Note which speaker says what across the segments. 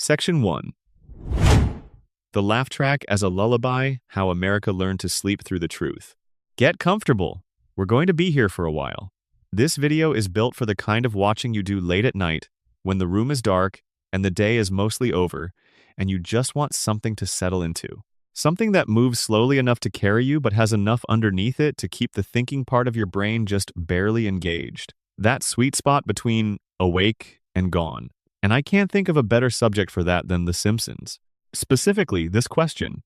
Speaker 1: Section 1. The Laugh Track as a Lullaby, How America Learned to Sleep Through the Truth. Get comfortable. We're going to be here for a while. This video is built for the kind of watching you do late at night, when the room is dark and the day is mostly over, and you just want something to settle into. Something that moves slowly enough to carry you but has enough underneath it to keep the thinking part of your brain just barely engaged. That sweet spot between awake and gone. And I can't think of a better subject for that than The Simpsons. Specifically, this question.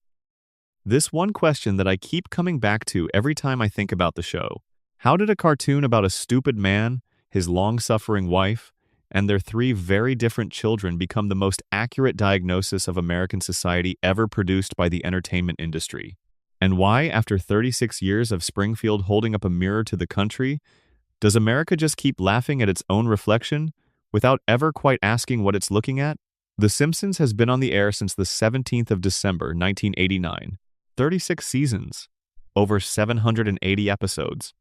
Speaker 1: This one question that I keep coming back to every time I think about the show. How did a cartoon about a stupid man, his long-suffering wife, and their 3 very different children become the most accurate diagnosis of American society ever produced by the entertainment industry? And why, after 36 years of Springfield holding up a mirror to the country, does America just keep laughing at its own reflection without ever quite asking what it's looking at? The Simpsons has been on the air since the 17th of December, 1989. 36 seasons. Over 780 episodes.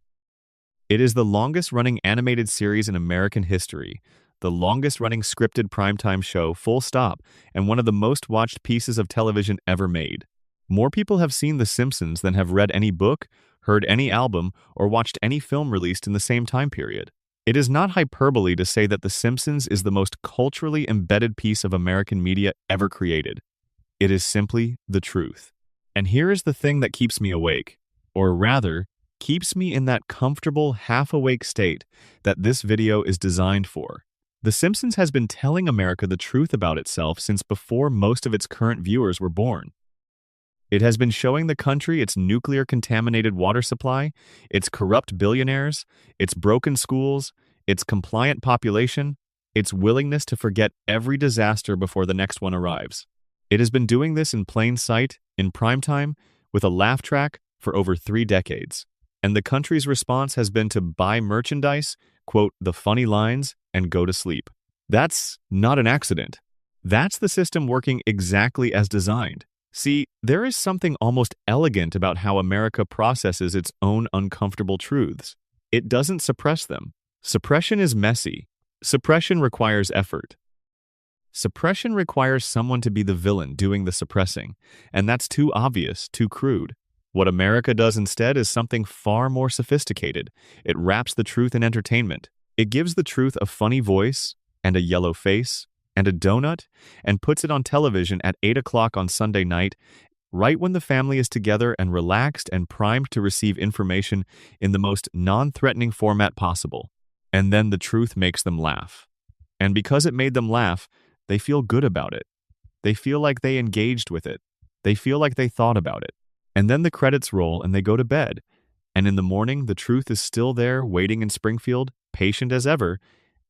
Speaker 1: It is the longest-running animated series in American history, the longest-running scripted primetime show, full stop, and one of the most-watched pieces of television ever made. More people have seen The Simpsons than have read any book, heard any album, or watched any film released in the same time period. It is not hyperbole to say that The Simpsons is the most culturally embedded piece of American media ever created. It is simply the truth. And here is the thing that keeps me awake, or rather, keeps me in that comfortable, half-awake state that this video is designed for. The Simpsons has been telling America the truth about itself since before most of its current viewers were born. It has been showing the country its nuclear-contaminated water supply, its corrupt billionaires, its broken schools, its compliant population, its willingness to forget every disaster before the next one arrives. It has been doing this in plain sight, in primetime, with a laugh track for over 3 decades. And the country's response has been to buy merchandise, quote the funny lines, and go to sleep. That's not an accident. That's the system working exactly as designed. See, there is something almost elegant about how America processes its own uncomfortable truths. It doesn't suppress them. Suppression is messy. Suppression requires effort. Suppression requires someone to be the villain doing the suppressing, and that's too obvious, too crude. What America does instead is something far more sophisticated. It wraps the truth in entertainment. It gives the truth a funny voice, and a yellow face, and a donut, and puts it on television at 8 o'clock on Sunday night, right when the family is together and relaxed and primed to receive information in the most non-threatening format possible. And then the truth makes them laugh. And because it made them laugh, they feel good about it. They feel like they engaged with it. They feel like they thought about it. And then the credits roll and they go to bed. And in the morning, the truth is still there, waiting in Springfield, patient as ever,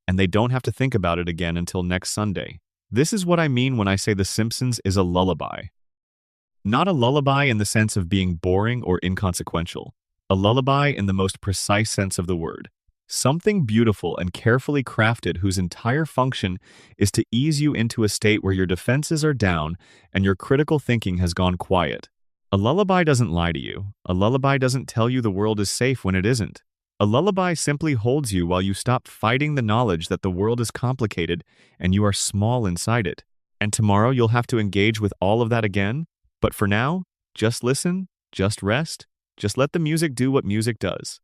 Speaker 1: and they don't have to think about it again until next Sunday. This is what I mean when I say The Simpsons is a lullaby. Not a lullaby in the sense of being boring or inconsequential. A lullaby in the most precise sense of the word. Something beautiful and carefully crafted whose entire function is to ease you into a state where your defenses are down and your critical thinking has gone quiet. A lullaby doesn't lie to you. A lullaby doesn't tell you the world is safe when it isn't. A lullaby simply holds you while you stop fighting the knowledge that the world is complicated and you are small inside it. And tomorrow you'll have to engage with all of that again. But for now, just listen, just rest, just let the music do what music does.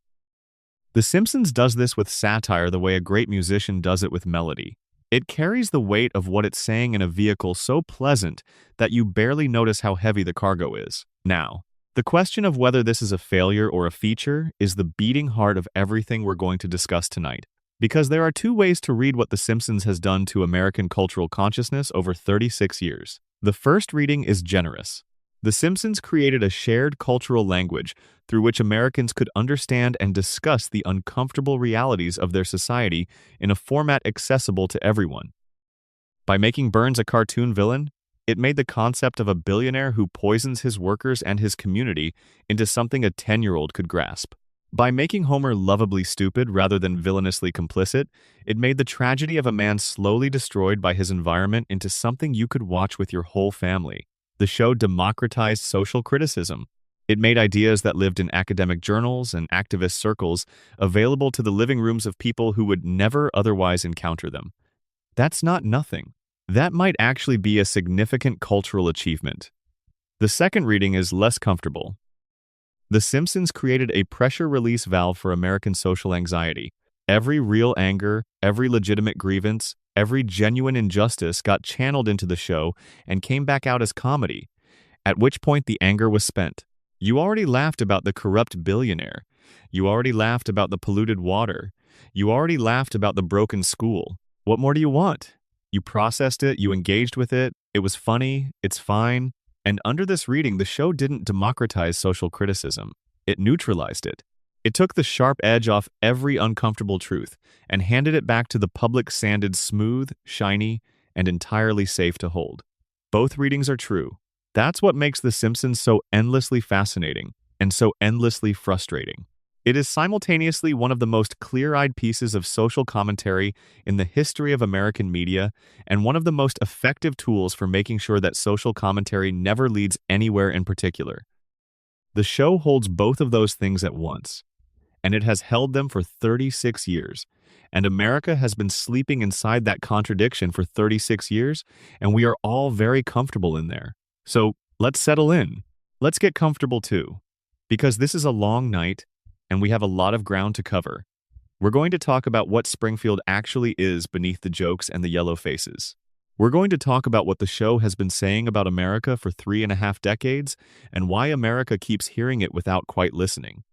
Speaker 1: The Simpsons does this with satire the way a great musician does it with melody. It carries the weight of what it's saying in a vehicle so pleasant that you barely notice how heavy the cargo is. Now, the question of whether this is a failure or a feature is the beating heart of everything we're going to discuss tonight. Because there are 2 ways to read what The Simpsons has done to American cultural consciousness over 36 years. The first reading is generous. The Simpsons created a shared cultural language through which Americans could understand and discuss the uncomfortable realities of their society in a format accessible to everyone. By making Burns a cartoon villain, it made the concept of a billionaire who poisons his workers and his community into something a 10-year-old could grasp. By making Homer lovably stupid rather than villainously complicit, it made the tragedy of a man slowly destroyed by his environment into something you could watch with your whole family. The show democratized social criticism. It made ideas that lived in academic journals and activist circles available to the living rooms of people who would never otherwise encounter them. That's not nothing. That might actually be a significant cultural achievement. The second reading is less comfortable. The Simpsons created a pressure release valve for American social anxiety. Every real anger, every legitimate grievance, every genuine injustice got channeled into the show and came back out as comedy, at which point the anger was spent. You already laughed about the corrupt billionaire. You already laughed about the polluted water. You already laughed about the broken school. What more do you want? You processed it, you engaged with it, it was funny, it's fine. And under this reading, the show didn't democratize social criticism. It neutralized it. It took the sharp edge off every uncomfortable truth and handed it back to the public sanded smooth, shiny, and entirely safe to hold. Both readings are true. That's what makes The Simpsons so endlessly fascinating and so endlessly frustrating. It is simultaneously one of the most clear-eyed pieces of social commentary in the history of American media and one of the most effective tools for making sure that social commentary never leads anywhere in particular. The show holds both of those things at once, and it has held them for 36 years. And America has been sleeping inside that contradiction for 36 years, and we are all very comfortable in there. So let's settle in. Let's get comfortable too, because this is a long night, and we have a lot of ground to cover. We're going to talk about what Springfield actually is beneath the jokes and the yellow faces. We're going to talk about what the show has been saying about America for 3.5 decades and why America keeps hearing it without quite listening.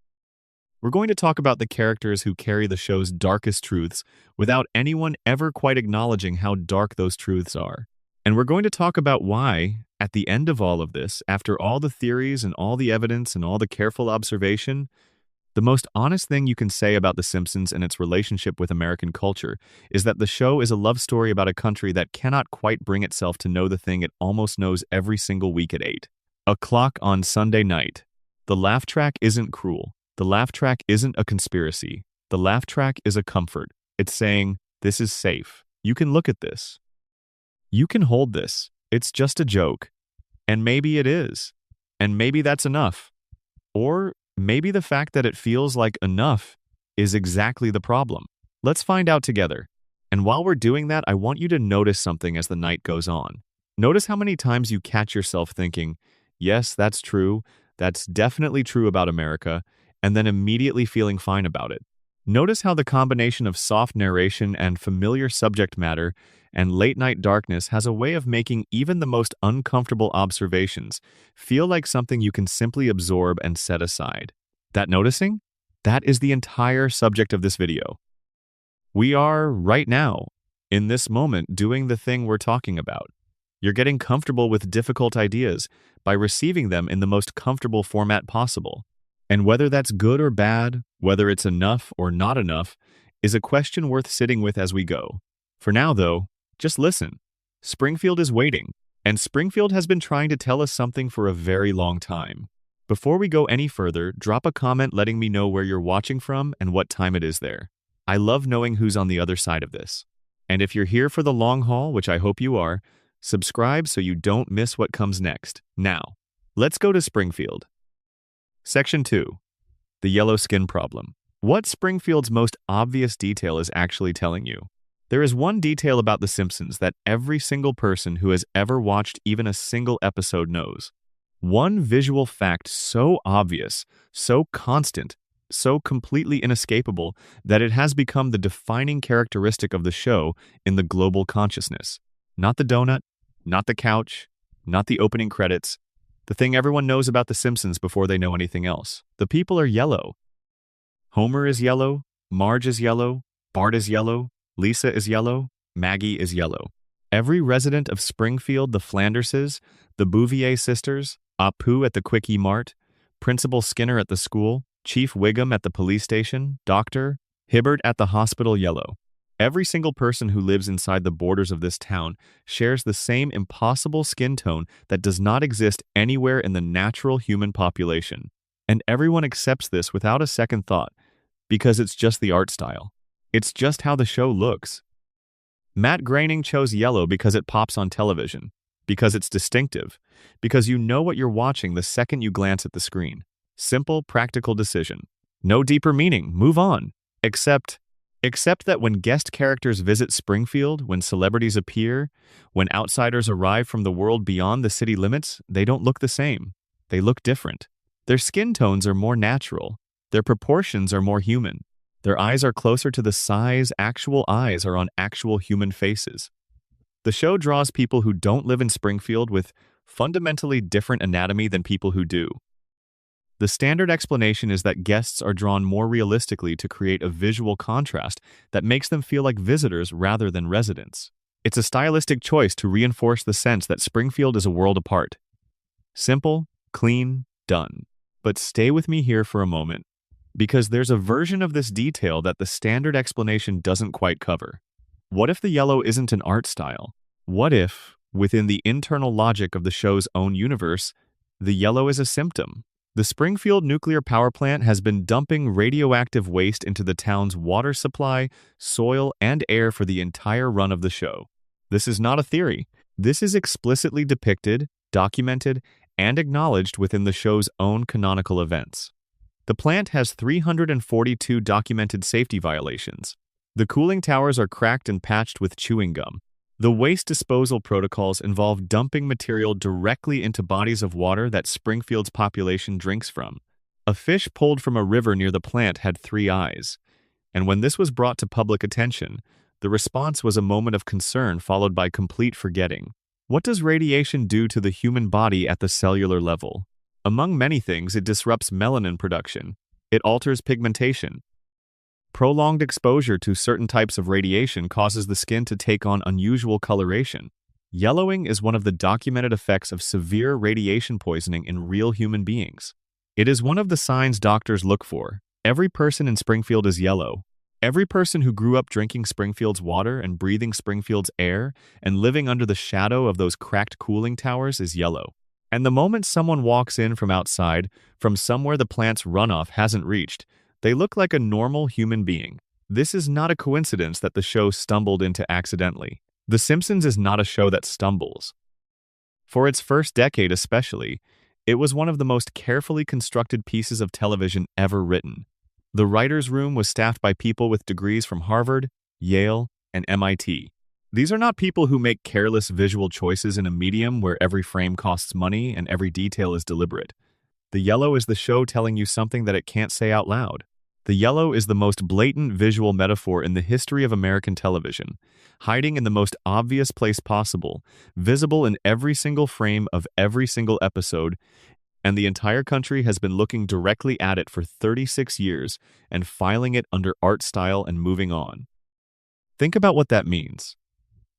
Speaker 1: We're going to talk about the characters who carry the show's darkest truths without anyone ever quite acknowledging how dark those truths are. And we're going to talk about why, at the end of all of this, after all the theories and all the evidence and all the careful observation, the most honest thing you can say about The Simpsons and its relationship with American culture is that the show is a love story about a country that cannot quite bring itself to know the thing it almost knows every single week at 8:00 on Sunday night. The laugh track isn't cruel. The laugh track isn't a conspiracy. The laugh track is a comfort. It's saying, this is safe. You can look at this. You can hold this. It's just a joke. And maybe it is. And maybe that's enough. Or maybe the fact that it feels like enough is exactly the problem. Let's find out together. And while we're doing that, I want you to notice something as the night goes on. Notice how many times you catch yourself thinking, yes, that's true. That's definitely true about America, and then immediately feeling fine about it. Notice how the combination of soft narration and familiar subject matter and late-night darkness has a way of making even the most uncomfortable observations feel like something you can simply absorb and set aside. That noticing? That is the entire subject of this video. We are, right now, in this moment, doing the thing we're talking about. You're getting comfortable with difficult ideas by receiving them in the most comfortable format possible. And whether that's good or bad, whether it's enough or not enough, is a question worth sitting with as we go. For now, though, just listen. Springfield is waiting, and Springfield has been trying to tell us something for a very long time. Before we go any further, drop a comment letting me know where you're watching from and what time it is there. I love knowing who's on the other side of this. And if you're here for the long haul, which I hope you are, subscribe so you don't miss what comes next. Now, let's go to Springfield. Section 2. The yellow skin problem. What Springfield's most obvious detail is actually telling you. There is one detail about The Simpsons that every single person who has ever watched even a single episode knows. One visual fact so obvious, so constant, so completely inescapable that it has become the defining characteristic of the show in the global consciousness. Not the donut, not the couch, not the opening credits. The thing everyone knows about The Simpsons before they know anything else. The people are yellow. Homer is yellow, Marge is yellow, Bart is yellow, Lisa is yellow, Maggie is yellow. Every resident of Springfield, the Flanderses, the Bouvier sisters, Apu at the Quickie Mart, Principal Skinner at the school, Chief Wiggum at the police station, Dr. Hibbert at the hospital yellow. Every single person who lives inside the borders of this town shares the same impossible skin tone that does not exist anywhere in the natural human population. And everyone accepts this without a second thought, because it's just the art style. It's just how the show looks. Matt Groening chose yellow because it pops on television, because it's distinctive, because you know what you're watching the second you glance at the screen. Simple, practical decision. No deeper meaning. Move on. Except Except that when guest characters visit Springfield, when celebrities appear, when outsiders arrive from the world beyond the city limits, they don't look the same. They look different. Their skin tones are more natural. Their proportions are more human. Their eyes are closer to the size actual eyes are on actual human faces. The show draws people who don't live in Springfield with fundamentally different anatomy than people who do. The standard explanation is that guests are drawn more realistically to create a visual contrast that makes them feel like visitors rather than residents. It's a stylistic choice to reinforce the sense that Springfield is a world apart. Simple, clean, done. But stay with me here for a moment, because there's a version of this detail that the standard explanation doesn't quite cover. What if the yellow isn't an art style? What if, within the internal logic of the show's own universe, the yellow is a symptom? The Springfield nuclear power plant has been dumping radioactive waste into the town's water supply, soil, and air for the entire run of the show. This is not a theory. This is explicitly depicted, documented, and acknowledged within the show's own canonical events. The plant has 342 documented safety violations. The cooling towers are cracked and patched with chewing gum. The waste disposal protocols involve dumping material directly into bodies of water that Springfield's population drinks from. A fish pulled from a river near the plant had 3 eyes, and when this was brought to public attention, the response was a moment of concern followed by complete forgetting. What does radiation do to the human body at the cellular level? Among many things, it disrupts melanin production. It alters pigmentation. Prolonged exposure to certain types of radiation causes the skin to take on unusual coloration. Yellowing is one of the documented effects of severe radiation poisoning in real human beings. It is one of the signs doctors look for. Every person in Springfield is yellow. Every person who grew up drinking Springfield's water and breathing Springfield's air and living under the shadow of those cracked cooling towers is yellow. And the moment someone walks in from outside, from somewhere the plant's runoff hasn't reached, they look like a normal human being. This is not a coincidence that the show stumbled into accidentally. The Simpsons is not a show that stumbles. For its first decade especially, it was one of the most carefully constructed pieces of television ever written. The writer's room was staffed by people with degrees from Harvard, Yale, and MIT. These are not people who make careless visual choices in a medium where every frame costs money and every detail is deliberate. The yellow is the show telling you something that it can't say out loud. The yellow is the most blatant visual metaphor in the history of American television, hiding in the most obvious place possible, visible in every single frame of every single episode, and the entire country has been looking directly at it for 36 years and filing it under art style and moving on. Think about what that means.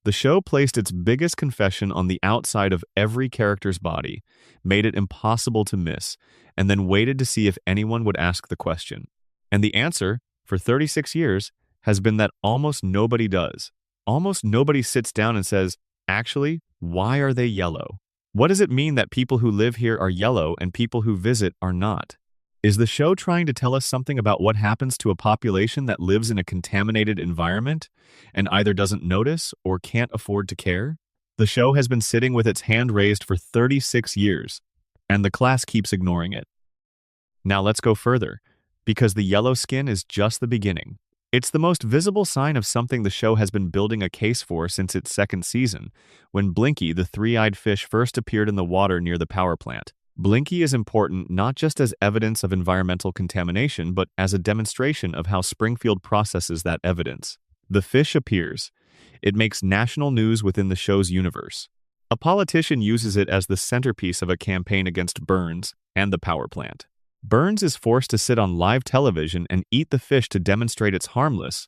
Speaker 1: The show placed its biggest confession on the outside of every character's body, made it impossible to miss, and then waited to see if anyone would ask the question. And the answer, for 36 years, has been that almost nobody does. Almost nobody sits down and says, actually, why are they yellow? What does it mean that people who live here are yellow and people who visit are not? Is the show trying to tell us something about what happens to a population that lives in a contaminated environment and either doesn't notice or can't afford to care? The show has been sitting with its hand raised for 36 years, and the class keeps ignoring it. Now let's go further, because the yellow skin is just the beginning. It's the most visible sign of something the show has been building a case for since its second season, when Blinky, the three-eyed fish, first appeared in the water near the power plant. Blinky is important not just as evidence of environmental contamination, but as a demonstration of how Springfield processes that evidence. The fish appears. It makes national news within the show's universe. A politician uses it as the centerpiece of a campaign against Burns and the power plant. Burns is forced to sit on live television and eat the fish to demonstrate it's harmless,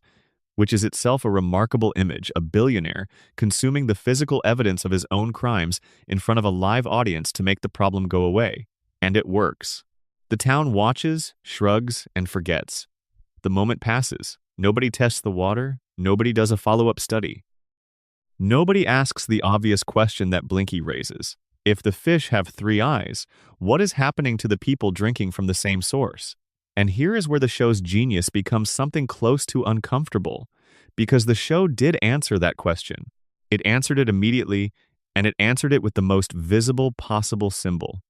Speaker 1: which is itself a remarkable image, a billionaire consuming the physical evidence of his own crimes in front of a live audience to make the problem go away. And it works. The town watches, shrugs, and forgets. The moment passes. Nobody tests the water. Nobody does a follow-up study. Nobody asks the obvious question that Blinky raises. If the fish have 3 eyes, what is happening to the people drinking from the same source? And here is where the show's genius becomes something close to uncomfortable, because the show did answer that question. It answered it immediately, and it answered it with the most visible possible symbol.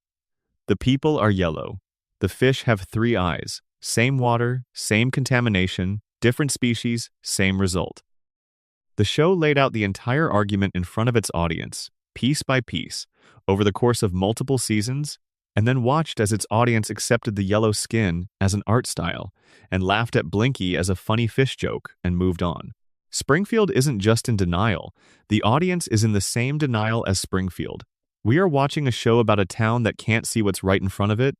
Speaker 1: The people are yellow. The fish have 3 eyes. Same water, same contamination, Different species, same result. The show laid out the entire argument in front of its audience, piece by piece, over the course of multiple seasons, and then watched as its audience accepted the yellow skin as an art style and laughed at Blinky as a funny fish joke and moved on. Springfield isn't just in denial, the audience is in the same denial as Springfield. We are watching a show about a town that can't see what's right in front of it,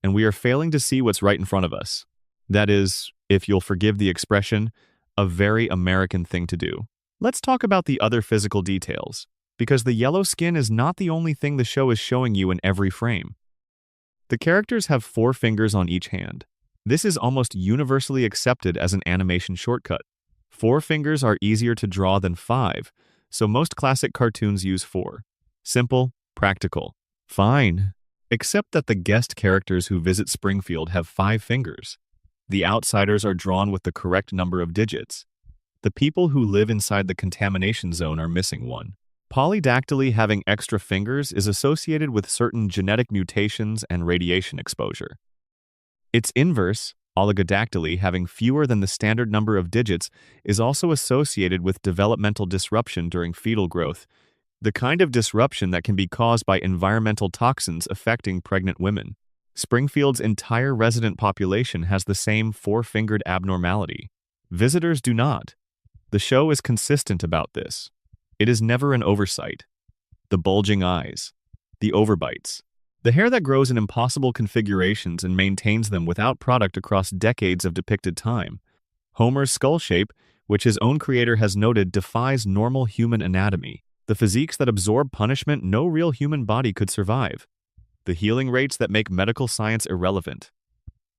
Speaker 1: and we are failing to see what's right in front of us. That is, if you'll forgive the expression, a very American thing to do. Let's talk about the other physical details, because the yellow skin is not the only thing the show is showing you in every frame. The characters have 4 fingers on each hand. This is almost universally accepted as an animation shortcut. 4 fingers are easier to draw than 5, so most classic cartoons use 4. Simple, practical. Fine. Except that the guest characters who visit Springfield have 5 fingers. The outsiders are drawn with the correct number of digits. The people who live inside the contamination zone are missing 1. Polydactyly having extra fingers is associated with certain genetic mutations and radiation exposure. Its inverse, oligodactyly, having fewer than the standard number of digits, is also associated with developmental disruption during fetal growth, the kind of disruption that can be caused by environmental toxins affecting pregnant women. Springfield's entire resident population has the same 4-fingered abnormality. Visitors do not. The show is consistent about this. It is never an oversight. The bulging eyes, the overbites, the hair that grows in impossible configurations and maintains them without product across decades of depicted time. Homer's skull shape, which his own creator has noted defies normal human anatomy. The physiques that absorb punishment no real human body could survive. The healing rates that make medical science irrelevant.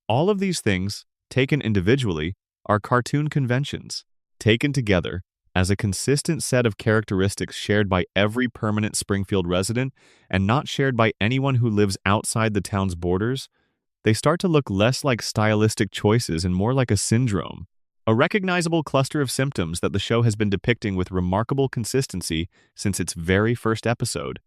Speaker 1: All of these things, taken individually, are cartoon conventions. Taken together, as a consistent set of characteristics shared by every permanent Springfield resident and not shared by anyone who lives outside the town's borders, they start to look less like stylistic choices and more like a syndrome, a recognizable cluster of symptoms that the show has been depicting with remarkable consistency since its very first episode.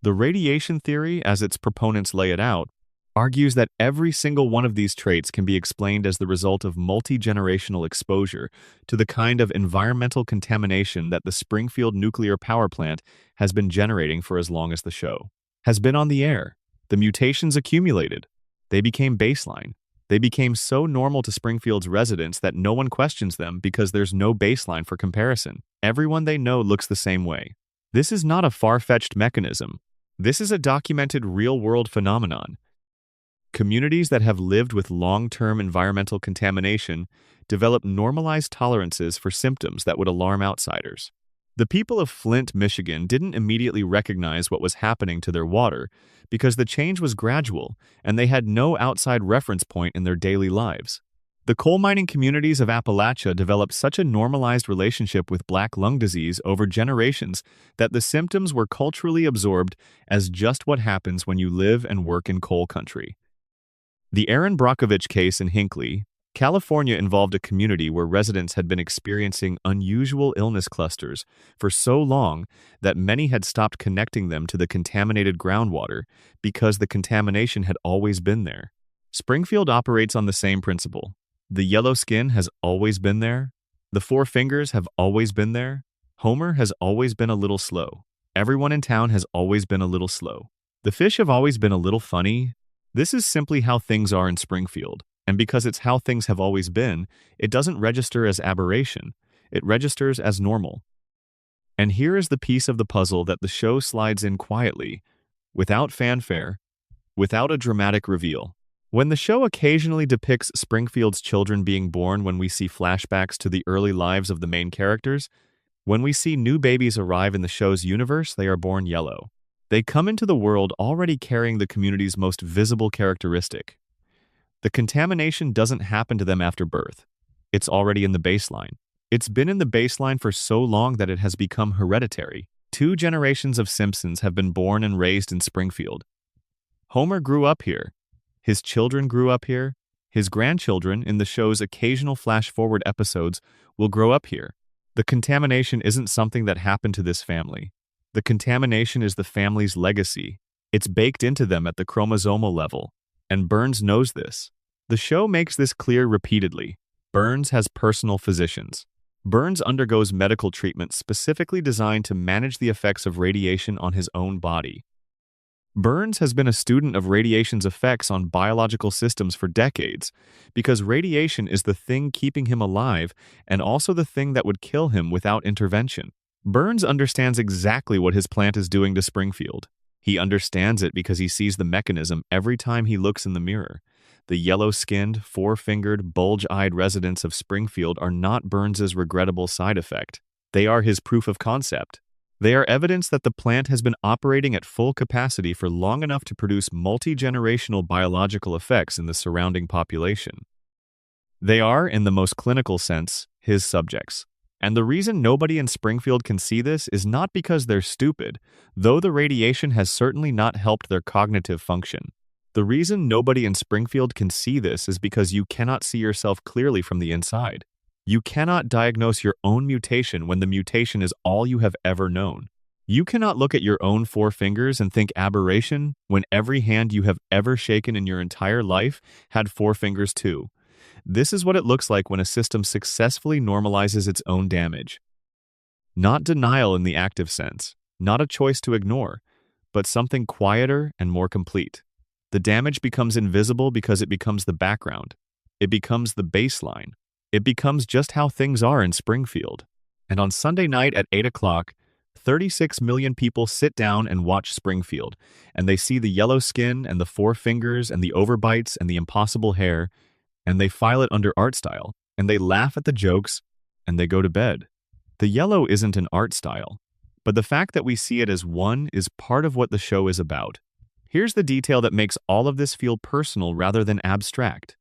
Speaker 1: The radiation theory, as its proponents lay it out, argues that every single one of these traits can be explained as the result of multi-generational exposure to the kind of environmental contamination that the Springfield nuclear power plant has been generating for as long as the show has been on the air. The mutations accumulated. They became baseline. They became so normal to Springfield's residents that no one questions them because there's no baseline for comparison. Everyone they know looks the same way. This is not a far-fetched mechanism. This is a documented real-world phenomenon. Communities that have lived with long-term environmental contamination develop normalized tolerances for symptoms that would alarm outsiders. The people of Flint, Michigan didn't immediately recognize what was happening to their water because the change was gradual and they had no outside reference point in their daily lives. The coal mining communities of Appalachia developed such a normalized relationship with black lung disease over generations that the symptoms were culturally absorbed as just what happens when you live and work in coal country. The Aaron Brockovich case in Hinckley, California involved a community where residents had been experiencing unusual illness clusters for so long that many had stopped connecting them to the contaminated groundwater because the contamination had always been there. Springfield operates on the same principle. The yellow skin has always been there. The 4 fingers have always been there. Homer has always been a little slow. Everyone in town has always been a little slow. The fish have always been a little funny. This is simply how things are in Springfield, and because it's how things have always been, it doesn't register as aberration, it registers as normal. And here is the piece of the puzzle that the show slides in quietly, without fanfare, without a dramatic reveal. When the show occasionally depicts Springfield's children being born when we see flashbacks to the early lives of the main characters, when we see new babies arrive in the show's universe, they are born yellow. They come into the world already carrying the community's most visible characteristic. The contamination doesn't happen to them after birth. It's already in the baseline. It's been in the baseline for so long that it has become hereditary. 2 generations of Simpsons have been born and raised in Springfield. Homer grew up here. His children grew up here. His grandchildren, in the show's occasional flash-forward episodes, will grow up here. The contamination isn't something that happened to this family. The contamination is the family's legacy. It's baked into them at the chromosomal level, and Burns knows this. The show makes this clear repeatedly. Burns has personal physicians. Burns undergoes medical treatment specifically designed to manage the effects of radiation on his own body. Burns has been a student of radiation's effects on biological systems for decades because radiation is the thing keeping him alive and also the thing that would kill him without intervention. Burns understands exactly what his plant is doing to Springfield. He understands it because he sees the mechanism every time he looks in the mirror. The yellow-skinned, four-fingered, bulge-eyed residents of Springfield are not Burns's regrettable side effect. They are his proof of concept. They are evidence that the plant has been operating at full capacity for long enough to produce multi-generational biological effects in the surrounding population. They are, in the most clinical sense, his subjects. And the reason nobody in Springfield can see this is not because they're stupid, though the radiation has certainly not helped their cognitive function. The reason nobody in Springfield can see this is because you cannot see yourself clearly from the inside. You cannot diagnose your own mutation when the mutation is all you have ever known. You cannot look at your own four fingers and think aberration when every hand you have ever shaken in your entire life had four fingers too. This is what it looks like when a system successfully normalizes its own damage. Not denial in the active sense, not a choice to ignore, but something quieter and more complete. The damage becomes invisible because it becomes the background. It becomes the baseline. It becomes just how things are in Springfield. And on Sunday night at 8 o'clock, 36 million people sit down and watch Springfield, and they see the yellow skin and the four fingers and the overbites and the impossible hair, and they file it under art style, and they laugh at the jokes, and they go to bed. The yellow isn't an art style, but the fact that we see it as one is part of what the show is about. Here's the detail that makes all of this feel personal rather than abstract.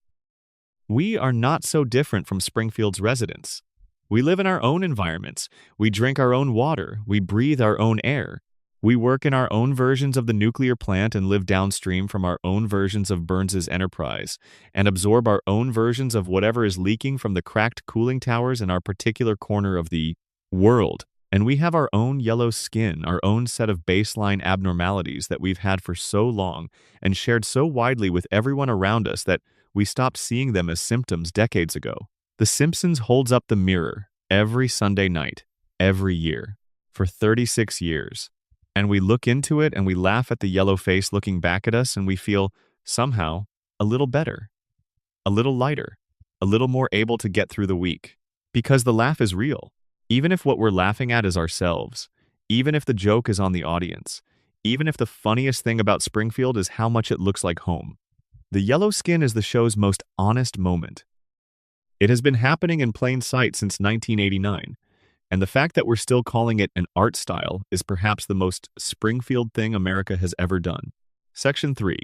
Speaker 1: We are not so different from Springfield's residents. We live in our own environments. We drink our own water. We breathe our own air. We work in our own versions of the nuclear plant and live downstream from our own versions of Burns's enterprise, and absorb our own versions of whatever is leaking from the cracked cooling towers in our particular corner of the world. And we have our own yellow skin, our own set of baseline abnormalities that we've had for so long and shared so widely with everyone around us that we stopped seeing them as symptoms decades ago. The Simpsons holds up the mirror every Sunday night, every year, for 36 years. And we look into it and we laugh at the yellow face looking back at us and we feel, somehow, a little better, a little lighter, a little more able to get through the week. Because the laugh is real. Even if what we're laughing at is ourselves, even if the joke is on the audience, even if the funniest thing about Springfield is how much it looks like home. The yellow skin is the show's most honest moment. It has been happening in plain sight since 1989, and the fact that we're still calling it an art style is perhaps the most Springfield thing America has ever done. Section 3.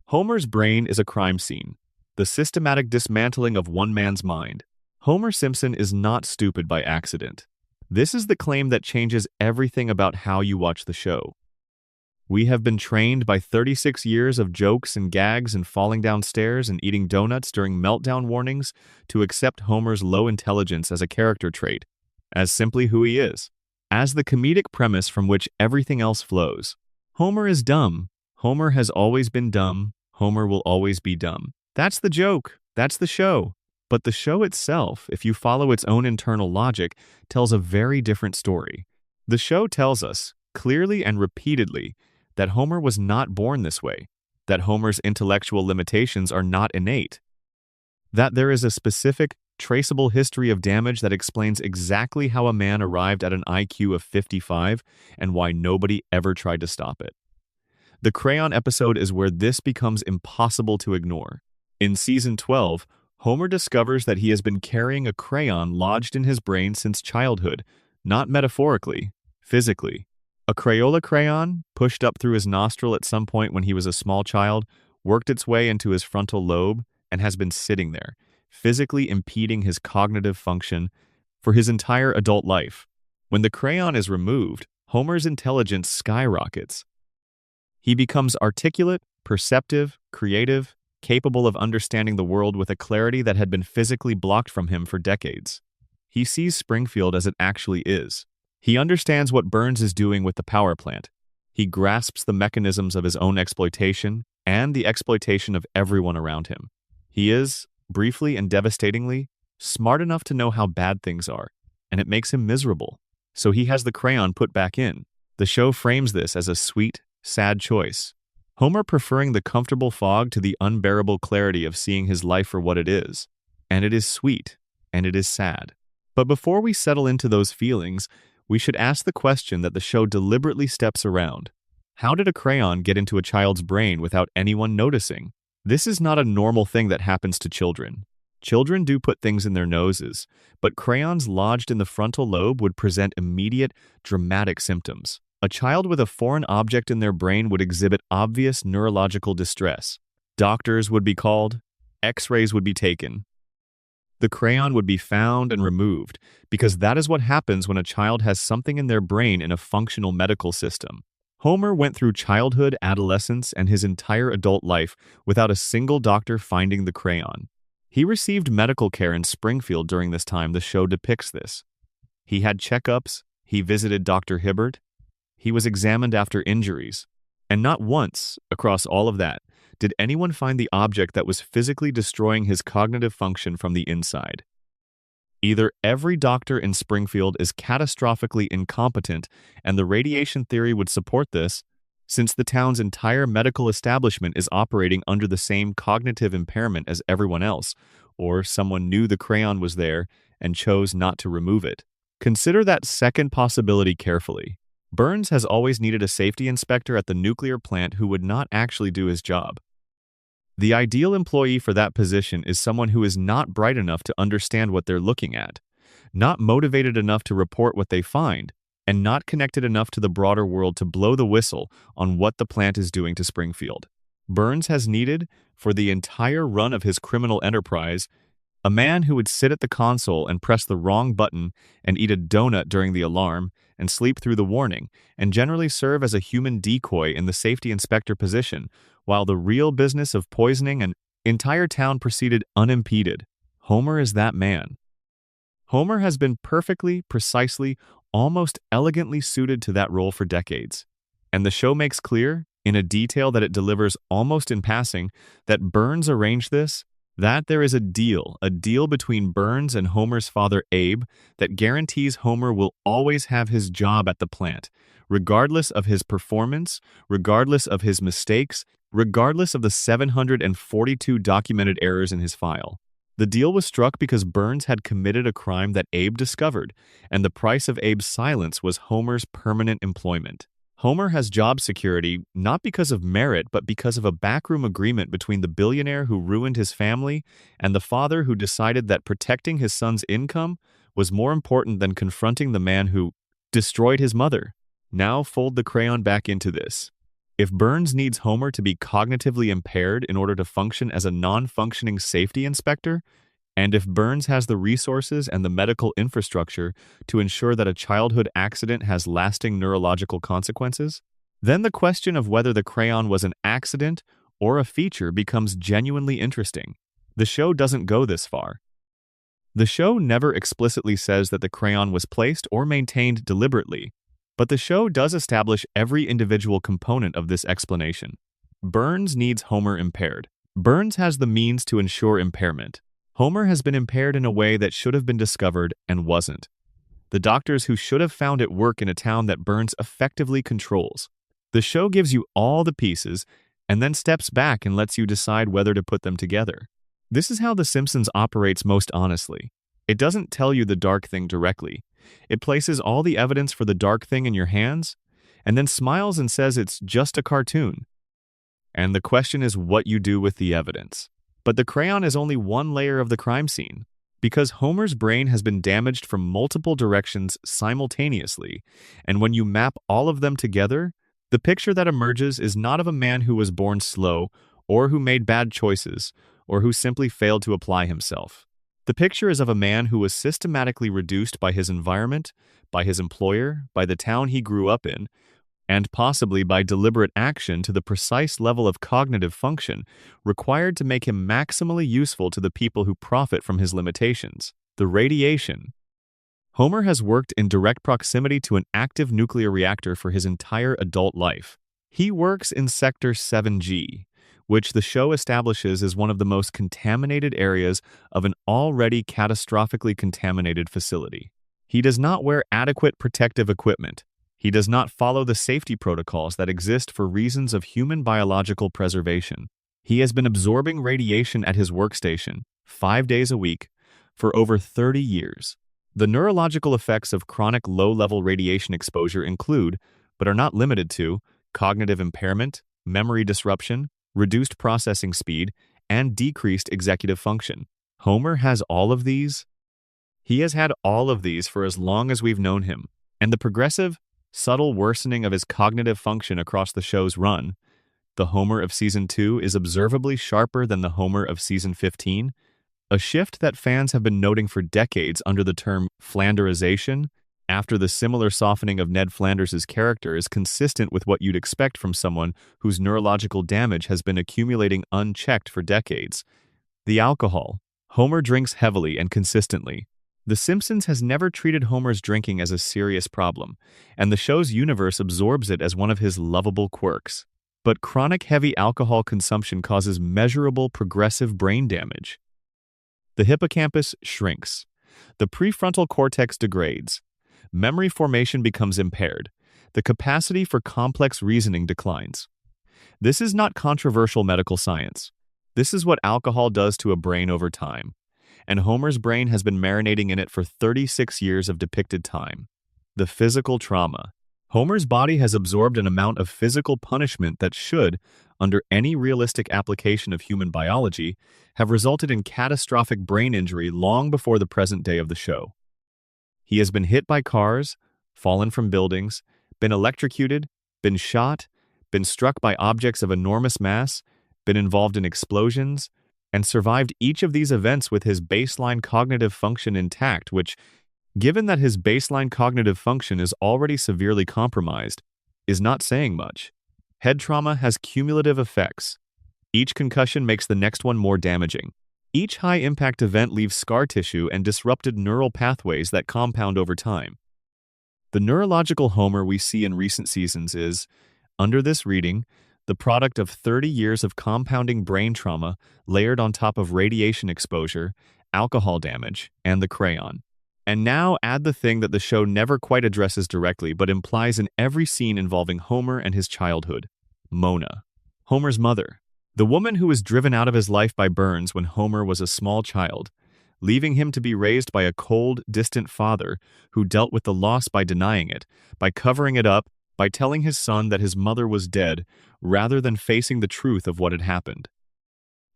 Speaker 1: Homer's brain is a crime scene. The systematic dismantling of one man's mind. Homer Simpson is not stupid by accident. This is the claim that changes everything about how you watch the show. We have been trained by 36 years of jokes and gags and falling down stairs and eating donuts during meltdown warnings to accept Homer's low intelligence as a character trait, as simply who he is, as the comedic premise from which everything else flows. Homer is dumb. Homer has always been dumb. Homer will always be dumb. That's the joke. That's the show. But the show itself, if you follow its own internal logic, tells a very different story. The show tells us, clearly and repeatedly, that Homer was not born this way, that Homer's intellectual limitations are not innate, that there is a specific, traceable history of damage that explains exactly how a man arrived at an IQ of 55 and why nobody ever tried to stop it. The crayon episode is where this becomes impossible to ignore. In season 12, Homer discovers that he has been carrying a crayon lodged in his brain since childhood, not metaphorically, physically. A Crayola crayon, pushed up through his nostril at some point when he was a small child, worked its way into his frontal lobe and has been sitting there, physically impeding his cognitive function for his entire adult life. When the crayon is removed, Homer's intelligence skyrockets. He becomes articulate, perceptive, creative, capable of understanding the world with a clarity that had been physically blocked from him for decades. He sees Springfield as it actually is. He understands what Burns is doing with the power plant. He grasps the mechanisms of his own exploitation and the exploitation of everyone around him. He is, briefly and devastatingly, smart enough to know how bad things are, and it makes him miserable. So he has the crayon put back in. The show frames this as a sweet, sad choice. Homer preferring the comfortable fog to the unbearable clarity of seeing his life for what it is. And it is sweet, and it is sad. But before we settle into those feelings, we should ask the question that the show deliberately steps around. How did a crayon get into a child's brain without anyone noticing? This is not a normal thing that happens to children. Children do put things in their noses, but crayons lodged in the frontal lobe would present immediate, dramatic symptoms. A child with a foreign object in their brain would exhibit obvious neurological distress. Doctors would be called, X-rays would be taken. The crayon would be found and removed, because that is what happens when a child has something in their brain in a functional medical system. Homer went through childhood, adolescence, and his entire adult life without a single doctor finding the crayon. He received medical care in Springfield during this time. The show depicts this. He had checkups, he visited Dr. Hibbert, he was examined after injuries, and not once, across all of that, did anyone find the object that was physically destroying his cognitive function from the inside. Either every doctor in Springfield is catastrophically incompetent, and the radiation theory would support this, since the town's entire medical establishment is operating under the same cognitive impairment as everyone else, or someone knew the crayon was there and chose not to remove it. Consider that second possibility carefully. Burns has always needed a safety inspector at the nuclear plant who would not actually do his job. The ideal employee for that position is someone who is not bright enough to understand what they're looking at, not motivated enough to report what they find, and not connected enough to the broader world to blow the whistle on what the plant is doing to Springfield. Burns has needed, for the entire run of his criminal enterprise, a man who would sit at the console and press the wrong button and eat a donut during the alarm and sleep through the warning, and generally serve as a human decoy in the safety inspector position, while the real business of poisoning an entire town proceeded unimpeded. Homer is that man. Homer has been perfectly, precisely, almost elegantly suited to that role for decades. And the show makes clear, in a detail that it delivers almost in passing, that Burns arranged this, that there is a deal between Burns and Homer's father Abe that guarantees Homer will always have his job at the plant, regardless of his performance, regardless of his mistakes, regardless of the 742 documented errors in his file. The deal was struck because Burns had committed a crime that Abe discovered, and the price of Abe's silence was Homer's permanent employment. Homer has job security not because of merit, but because of a backroom agreement between the billionaire who ruined his family and the father who decided that protecting his son's income was more important than confronting the man who destroyed his mother. Now fold the crayon back into this. If Burns needs Homer to be cognitively impaired in order to function as a non-functioning safety inspector, and if Burns has the resources and the medical infrastructure to ensure that a childhood accident has lasting neurological consequences, then the question of whether the crayon was an accident or a feature becomes genuinely interesting. The show doesn't go this far. The show never explicitly says that the crayon was placed or maintained deliberately, but the show does establish every individual component of this explanation. Burns needs Homer impaired. Burns has the means to ensure impairment. Homer has been impaired in a way that should have been discovered and wasn't. The doctors who should have found it work in a town that Burns effectively controls. The show gives you all the pieces and then steps back and lets you decide whether to put them together. This is how The Simpsons operates most honestly. It doesn't tell you the dark thing directly. It places all the evidence for the dark thing in your hands, and then smiles and says it's just a cartoon. And the question is what you do with the evidence. But the crayon is only one layer of the crime scene. Because Homer's brain has been damaged from multiple directions simultaneously, and when you map all of them together, the picture that emerges is not of a man who was born slow, or who made bad choices, or who simply failed to apply himself. The picture is of a man who was systematically reduced by his environment, by his employer, by the town he grew up in, and possibly by deliberate action to the precise level of cognitive function required to make him maximally useful to the people who profit from his limitations. The radiation. Homer has worked in direct proximity to an active nuclear reactor for his entire adult life. He works in Sector 7G, which the show establishes is one of the most contaminated areas of an already catastrophically contaminated facility. He does not wear adequate protective equipment. He does not follow the safety protocols that exist for reasons of human biological preservation. He has been absorbing radiation at his workstation, 5 days a week, for over 30 years. The neurological effects of chronic low-level radiation exposure include, but are not limited to, cognitive impairment, memory disruption, reduced processing speed, and decreased executive function. Homer has all of these? He has had all of these for as long as we've known him, and the progressive, subtle worsening of his cognitive function across the show's run, the Homer of Season 2 is observably sharper than the Homer of Season 15, a shift that fans have been noting for decades under the term Flanderization, after the similar softening of Ned Flanders' character is consistent with what you'd expect from someone whose neurological damage has been accumulating unchecked for decades. The alcohol. Homer drinks heavily and consistently. The Simpsons has never treated Homer's drinking as a serious problem, and the show's universe absorbs it as one of his lovable quirks. But chronic heavy alcohol consumption causes measurable progressive brain damage. The hippocampus shrinks. The prefrontal cortex degrades. Memory formation becomes impaired. The capacity for complex reasoning declines. This is not controversial medical science. This is what alcohol does to a brain over time. And Homer's brain has been marinating in it for 36 years of depicted time. The physical trauma. Homer's body has absorbed an amount of physical punishment that should, under any realistic application of human biology, have resulted in catastrophic brain injury long before the present day of the show. He has been hit by cars, fallen from buildings, been electrocuted, been shot, been struck by objects of enormous mass, been involved in explosions, and survived each of these events with his baseline cognitive function intact, which, given that his baseline cognitive function is already severely compromised, is not saying much. Head trauma has cumulative effects. Each concussion makes the next one more damaging. Each high-impact event leaves scar tissue and disrupted neural pathways that compound over time. The neurological Homer we see in recent seasons is, under this reading, the product of 30 years of compounding brain trauma layered on top of radiation exposure, alcohol damage, and the crayon. And now add the thing that the show never quite addresses directly but implies in every scene involving Homer and his childhood: Mona, Homer's mother, the woman who was driven out of his life by Burns when Homer was a small child, leaving him to be raised by a cold, distant father who dealt with the loss by denying it, by covering it up, by telling his son that his mother was dead, rather than facing the truth of what had happened.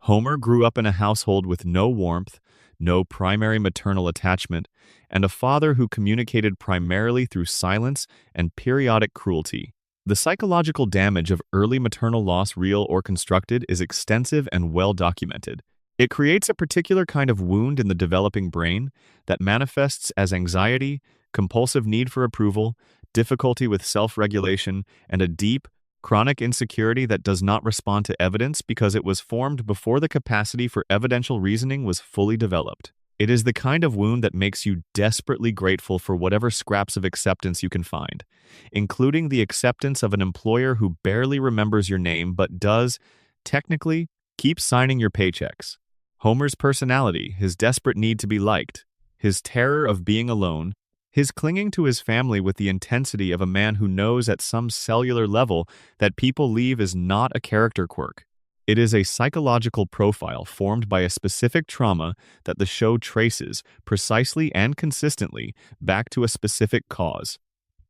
Speaker 1: Homer grew up in a household with no warmth, no primary maternal attachment, and a father who communicated primarily through silence and periodic cruelty. The psychological damage of early maternal loss, real or constructed, is extensive and well documented. It creates a particular kind of wound in the developing brain that manifests as anxiety, compulsive need for approval, difficulty with self-regulation, and a deep, chronic insecurity that does not respond to evidence because it was formed before the capacity for evidential reasoning was fully developed. It is the kind of wound that makes you desperately grateful for whatever scraps of acceptance you can find, including the acceptance of an employer who barely remembers your name but does, technically, keep signing your paychecks. Homer's personality, his desperate need to be liked, his terror of being alone, his clinging to his family with the intensity of a man who knows at some cellular level that people leave is not a character quirk. It is a psychological profile formed by a specific trauma that the show traces precisely and consistently back to a specific cause.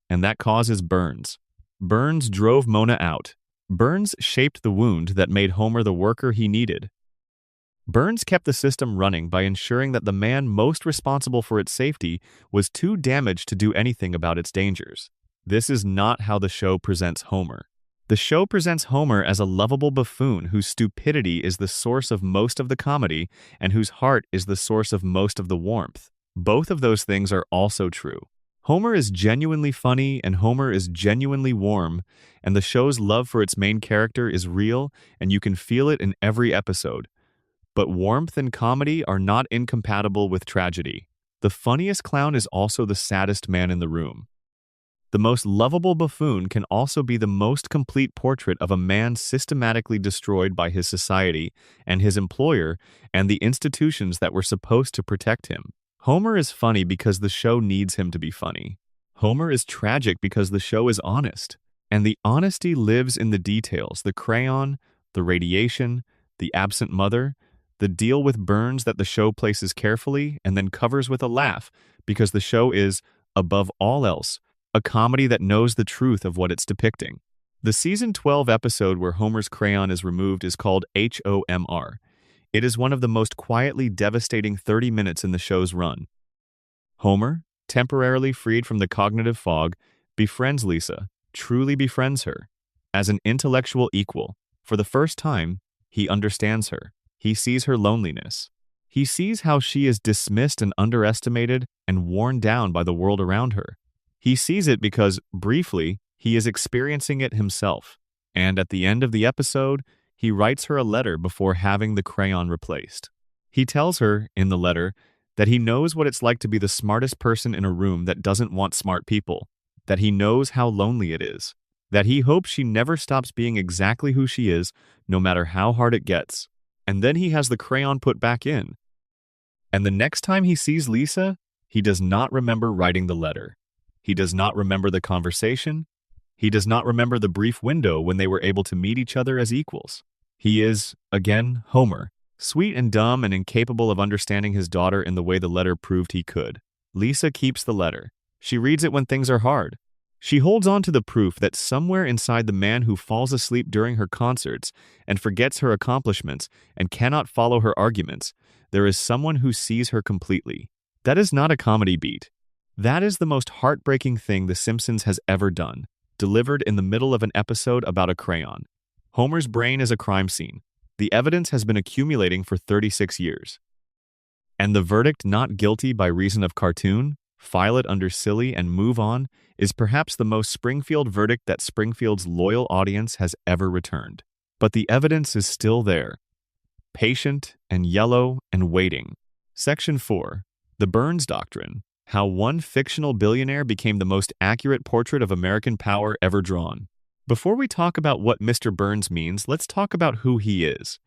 Speaker 1: And that cause is Burns. Burns drove Mona out. Burns shaped the wound that made Homer the worker he needed. Burns kept the system running by ensuring that the man most responsible for its safety was too damaged to do anything about its dangers. This is not how the show presents Homer. The show presents Homer as a lovable buffoon whose stupidity is the source of most of the comedy and whose heart is the source of most of the warmth. Both of those things are also true. Homer is genuinely funny and Homer is genuinely warm, and the show's love for its main character is real and you can feel it in every episode. But warmth and comedy are not incompatible with tragedy. The funniest clown is also the saddest man in the room. The most lovable buffoon can also be the most complete portrait of a man systematically destroyed by his society and his employer and the institutions that were supposed to protect him. Homer is funny because the show needs him to be funny. Homer is tragic because the show is honest. And the honesty lives in the details: the crayon, the radiation, the absent mother, the deal with Burns that the show places carefully and then covers with a laugh, because the show is, above all else, a comedy that knows the truth of what it's depicting. The season 12 episode where Homer's crayon is removed is called HOMR. It is one of the most quietly devastating 30 minutes in the show's run. Homer, temporarily freed from the cognitive fog, befriends Lisa, truly befriends her. As an intellectual equal, for the first time, he understands her. He sees her loneliness. He sees how she is dismissed and underestimated and worn down by the world around her. He sees it because, briefly, he is experiencing it himself. And at the end of the episode, he writes her a letter before having the crayon replaced. He tells her, in the letter, that he knows what it's like to be the smartest person in a room that doesn't want smart people, that he knows how lonely it is, that he hopes she never stops being exactly who she is, no matter how hard it gets. And then he has the crayon put back in. And the next time he sees Lisa, he does not remember writing the letter. He does not remember the conversation. He does not remember the brief window when they were able to meet each other as equals. He is, again, Homer, sweet and dumb and incapable of understanding his daughter in the way the letter proved he could. Lisa keeps the letter. She reads it when things are hard. She holds on to the proof that somewhere inside the man who falls asleep during her concerts and forgets her accomplishments and cannot follow her arguments, there is someone who sees her completely. That is not a comedy beat. That is the most heartbreaking thing The Simpsons has ever done, delivered in the middle of an episode about a crayon. Homer's brain is a crime scene. The evidence has been accumulating for 36 years. And the verdict, not guilty by reason of cartoon, file it under silly and move on, is perhaps the most Springfield verdict that Springfield's loyal audience has ever returned. But the evidence is still there, patient and yellow and waiting. Section 4. The Burns Doctrine. How one fictional billionaire became the most accurate portrait of American power ever drawn. Before we talk about what Mr. Burns means, let's talk about who he is.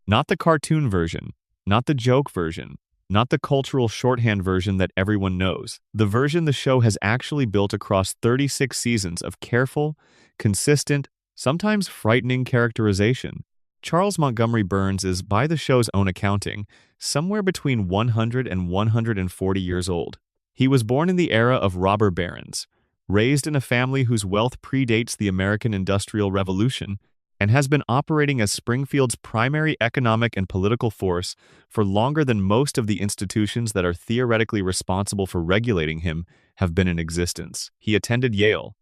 Speaker 1: Not the cartoon version, not the joke version, not the cultural shorthand version that everyone knows. The version the show has actually built across 36 seasons of careful, consistent, sometimes frightening characterization. Charles Montgomery Burns is, by the show's own accounting, somewhere between 100 and 140 years old. He was born in the era of robber barons, raised in a family whose wealth predates the American Industrial Revolution, and has been operating as Springfield's primary economic and political force for longer than most of the institutions that are theoretically responsible for regulating him have been in existence. He attended Yale.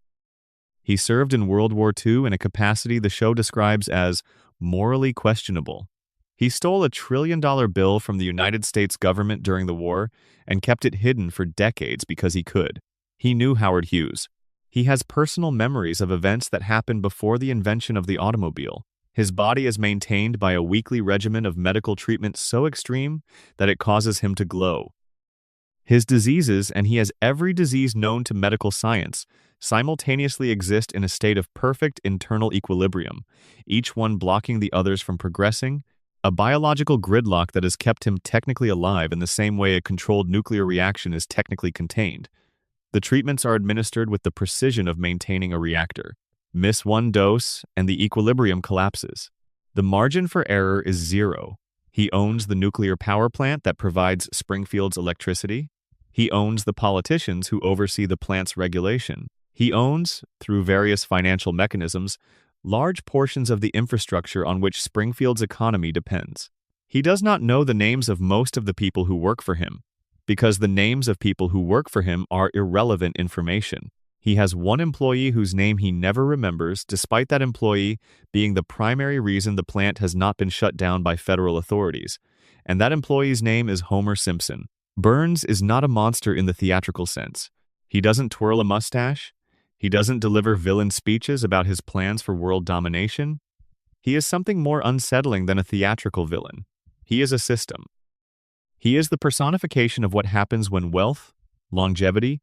Speaker 1: He served in World War II in a capacity the show describes as morally questionable. He stole a $1 trillion bill from the United States government during the war and kept it hidden for decades because he could. He knew Howard Hughes. He has personal memories of events that happened before the invention of the automobile. His body is maintained by a weekly regimen of medical treatment so extreme that it causes him to glow. His diseases, and he has every disease known to medical science, simultaneously exist in a state of perfect internal equilibrium, each one blocking the others from progressing, a biological gridlock that has kept him technically alive in the same way a controlled nuclear reaction is technically contained. The treatments are administered with the precision of maintaining a reactor. Miss one dose, and the equilibrium collapses. The margin for error is zero. He owns the nuclear power plant that provides Springfield's electricity. He owns the politicians who oversee the plant's regulation. He owns, through various financial mechanisms, large portions of the infrastructure on which Springfield's economy depends. He does not know the names of most of the people who work for him, because the names of people who work for him are irrelevant information. He has one employee whose name he never remembers, despite that employee being the primary reason the plant has not been shut down by federal authorities, and that employee's name is Homer Simpson. Burns is not a monster in the theatrical sense. He doesn't twirl a mustache. He doesn't deliver villain speeches about his plans for world domination. He is something more unsettling than a theatrical villain. He is a system. He is the personification of what happens when wealth, longevity,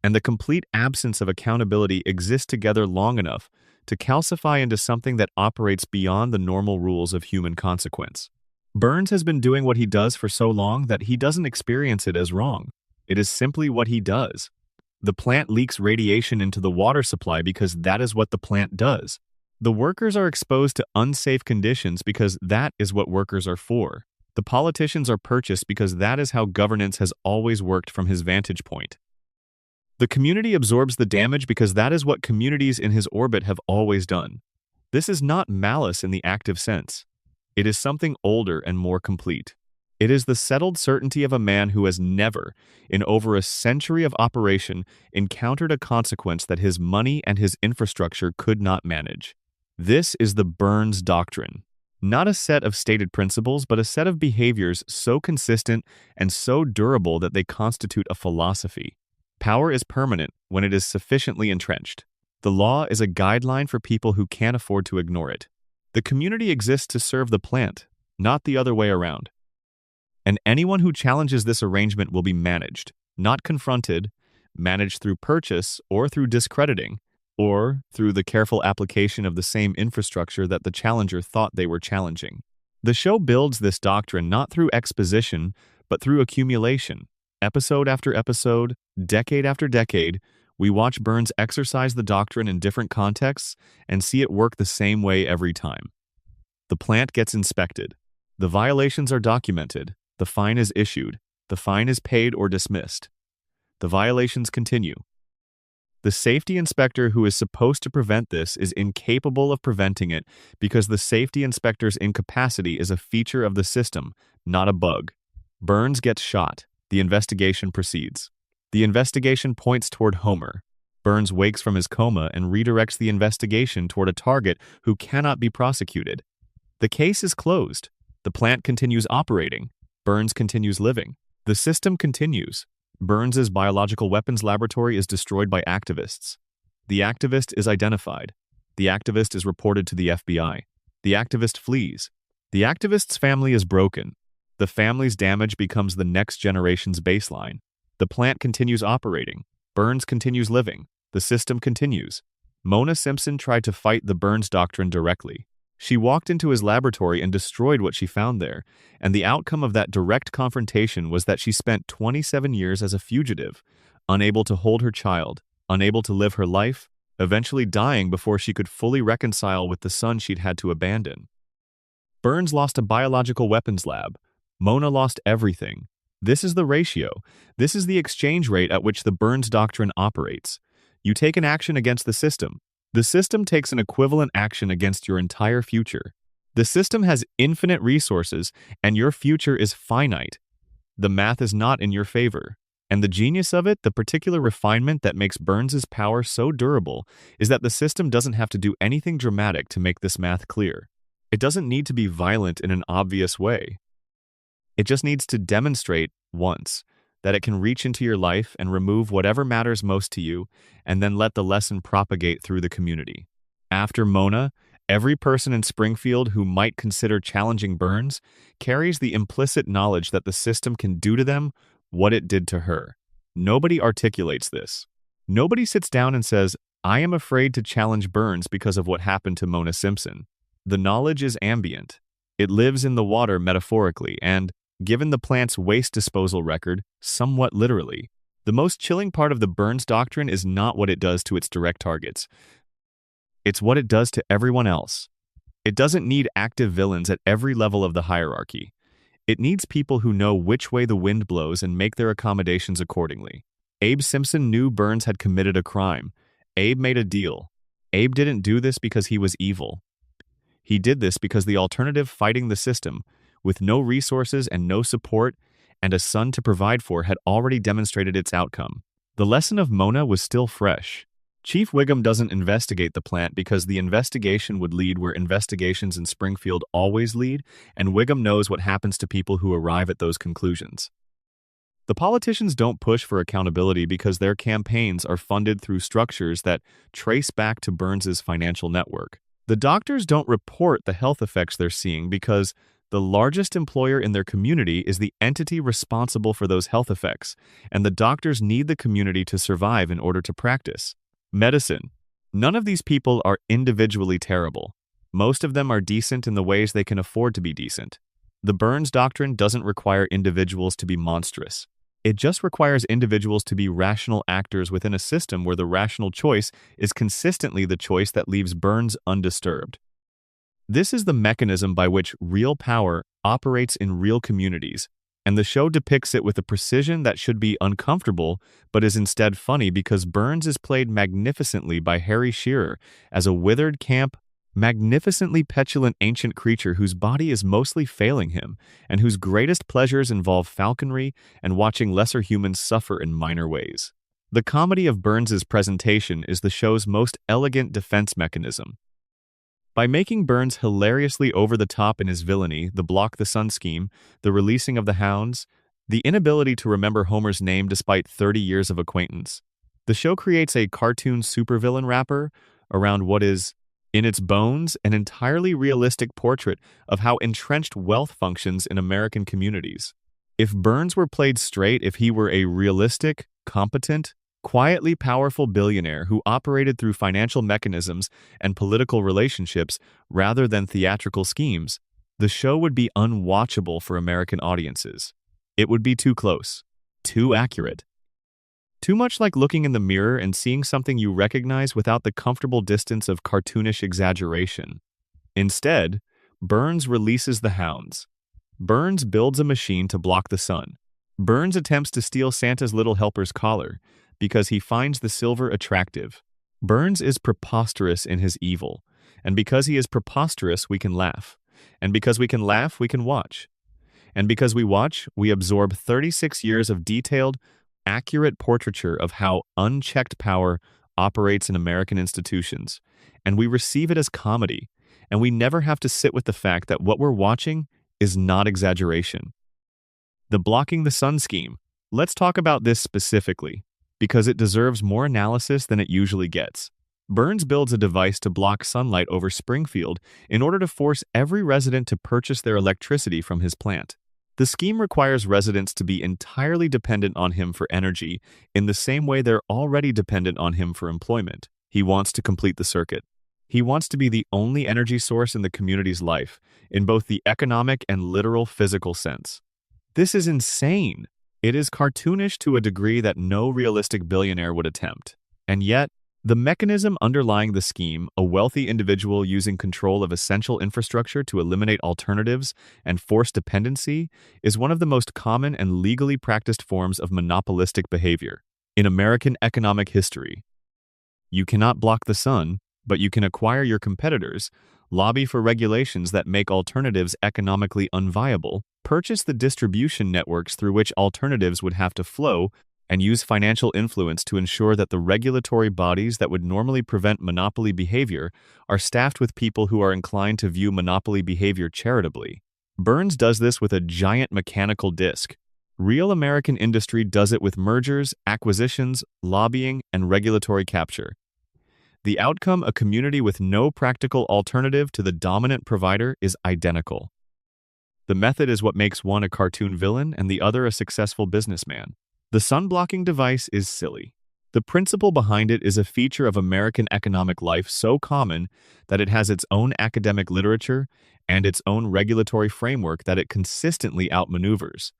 Speaker 1: and the complete absence of accountability exist together long enough to calcify into something that operates beyond the normal rules of human consequence. Burns has been doing what he does for so long that he doesn't experience it as wrong. It is simply what he does. The plant leaks radiation into the water supply because that is what the plant does. The workers are exposed to unsafe conditions because that is what workers are for. The politicians are purchased because that is how governance has always worked from his vantage point. The community absorbs the damage because that is what communities in his orbit have always done. This is not malice in the active sense. It is something older and more complete. It is the settled certainty of a man who has never, in over a century of operation, encountered a consequence that his money and his infrastructure could not manage. This is the Burns Doctrine. Not a set of stated principles, but a set of behaviors so consistent and so durable that they constitute a philosophy. Power is permanent when it is sufficiently entrenched. The law is a guideline for people who can't afford to ignore it. The community exists to serve the plant, not the other way around. And anyone who challenges this arrangement will be managed, not confronted, managed through purchase or through discrediting, or through the careful application of the same infrastructure that the challenger thought they were challenging. The show builds this doctrine not through exposition, but through accumulation. Episode after episode, decade after decade, we watch Burns exercise the doctrine in different contexts and see it work the same way every time. The plant gets inspected. The violations are documented. The fine is issued. The fine is paid or dismissed. The violations continue. The safety inspector who is supposed to prevent this is incapable of preventing it because the safety inspector's incapacity is a feature of the system, not a bug. Burns gets shot. The investigation proceeds. The investigation points toward Homer. Burns wakes from his coma and redirects the investigation toward a target who cannot be prosecuted. The case is closed. The plant continues operating. Burns continues living. The system continues. Burns's biological weapons laboratory is destroyed by activists. The activist is identified. The activist is reported to the FBI. The activist flees. The activist's family is broken. The family's damage becomes the next generation's baseline. The plant continues operating. Burns continues living. The system continues. Mona Simpson tried to fight the Burns Doctrine directly. She walked into his laboratory and destroyed what she found there, and the outcome of that direct confrontation was that she spent 27 years as a fugitive, unable to hold her child, unable to live her life, eventually dying before she could fully reconcile with the son she'd had to abandon. Burns lost a biological weapons lab. Mona lost everything. This is the ratio. This is the exchange rate at which the Burns Doctrine operates. You take an action against the system. The system takes an equivalent action against your entire future. The system has infinite resources, and your future is finite. The math is not in your favor. And the genius of it, the particular refinement that makes Burns's power so durable, is that the system doesn't have to do anything dramatic to make this math clear. It doesn't need to be violent in an obvious way. It just needs to demonstrate once that it can reach into your life and remove whatever matters most to you, and then let the lesson propagate through the community. After Mona, every person in Springfield who might consider challenging Burns carries the implicit knowledge that the system can do to them what it did to her. Nobody articulates this. Nobody sits down and says, I am afraid to challenge Burns because of what happened to Mona Simpson. The knowledge is ambient. It lives in the water metaphorically and, given the plant's waste disposal record, somewhat literally. The most chilling part of the Burns Doctrine is not what it does to its direct targets. It's what it does to everyone else. It doesn't need active villains at every level of the hierarchy. It needs people who know which way the wind blows and make their accommodations accordingly. Abe Simpson knew Burns had committed a crime. Abe made a deal. Abe didn't do this because he was evil. He did this because the alternative fighting the system, with no resources and no support, and a son to provide for, had already demonstrated its outcome. The lesson of Mona was still fresh. Chief Wiggum doesn't investigate the plant because the investigation would lead where investigations in Springfield always lead, and Wiggum knows what happens to people who arrive at those conclusions. The politicians don't push for accountability because their campaigns are funded through structures that trace back to Burns's financial network. The doctors don't report the health effects they're seeing because The largest employer in their community is the entity responsible for those health effects, and the doctors need the community to survive in order to practice medicine. None of these people are individually terrible. Most of them are decent in the ways they can afford to be decent. The Burns doctrine doesn't require individuals to be monstrous. It just requires individuals to be rational actors within a system where the rational choice is consistently the choice that leaves Burns undisturbed. This is the mechanism by which real power operates in real communities, and the show depicts it with a precision that should be uncomfortable but is instead funny because Burns is played magnificently by Harry Shearer as a withered, camp, magnificently petulant ancient creature whose body is mostly failing him and whose greatest pleasures involve falconry and watching lesser humans suffer in minor ways. The comedy of Burns's presentation is the show's most elegant defense mechanism. By making Burns hilariously over the top in his villainy, the Block the Sun scheme, the releasing of the hounds, the inability to remember Homer's name despite 30 years of acquaintance, the show creates a cartoon supervillain wrapper around what is, in its bones, an entirely realistic portrait of how entrenched wealth functions in American communities. If Burns were played straight, if he were a realistic, competent, quietly powerful billionaire who operated through financial mechanisms and political relationships rather than theatrical schemes, the show would be unwatchable for American audiences. It would be too close, too accurate. Too much like looking in the mirror and seeing something you recognize without the comfortable distance of cartoonish exaggeration. Instead, Burns releases the hounds. Burns builds a machine to block the sun. Burns attempts to steal Santa's little helper's collar because he finds the silver attractive. Burns is preposterous in his evil, and because he is preposterous, we can laugh. And because we can laugh, we can watch. And because we watch, we absorb 36 years of detailed, accurate portraiture of how unchecked power operates in American institutions, and we receive it as comedy, and we never have to sit with the fact that what we're watching is not exaggeration. The Blocking the Sun scheme. Let's talk about this specifically, because it deserves more analysis than it usually gets. Burns builds a device to block sunlight over Springfield in order to force every resident to purchase their electricity from his plant. The scheme requires residents to be entirely dependent on him for energy in the same way they're already dependent on him for employment. He wants to complete the circuit. He wants to be the only energy source in the community's life, in both the economic and literal physical sense. This is insane. It is cartoonish to a degree that no realistic billionaire would attempt. And yet, the mechanism underlying the scheme, a wealthy individual using control of essential infrastructure to eliminate alternatives and force dependency, is one of the most common and legally practiced forms of monopolistic behavior in American economic history. You cannot block the sun, but you can acquire your competitors, lobby for regulations that make alternatives economically unviable, purchase the distribution networks through which alternatives would have to flow, and use financial influence to ensure that the regulatory bodies that would normally prevent monopoly behavior are staffed with people who are inclined to view monopoly behavior charitably. Burns does this with a giant mechanical disc. Real American industry does it with mergers, acquisitions, lobbying, and regulatory capture. The outcome, a community with no practical alternative to the dominant provider, is identical. The method is what makes one a cartoon villain and the other a successful businessman. The sun-blocking device is silly. The principle behind it is a feature of American economic life so common that it has its own academic literature and its own regulatory framework that it consistently outmaneuvers.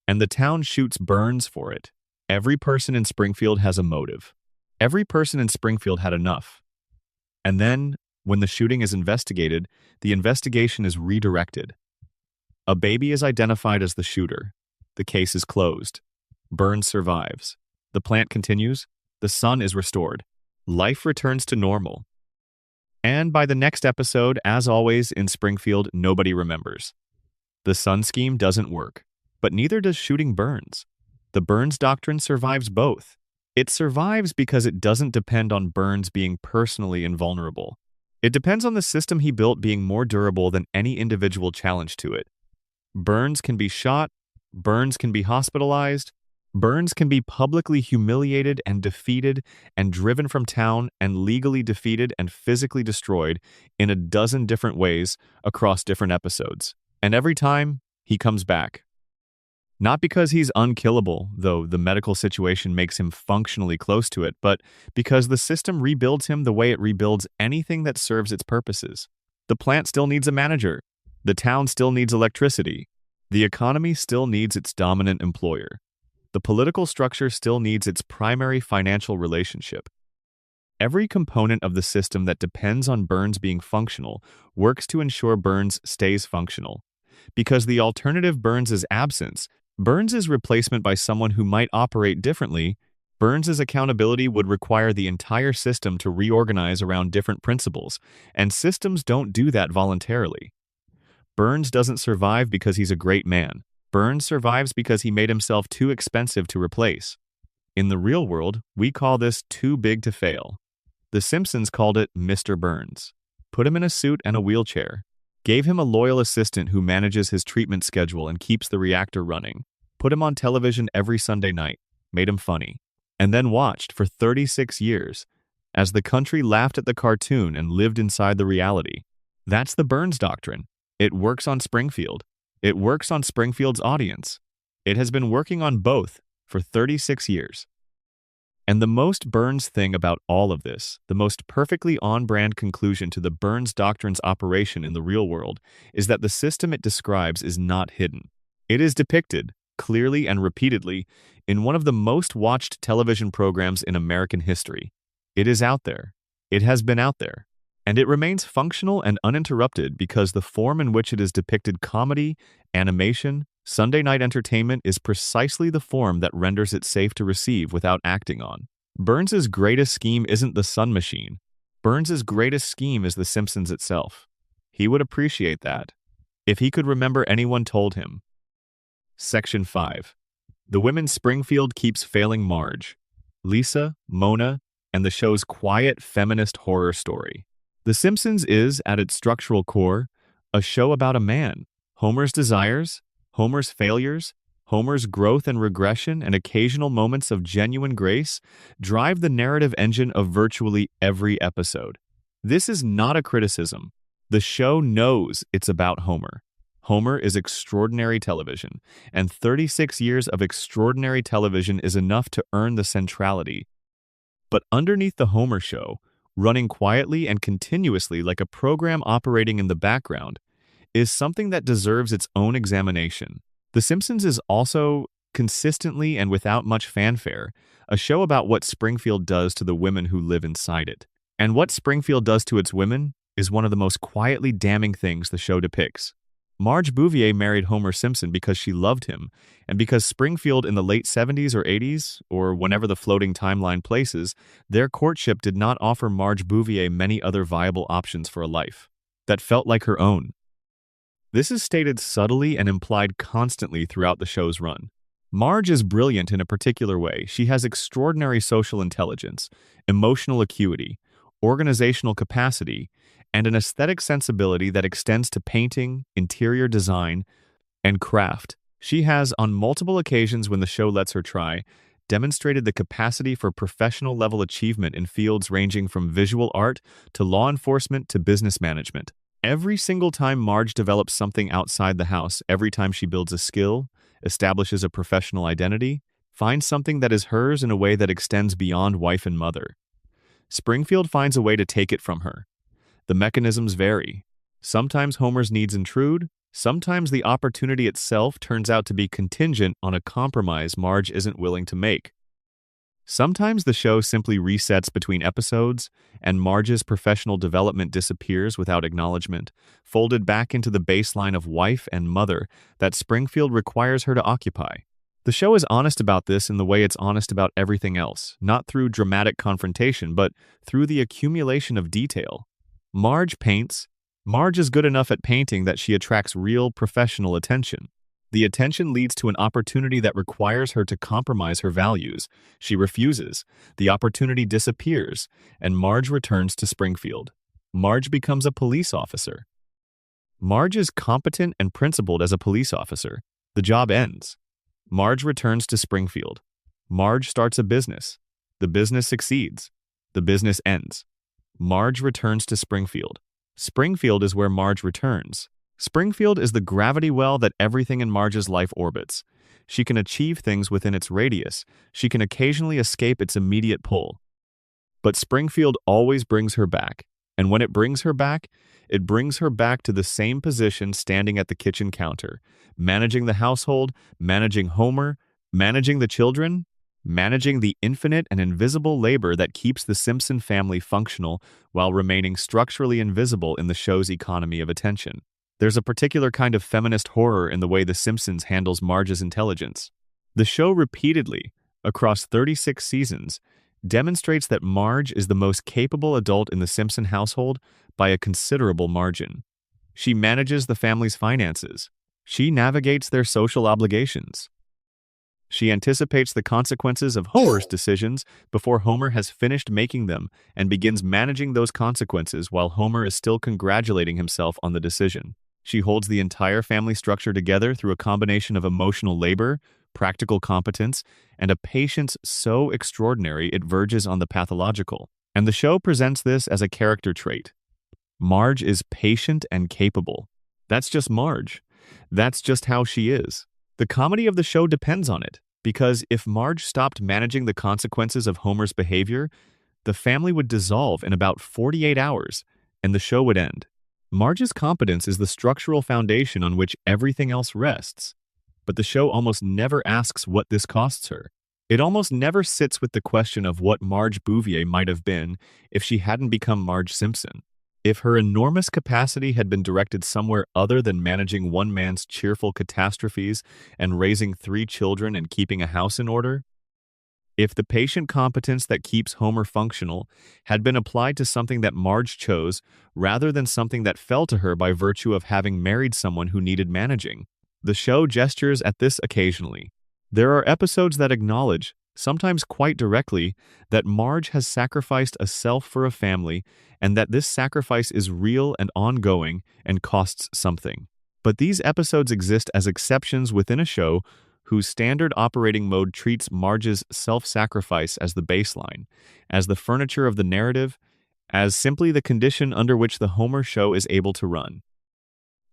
Speaker 1: And the town shoots Burns for it. Every person in Springfield has a motive. Every person in Springfield had enough. And then, when the shooting is investigated, the investigation is redirected. A baby is identified as the shooter. The case is closed. Burns survives. The plant continues. The sun is restored. Life returns to normal. And by the next episode, as always in Springfield, nobody remembers. The sun scheme doesn't work, but neither does shooting Burns. The Burns doctrine survives both. It survives because it doesn't depend on Burns being personally invulnerable. It depends on the system he built being more durable than any individual challenge to it. Burns can be shot. Burns can be hospitalized. Burns can be publicly humiliated and defeated and driven from town and legally defeated and physically destroyed in a dozen different ways across different episodes. And every time, he comes back. Not because he's unkillable, though the medical situation makes him functionally close to it, but because the system rebuilds him the way it rebuilds anything that serves its purposes. The plant still needs a manager. The town still needs electricity. The economy still needs its dominant employer. The political structure still needs its primary financial relationship. Every component of the system that depends on Burns being functional works to ensure Burns stays functional. Because the alternative Burns' absence, Burns' replacement by someone who might operate differently, Burns' accountability would require the entire system to reorganize around different principles, and systems don't do that voluntarily. Burns doesn't survive because he's a great man. Burns survives because he made himself too expensive to replace. In the real world, we call this too big to fail. The Simpsons called it Mr. Burns. Put him in a suit and a wheelchair. Gave him a loyal assistant who manages his treatment schedule and keeps the reactor running. Put him on television every Sunday night. Made him funny. And then watched for 36 years as the country laughed at the cartoon and lived inside the reality. That's the Burns doctrine. It works on Springfield. It works on Springfield's audience. It has been working on both for 36 years. And the most Burns thing about all of this, the most perfectly on-brand conclusion to the Burns doctrine's operation in the real world, is that the system it describes is not hidden. It is depicted, clearly and repeatedly, in one of the most watched television programs in American history. It is out there. It has been out there. And it remains functional and uninterrupted because the form in which it is depicted comedy, animation, Sunday night entertainment is precisely the form that renders it safe to receive without acting on. Burns' greatest scheme isn't the Sun Machine. Burns' greatest scheme is The Simpsons itself. He would appreciate that if he could remember anyone told him. Section 5. The women Springfield keeps failing Marge, Lisa, Mona, and the show's quiet feminist horror story. The Simpsons is, at its structural core, a show about a man, Homer's desires, Homer's failures, Homer's growth and regression, and occasional moments of genuine grace drive the narrative engine of virtually every episode. This is not a criticism. The show knows it's about Homer. Homer is extraordinary television, and 36 years of extraordinary television is enough to earn the centrality. But underneath the Homer show, running quietly and continuously like a program operating in the background, is something that deserves its own examination. The Simpsons is also, consistently and without much fanfare, a show about what Springfield does to the women who live inside it. And what Springfield does to its women is one of the most quietly damning things the show depicts. Marge Bouvier married Homer Simpson because she loved him, and because Springfield in the late 70s or 80s, or whenever the floating timeline places, their courtship did not offer Marge Bouvier many other viable options for a life that felt like her own. This is stated subtly and implied constantly throughout the show's run. Marge is brilliant in a particular way. She has extraordinary social intelligence, emotional acuity, organizational capacity, and an aesthetic sensibility that extends to painting, interior design, and craft. She has, on multiple occasions when the show lets her try, demonstrated the capacity for professional-level achievement in fields ranging from visual art to law enforcement to business management. Every single time Marge develops something outside the house, every time she builds a skill, establishes a professional identity, finds something that is hers in a way that extends beyond wife and mother, Springfield finds a way to take it from her. The mechanisms vary. Sometimes Homer's needs intrude, sometimes the opportunity itself turns out to be contingent on a compromise Marge isn't willing to make. Sometimes the show simply resets between episodes, and Marge's professional development disappears without acknowledgement, folded back into the baseline of wife and mother that Springfield requires her to occupy. The show is honest about this in the way it's honest about everything else, not through dramatic confrontation, but through the accumulation of detail. Marge paints. Marge is good enough at painting that she attracts real professional attention. The attention leads to an opportunity that requires her to compromise her values. She refuses. The opportunity disappears, and Marge returns to Springfield. Marge becomes a police officer. Marge is competent and principled as a police officer. The job ends. Marge returns to Springfield. Marge starts a business. The business succeeds. The business ends. Marge returns to Springfield. Springfield is where Marge returns. Springfield is the gravity well that everything in Marge's life orbits. She can achieve things within its radius. She can occasionally escape its immediate pull. But Springfield always brings her back. And when it brings her back to the same position standing at the kitchen counter, managing the household, managing Homer, managing the children, managing the infinite and invisible labor that keeps the Simpson family functional while remaining structurally invisible in the show's economy of attention. There's a particular kind of feminist horror in the way The Simpsons handles Marge's intelligence. The show repeatedly, across 36 seasons, demonstrates that Marge is the most capable adult in the Simpson household by a considerable margin. She manages the family's finances. She navigates their social obligations. She anticipates the consequences of Homer's decisions before Homer has finished making them and begins managing those consequences while Homer is still congratulating himself on the decision. She holds the entire family structure together through a combination of emotional labor, practical competence, and a patience so extraordinary it verges on the pathological. And the show presents this as a character trait. Marge is patient and capable. That's just Marge. That's just how she is. The comedy of the show depends on it, because if Marge stopped managing the consequences of Homer's behavior, the family would dissolve in about 48 hours, and the show would end. Marge's competence is the structural foundation on which everything else rests. But the show almost never asks what this costs her. It almost never sits with the question of what Marge Bouvier might have been if she hadn't become Marge Simpson. If her enormous capacity had been directed somewhere other than managing one man's cheerful catastrophes and raising 3 children and keeping a house in order, if the patient competence that keeps Homer functional had been applied to something that Marge chose rather than something that fell to her by virtue of having married someone who needed managing. The show gestures at this occasionally. There are episodes that acknowledge, sometimes quite directly, that Marge has sacrificed a self for a family and that this sacrifice is real and ongoing and costs something. But these episodes exist as exceptions within a show whose standard operating mode treats Marge's self-sacrifice as the baseline, as the furniture of the narrative, as simply the condition under which the Homer show is able to run.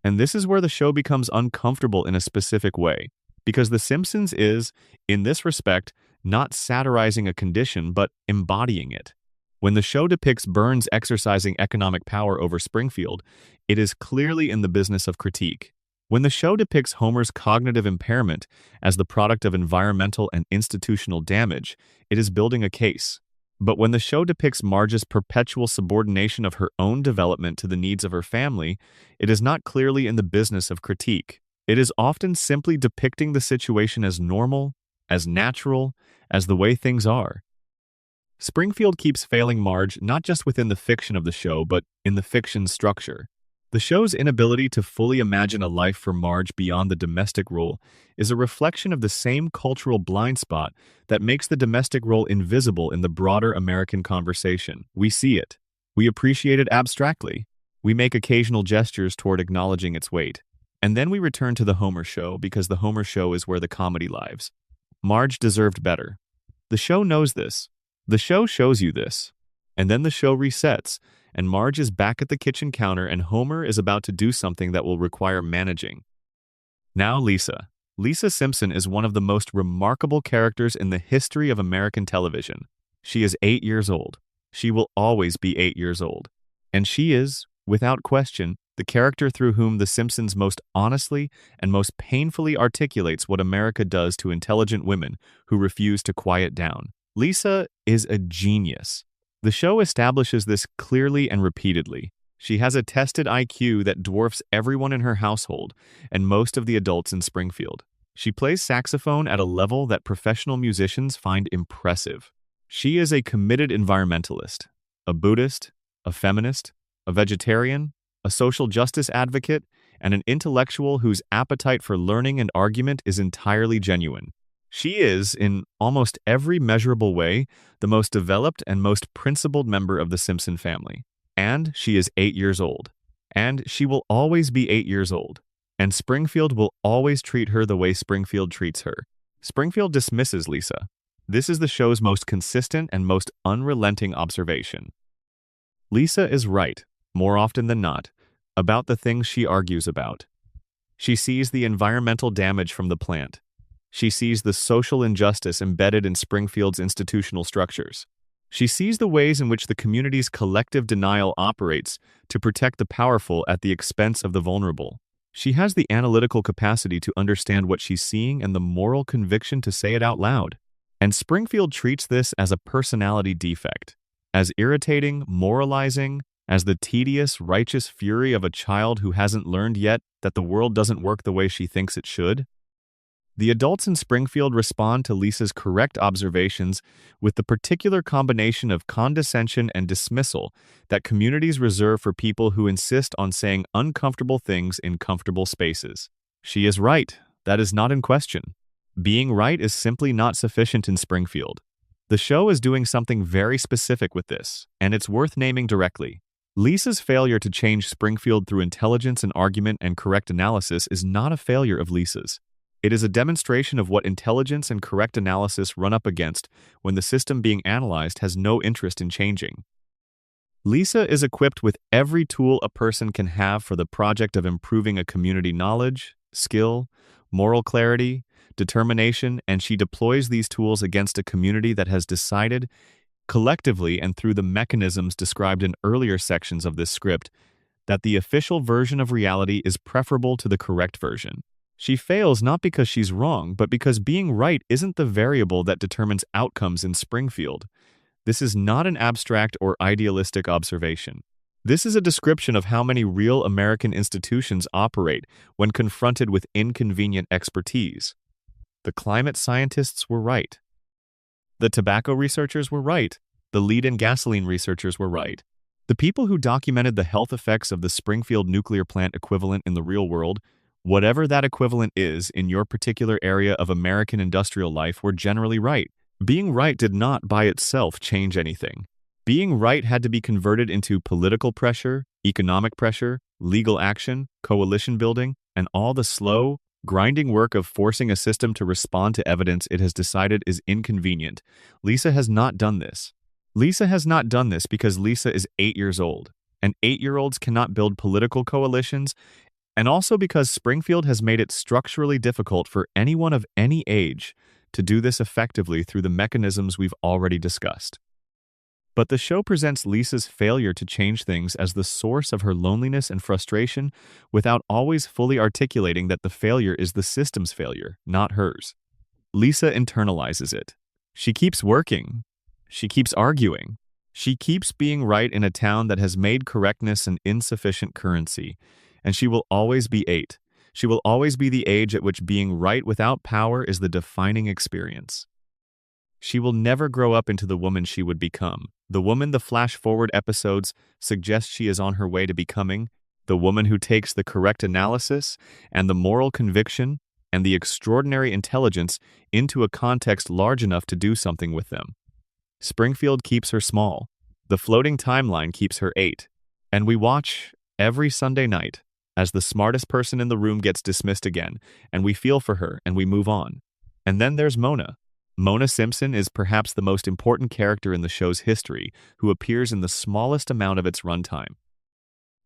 Speaker 1: And this is where the show becomes uncomfortable in a specific way, because The Simpsons is, in this respect, not satirizing a condition but embodying it. When the show depicts Burns exercising economic power over Springfield, it is clearly in the business of critique. When the show depicts Homer's cognitive impairment as the product of environmental and institutional damage, it is building a case. But when the show depicts Marge's perpetual subordination of her own development to the needs of her family, it is not clearly in the business of critique. It is often simply depicting the situation as normal, as natural, as the way things are. Springfield keeps failing Marge not just within the fiction of the show, but in the fiction structure. The show's inability to fully imagine a life for Marge beyond the domestic role is a reflection of the same cultural blind spot that makes the domestic role invisible in the broader American conversation. We see it. We appreciate it abstractly. We make occasional gestures toward acknowledging its weight. And then we return to the Homer show because the Homer show is where the comedy lives. Marge deserved better. The show knows this. The show shows you this. And then the show resets, and Marge is back at the kitchen counter and Homer is about to do something that will require managing. Now Lisa. Lisa Simpson is one of the most remarkable characters in the history of American television. She is 8 years old. She will always be 8 years old. And she is, without question, the character through whom The Simpsons most honestly and most painfully articulates what America does to intelligent women who refuse to quiet down. Lisa is a genius. The show establishes this clearly and repeatedly. She has a tested IQ that dwarfs everyone in her household and most of the adults in Springfield. She plays saxophone at a level that professional musicians find impressive. She is a committed environmentalist, a Buddhist, a feminist, a vegetarian, a social justice advocate, and an intellectual whose appetite for learning and argument is entirely genuine. She is, in almost every measurable way, the most developed and most principled member of the Simpson family. And she is 8 years old. And she will always be 8 years old. And Springfield will always treat her the way Springfield treats her. Springfield dismisses Lisa. This is the show's most consistent and most unrelenting observation. Lisa is right, more often than not. about the things she argues about. She sees the environmental damage from the plant. She sees the social injustice embedded in Springfield's institutional structures. She sees the ways in which the community's collective denial operates to protect the powerful at the expense of the vulnerable. She has the analytical capacity to understand what she's seeing and the moral conviction to say it out loud. And Springfield treats this as a personality defect, as irritating, moralizing, as the tedious, righteous fury of a child who hasn't learned yet that the world doesn't work the way she thinks it should. The adults in Springfield respond to Lisa's correct observations with the particular combination of condescension and dismissal that communities reserve for people who insist on saying uncomfortable things in comfortable spaces. She is right. That is not in question. Being right is simply not sufficient in Springfield. The show is doing something very specific with this, and it's worth naming directly. Lisa's failure to change Springfield through intelligence and argument and correct analysis is not a failure of Lisa's. It is a demonstration of what intelligence and correct analysis run up against when the system being analyzed has no interest in changing. Lisa is equipped with every tool a person can have for the project of improving a community knowledge, skill, moral clarity, determination, and she deploys these tools against a community that has decided, collectively and through the mechanisms described in earlier sections of this script, that the official version of reality is preferable to the correct version. She fails not because she's wrong, but because being right isn't the variable that determines outcomes in Springfield. This is not an abstract or idealistic observation. This is a description of how many real American institutions operate when confronted with inconvenient expertise. The climate scientists were right. The tobacco researchers were right. The lead and gasoline researchers were right. The people who documented the health effects of the Springfield nuclear plant equivalent in the real world, whatever that equivalent is in your particular area of American industrial life, were generally right. Being right did not by itself change anything. Being right had to be converted into political pressure, economic pressure, legal action, coalition building, and all the slow, grinding work of forcing a system to respond to evidence it has decided is inconvenient. Lisa has not done this. Lisa has not done this because Lisa is 8 years old, and 8-year-olds cannot build political coalitions, and also because Springfield has made it structurally difficult for anyone of any age to do this effectively through the mechanisms we've already discussed. But the show presents Lisa's failure to change things as the source of her loneliness and frustration without always fully articulating that the failure is the system's failure, not hers. Lisa internalizes it. She keeps working. She keeps arguing. She keeps being right in a town that has made correctness an insufficient currency, and she will always be 8. She will always be the age at which being right without power is the defining experience. She will never grow up into the woman she would become, the woman the flash-forward episodes suggest she is on her way to becoming, the woman who takes the correct analysis and the moral conviction and the extraordinary intelligence into a context large enough to do something with them. Springfield keeps her small. The floating timeline keeps her 8. And we watch every Sunday night as the smartest person in the room gets dismissed again, and we feel for her and we move on. And then there's Mona. Mona Simpson is perhaps the most important character in the show's history, who appears in the smallest amount of its runtime.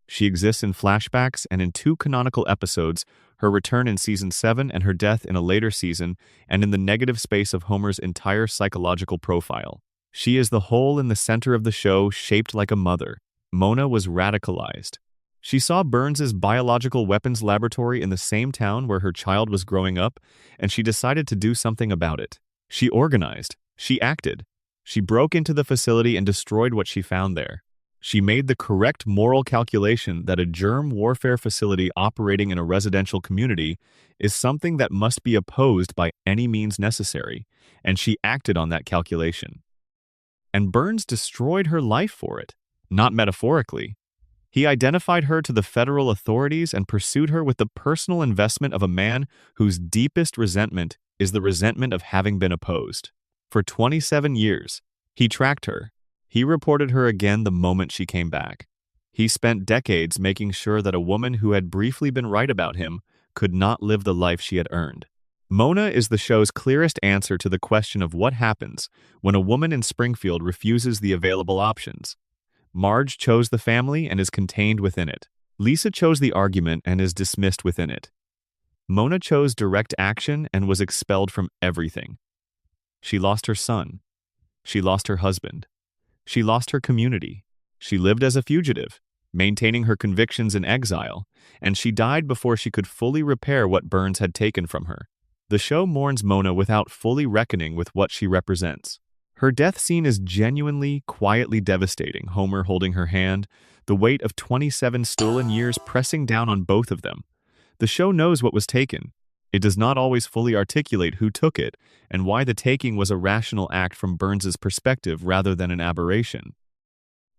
Speaker 1: She exists in flashbacks and in 2 canonical episodes, her return in Season 7 and her death in a later season, and in the negative space of Homer's entire psychological profile. She is the hole in the center of the show, shaped like a mother. Mona was radicalized. She saw Burns's biological weapons laboratory in the same town where her child was growing up, and she decided to do something about it. She organized. She acted. She broke into the facility and destroyed what she found there. She made the correct moral calculation that a germ warfare facility operating in a residential community is something that must be opposed by any means necessary, and she acted on that calculation. And Burns destroyed her life for it, not metaphorically. He identified her to the federal authorities and pursued her with the personal investment of a man whose deepest resentment is the resentment of having been opposed. For 27 years, he tracked her. He reported her again the moment she came back. He spent decades making sure that a woman who had briefly been right about him could not live the life she had earned. Mona is the show's clearest answer to the question of what happens when a woman in Springfield refuses the available options. Marge chose the family and is contained within it. Lisa chose the argument and is dismissed within it. Mona chose direct action and was expelled from everything. She lost her son. She lost her husband. She lost her community. She lived as a fugitive, maintaining her convictions in exile, and she died before she could fully repair what Burns had taken from her. The show mourns Mona without fully reckoning with what she represents. Her death scene is genuinely, quietly devastating, Homer holding her hand, the weight of 27 stolen years pressing down on both of them. The show knows what was taken. It does not always fully articulate who took it and why the taking was a rational act from Burns's perspective rather than an aberration.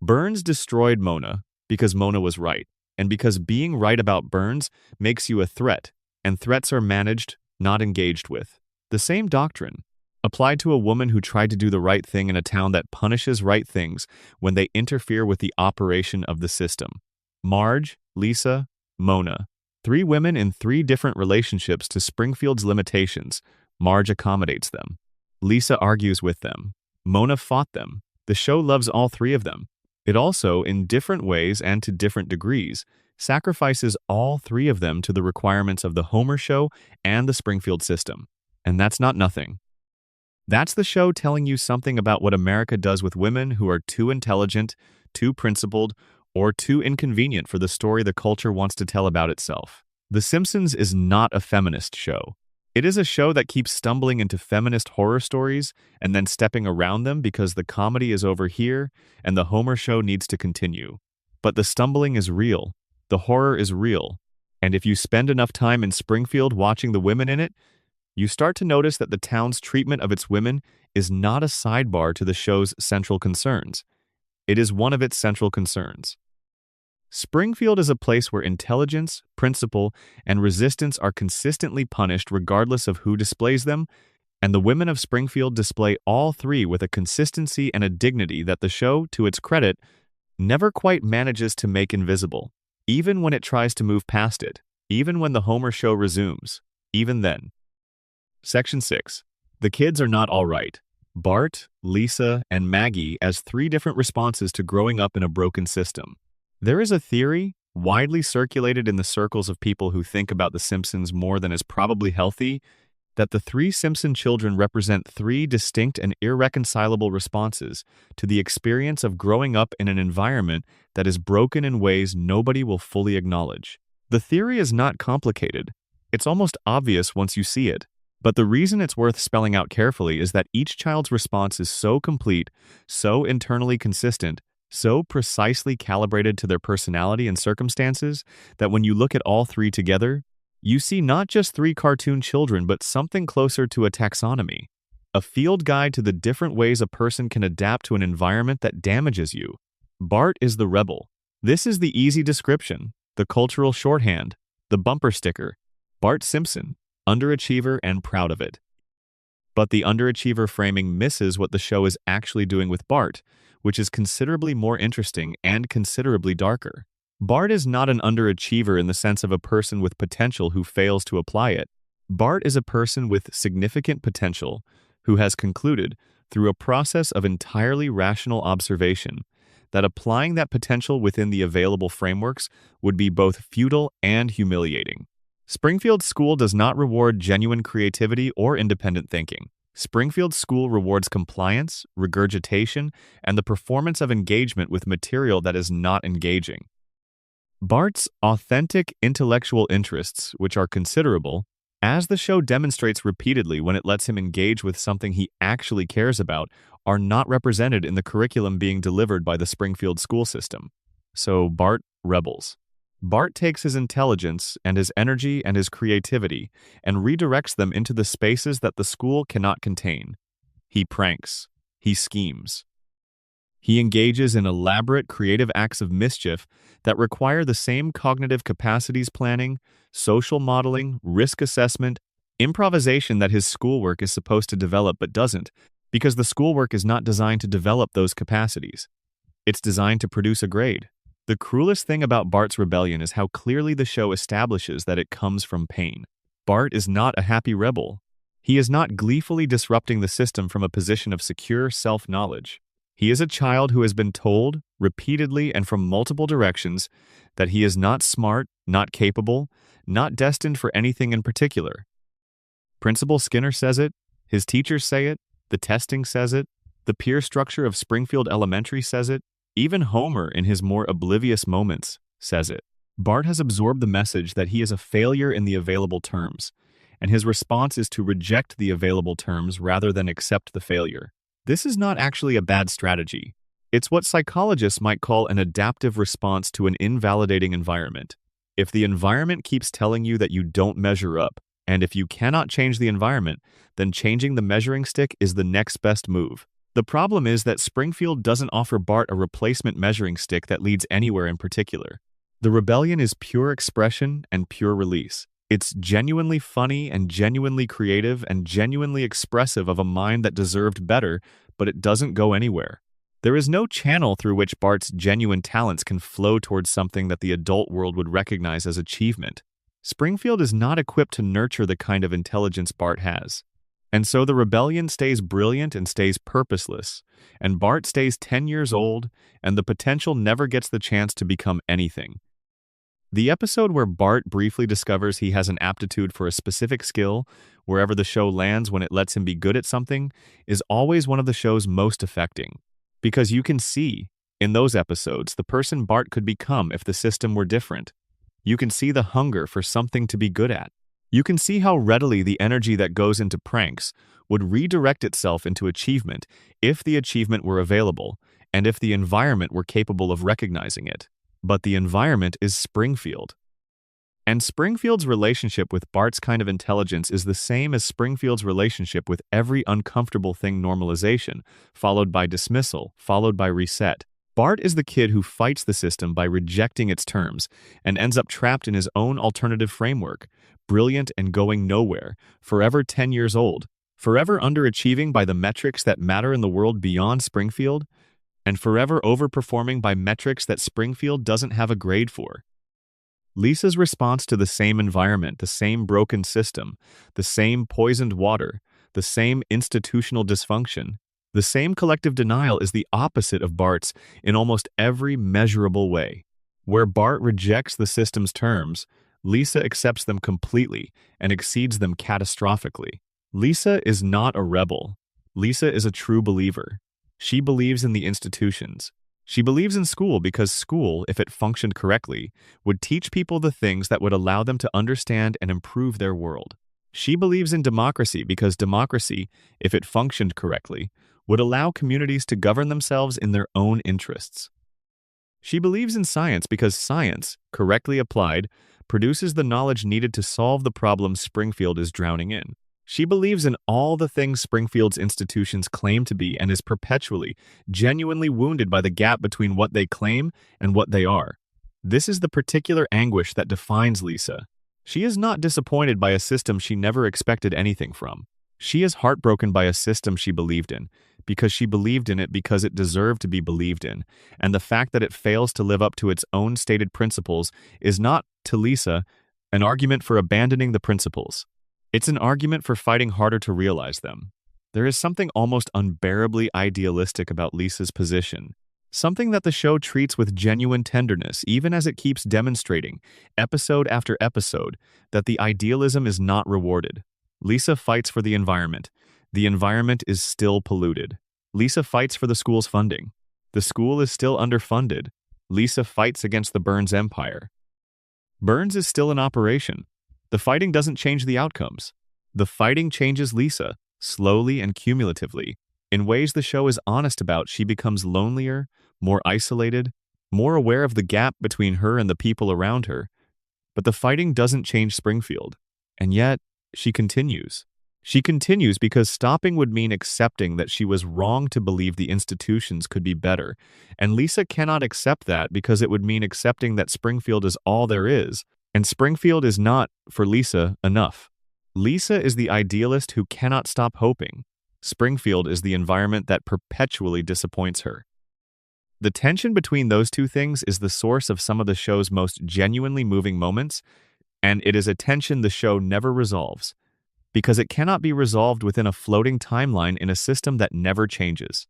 Speaker 1: Burns destroyed Mona because Mona was right, and because being right about Burns makes you a threat, and threats are managed, not engaged with. The same doctrine applied to a woman who tried to do the right thing in a town that punishes right things when they interfere with the operation of the system. Marge, Lisa, Mona. 3 women in 3 different relationships to Springfield's limitations. Marge accommodates them. Lisa argues with them. Mona fought them. The show loves all 3 of them. It also, in different ways and to different degrees, sacrifices all 3 of them to the requirements of the Homer show and the Springfield system. And that's not nothing. That's the show telling you something about what America does with women who are too intelligent, too principled, or too inconvenient for the story the culture wants to tell about itself. The Simpsons is not a feminist show. It is a show that keeps stumbling into feminist horror stories and then stepping around them because the comedy is over here and the Homer show needs to continue. But the stumbling is real. The horror is real. And if you spend enough time in Springfield watching the women in it, you start to notice that the town's treatment of its women is not a sidebar to the show's central concerns. It is one of its central concerns. Springfield is a place where intelligence, principle, and resistance are consistently punished regardless of who displays them, and the women of Springfield display all 3 with a consistency and a dignity that the show, to its credit, never quite manages to make invisible, even when it tries to move past it, even when the Homer show resumes, even then. Section 6. The kids are not all right. Bart, Lisa, and Maggie as 3 different responses to growing up in a broken system. There is a theory, widely circulated in the circles of people who think about The Simpsons more than is probably healthy, that the 3 Simpson children represent 3 distinct and irreconcilable responses to the experience of growing up in an environment that is broken in ways nobody will fully acknowledge. The theory is not complicated. It's almost obvious once you see it. But the reason it's worth spelling out carefully is that each child's response is so complete, so internally consistent, so precisely calibrated to their personality and circumstances that when you look at all 3 together, you see not just 3 cartoon children but something closer to a taxonomy, a field guide to the different ways a person can adapt to an environment that damages you. Bart is the rebel. This is the easy description, the cultural shorthand, the bumper sticker. Bart Simpson, underachiever and proud of it. But the underachiever framing misses what the show is actually doing with Bart, which is considerably more interesting and considerably darker. Bart is not an underachiever in the sense of a person with potential who fails to apply it. Bart is a person with significant potential who has concluded, through a process of entirely rational observation, that applying that potential within the available frameworks would be both futile and humiliating. Springfield School does not reward genuine creativity or independent thinking. Springfield School rewards compliance, regurgitation, and the performance of engagement with material that is not engaging. Bart's authentic intellectual interests, which are considerable, as the show demonstrates repeatedly when it lets him engage with something he actually cares about, are not represented in the curriculum being delivered by the Springfield school system. So Bart rebels. Bart takes his intelligence and his energy and his creativity and redirects them into the spaces that the school cannot contain. He pranks. He schemes. He engages in elaborate creative acts of mischief that require the same cognitive capacities planning, social modeling, risk assessment, improvisation that his schoolwork is supposed to develop but doesn't, because the schoolwork is not designed to develop those capacities. It's designed to produce a grade. The cruelest thing about Bart's rebellion is how clearly the show establishes that it comes from pain. Bart is not a happy rebel. He is not gleefully disrupting the system from a position of secure self-knowledge. He is a child who has been told, repeatedly and from multiple directions, that he is not smart, not capable, not destined for anything in particular. Principal Skinner says it, his teachers say it, the testing says it, the peer structure of Springfield Elementary says it, even Homer in his more oblivious moments says it. Bart has absorbed the message that he is a failure in the available terms, and his response is to reject the available terms rather than accept the failure. This is not actually a bad strategy. It's what psychologists might call an adaptive response to an invalidating environment. If the environment keeps telling you that you don't measure up, and if you cannot change the environment, then changing the measuring stick is the next best move. The problem is that Springfield doesn't offer Bart a replacement measuring stick that leads anywhere in particular. The rebellion is pure expression and pure release. It's genuinely funny and genuinely creative and genuinely expressive of a mind that deserved better, but it doesn't go anywhere. There is no channel through which Bart's genuine talents can flow towards something that the adult world would recognize as achievement. Springfield is not equipped to nurture the kind of intelligence Bart has. And so the rebellion stays brilliant and stays purposeless, and Bart stays 10 years old, and the potential never gets the chance to become anything. The episode where Bart briefly discovers he has an aptitude for a specific skill, wherever the show lands when it lets him be good at something, is always one of the show's most affecting. Because you can see, in those episodes, the person Bart could become if the system were different. You can see the hunger for something to be good at. You can see how readily the energy that goes into pranks would redirect itself into achievement if the achievement were available, and if the environment were capable of recognizing it. But the environment is Springfield. And Springfield's relationship with Bart's kind of intelligence is the same as Springfield's relationship with every uncomfortable thing: normalization, followed by dismissal, followed by reset. Bart is the kid who fights the system by rejecting its terms and ends up trapped in his own alternative framework, brilliant and going nowhere, forever 10 years old, forever underachieving by the metrics that matter in the world beyond Springfield, and forever overperforming by metrics that Springfield doesn't have a grade for. Lisa's response to the same environment, the same broken system, the same poisoned water, the same institutional dysfunction, the same collective denial is the opposite of Bart's in almost every measurable way. Where Bart rejects the system's terms, Lisa accepts them completely and exceeds them catastrophically. Lisa is not a rebel. Lisa is a true believer. She believes in the institutions. She believes in school because school, if it functioned correctly, would teach people the things that would allow them to understand and improve their world. She believes in democracy because democracy, if it functioned correctly, would allow communities to govern themselves in their own interests. She believes in science because science, correctly applied, produces the knowledge needed to solve the problems Springfield is drowning in. She believes in all the things Springfield's institutions claim to be and is perpetually, genuinely wounded by the gap between what they claim and what they are. This is the particular anguish that defines Lisa. She is not disappointed by a system she never expected anything from. She is heartbroken by a system she believed in, because she believed in it because it deserved to be believed in, and the fact that it fails to live up to its own stated principles is not, to Lisa, an argument for abandoning the principles. It's an argument for fighting harder to realize them. There is something almost unbearably idealistic about Lisa's position, something that the show treats with genuine tenderness, even as it keeps demonstrating, episode after episode, that the idealism is not rewarded. Lisa fights for the environment. The environment is still polluted. Lisa fights for the school's funding. The school is still underfunded. Lisa fights against the Burns empire. Burns is still in operation. The fighting doesn't change the outcomes. The fighting changes Lisa, slowly and cumulatively. In ways the show is honest about, she becomes lonelier, more isolated, more aware of the gap between her and the people around her. But the fighting doesn't change Springfield. And yet, she continues. She continues because stopping would mean accepting that she was wrong to believe the institutions could be better, and Lisa cannot accept that because it would mean accepting that Springfield is all there is, and Springfield is not, for Lisa, enough. Lisa is the idealist who cannot stop hoping. Springfield is the environment that perpetually disappoints her. The tension between those two things is the source of some of the show's most genuinely moving moments, and it is a tension the show never resolves, because it cannot be resolved within a floating timeline in a system that never changes.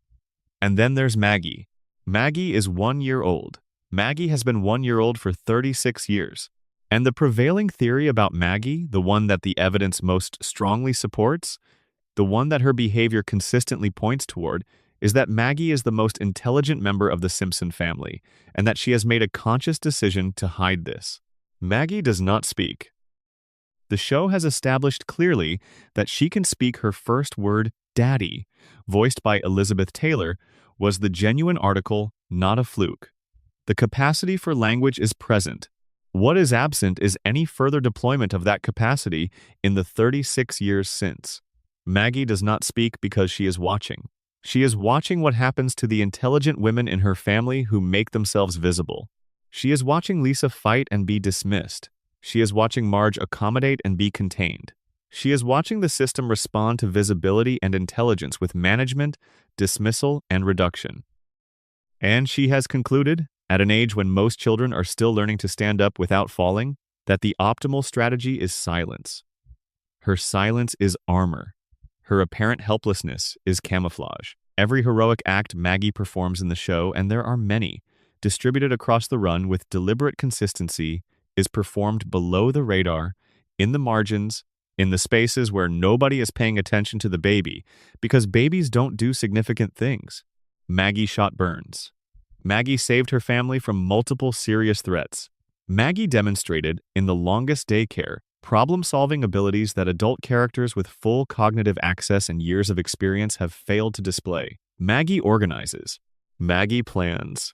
Speaker 1: And then there's Maggie. Maggie is 1 year old. Maggie has been 1 year old for 36 years. And the prevailing theory about Maggie, the one that the evidence most strongly supports, the one that her behavior consistently points toward, is that Maggie is the most intelligent member of the Simpson family, and that she has made a conscious decision to hide this. Maggie does not speak. The show has established clearly that she can speak her first word, Daddy, voiced by Elizabeth Taylor, was the genuine article, not a fluke. The capacity for language is present. What is absent is any further deployment of that capacity in the 36 years since. Maggie does not speak because she is watching. She is watching what happens to the intelligent women in her family who make themselves visible. She is watching Lisa fight and be dismissed. She is watching Marge accommodate and be contained. She is watching the system respond to visibility and intelligence with management, dismissal, and reduction. And she has concluded, at an age when most children are still learning to stand up without falling, that the optimal strategy is silence. Her silence is armor. Her apparent helplessness is camouflage. Every heroic act Maggie performs in the show, and there are many, distributed across the run with deliberate consistency, is performed below the radar, in the margins, in the spaces where nobody is paying attention to the baby, because babies don't do significant things. Maggie shot Burns. Maggie saved her family from multiple serious threats. Maggie demonstrated, in The Longest Daycare, problem-solving abilities that adult characters with full cognitive access and years of experience have failed to display. Maggie organizes. Maggie plans.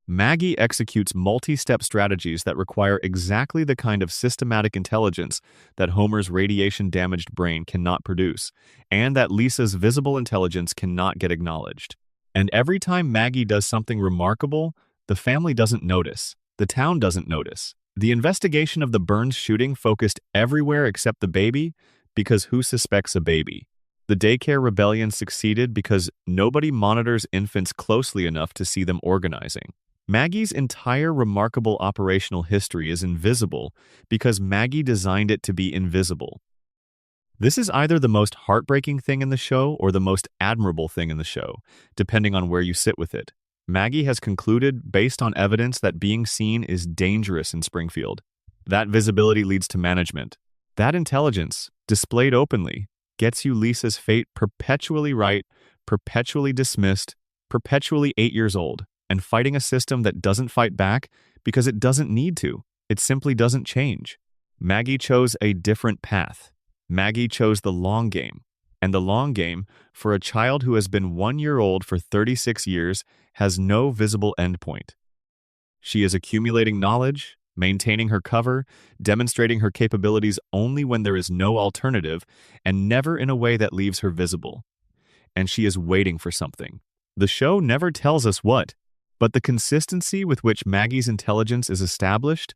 Speaker 1: Maggie executes multi-step strategies that require exactly the kind of systematic intelligence that Homer's radiation-damaged brain cannot produce, and that Lisa's visible intelligence cannot get acknowledged. And every time Maggie does something remarkable, the family doesn't notice. The town doesn't notice. The investigation of the Burns shooting focused everywhere except the baby, because who suspects a baby? The daycare rebellion succeeded because nobody monitors infants closely enough to see them organizing. Maggie's entire remarkable operational history is invisible because Maggie designed it to be invisible. This is either the most heartbreaking thing in the show or the most admirable thing in the show, depending on where you sit with it. Maggie has concluded, based on evidence, that being seen is dangerous in Springfield. That visibility leads to management. That intelligence, displayed openly, gets you Lisa's fate perpetually right, perpetually dismissed, perpetually 8 years old, and fighting a system that doesn't fight back because it doesn't need to. It simply doesn't change. Maggie chose a different path. Maggie chose the long game. And the long game, for a child who has been 1 year old for 36 years, has no visible endpoint. She is accumulating knowledge, maintaining her cover, demonstrating her capabilities only when there is no alternative, and never in a way that leaves her visible. And she is waiting for something. The show never tells us what, but the consistency with which Maggie's intelligence is established,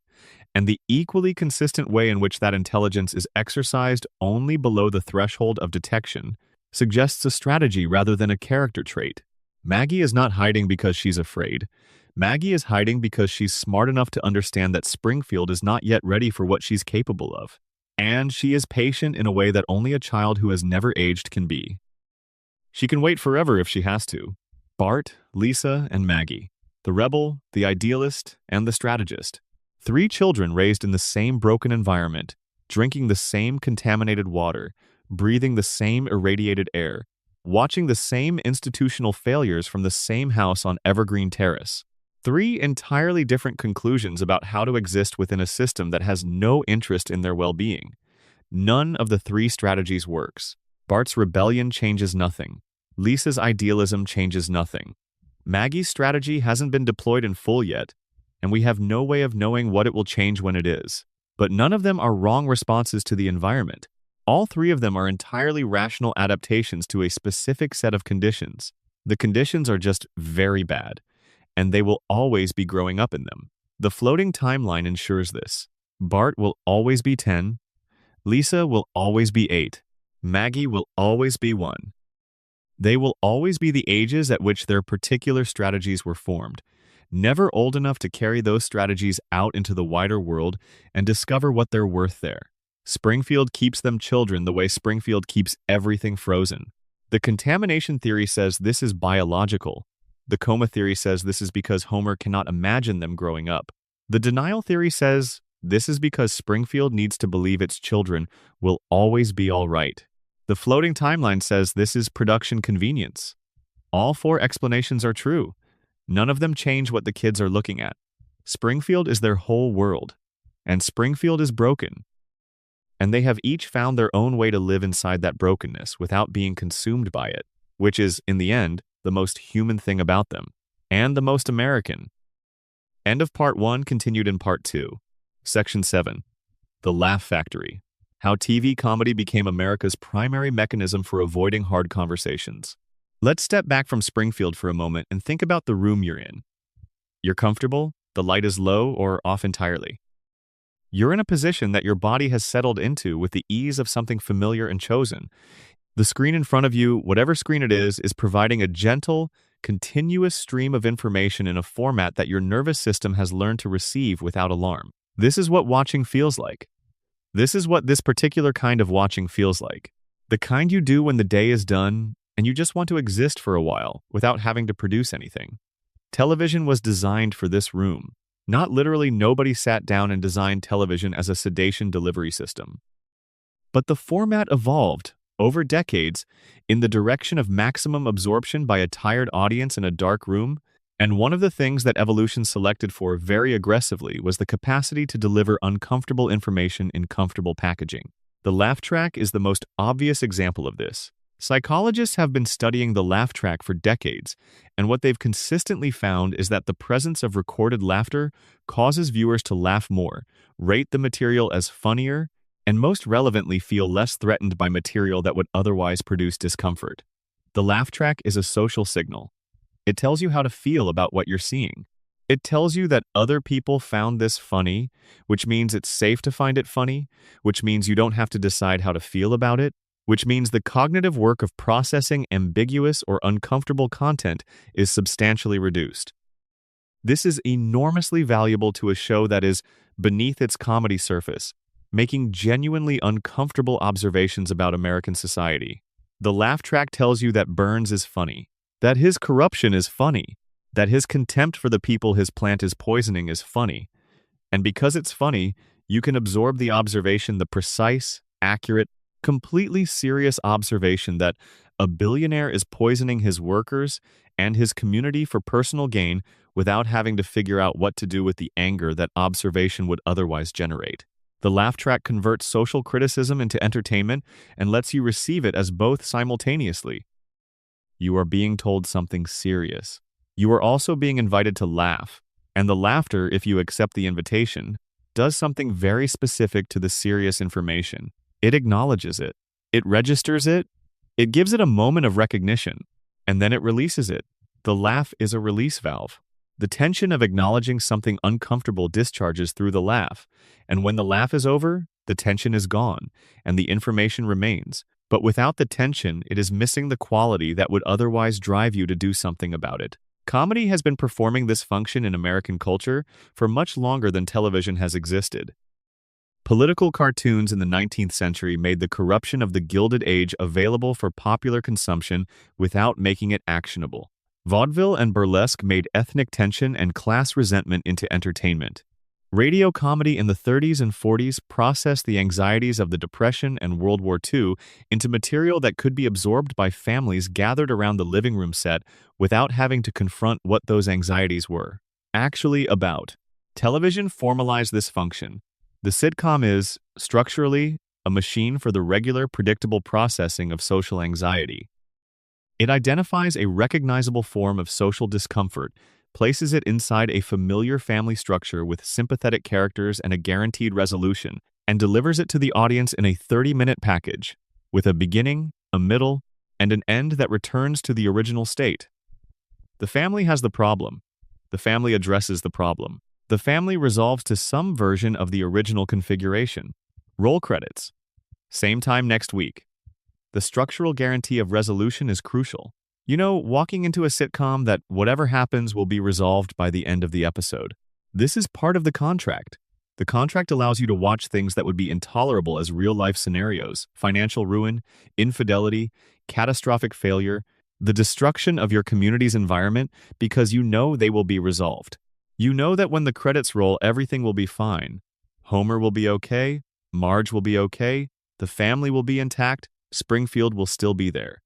Speaker 1: and the equally consistent way in which that intelligence is exercised only below the threshold of detection, suggests a strategy rather than a character trait. Maggie is not hiding because she's afraid. Maggie is hiding because she's smart enough to understand that Springfield is not yet ready for what she's capable of. And she is patient in a way that only a child who has never aged can be. She can wait forever if she has to. Bart, Lisa, and Maggie. The rebel, the idealist, and the strategist. 3 children raised in the same broken environment, drinking the same contaminated water, breathing the same irradiated air, watching the same institutional failures from the same house on Evergreen Terrace. 3 entirely different conclusions about how to exist within a system that has no interest in their well-being. None of the 3 strategies works. Bart's rebellion changes nothing. Lisa's idealism changes nothing. Maggie's strategy hasn't been deployed in full yet, and we have no way of knowing what it will change when it is. But none of them are wrong responses to the environment. All 3 of them are entirely rational adaptations to a specific set of conditions. The conditions are just very bad, and they will always be growing up in them. The floating timeline ensures this. Bart will always be 10. Lisa will always be 8. Maggie will always be 1. They will always be the ages at which their particular strategies were formed, never old enough to carry those strategies out into the wider world and discover what they're worth there. Springfield keeps them children the way Springfield keeps everything frozen. The contamination theory says this is biological. The coma theory says this is because Homer cannot imagine them growing up. The denial theory says this is because Springfield needs to believe its children will always be all right. The floating timeline says this is production convenience. All four explanations are true. None of them change what the kids are looking at. Springfield is their whole world, and Springfield is broken. And they have each found their own way to live inside that brokenness without being consumed by it, which is, in the end, the most human thing about them, and the most American. End of Part 1, continued in Part 2. Section 7. The Laugh Factory. How TV comedy became America's primary mechanism for avoiding hard conversations. Let's step back from Springfield for a moment and think about the room you're in. You're comfortable, the light is low or off entirely. You're in a position that your body has settled into with the ease of something familiar and chosen. The screen in front of you, whatever screen it is providing a gentle, continuous stream of information in a format that your nervous system has learned to receive without alarm. This is what watching feels like. This is what this particular kind of watching feels like. The kind you do when the day is done and you just want to exist for a while without having to produce anything. Television was designed for this room. Not literally, nobody sat down and designed television as a sedation delivery system. But the format evolved, over decades, in the direction of maximum absorption by a tired audience in a dark room, and one of the things that evolution selected for very aggressively was the capacity to deliver uncomfortable information in comfortable packaging. The laugh track is the most obvious example of this. Psychologists have been studying the laugh track for decades, and what they've consistently found is that the presence of recorded laughter causes viewers to laugh more, rate the material as funnier, and most relevantly feel less threatened by material that would otherwise produce discomfort. The laugh track is a social signal. It tells you how to feel about what you're seeing. It tells you that other people found this funny, which means it's safe to find it funny, which means you don't have to decide how to feel about it, which means the cognitive work of processing ambiguous or uncomfortable content is substantially reduced. This is enormously valuable to a show that is beneath its comedy surface, making genuinely uncomfortable observations about American society. The laugh track tells you that Burns is funny, that his corruption is funny, that his contempt for the people his plant is poisoning is funny. And because it's funny, you can absorb the observation, the precise, accurate, completely serious observation that a billionaire is poisoning his workers and his community for personal gain without having to figure out what to do with the anger that observation would otherwise generate. The laugh track converts social criticism into entertainment and lets you receive it as both simultaneously. You are being told something serious. You are also being invited to laugh, and the laughter, if you accept the invitation, does something very specific to the serious information. It acknowledges it. It registers it. It gives it a moment of recognition, and then it releases it. The laugh is a release valve. The tension of acknowledging something uncomfortable discharges through the laugh, and when the laugh is over, the tension is gone, and the information remains. But without the tension, it is missing the quality that would otherwise drive you to do something about it. Comedy has been performing this function in American culture for much longer than television has existed. Political cartoons in the 19th century made the corruption of the Gilded Age available for popular consumption without making it actionable. Vaudeville and burlesque made ethnic tension and class resentment into entertainment. Radio comedy in the 30s and 40s processed the anxieties of the Depression and World War II into material that could be absorbed by families gathered around the living room set without having to confront what those anxieties were actually about. Television formalized this function. The sitcom is, structurally, a machine for the regular, predictable processing of social anxiety. It identifies a recognizable form of social discomfort, places it inside a familiar family structure with sympathetic characters and a guaranteed resolution, and delivers it to the audience in a 30-minute package, with a beginning, a middle, and an end that returns to the original state. The family has the problem. The family addresses the problem. The family resolves to some version of the original configuration. Roll credits. Same time next week. The structural guarantee of resolution is crucial. You know, walking into a sitcom that whatever happens will be resolved by the end of the episode. This is part of the contract. The contract allows you to watch things that would be intolerable as real-life scenarios: financial ruin, infidelity, catastrophic failure, the destruction of your community's environment because you know they will be resolved. You know that when the credits roll, everything will be fine. Homer will be okay, Marge will be okay, the family will be intact, Springfield will still be there.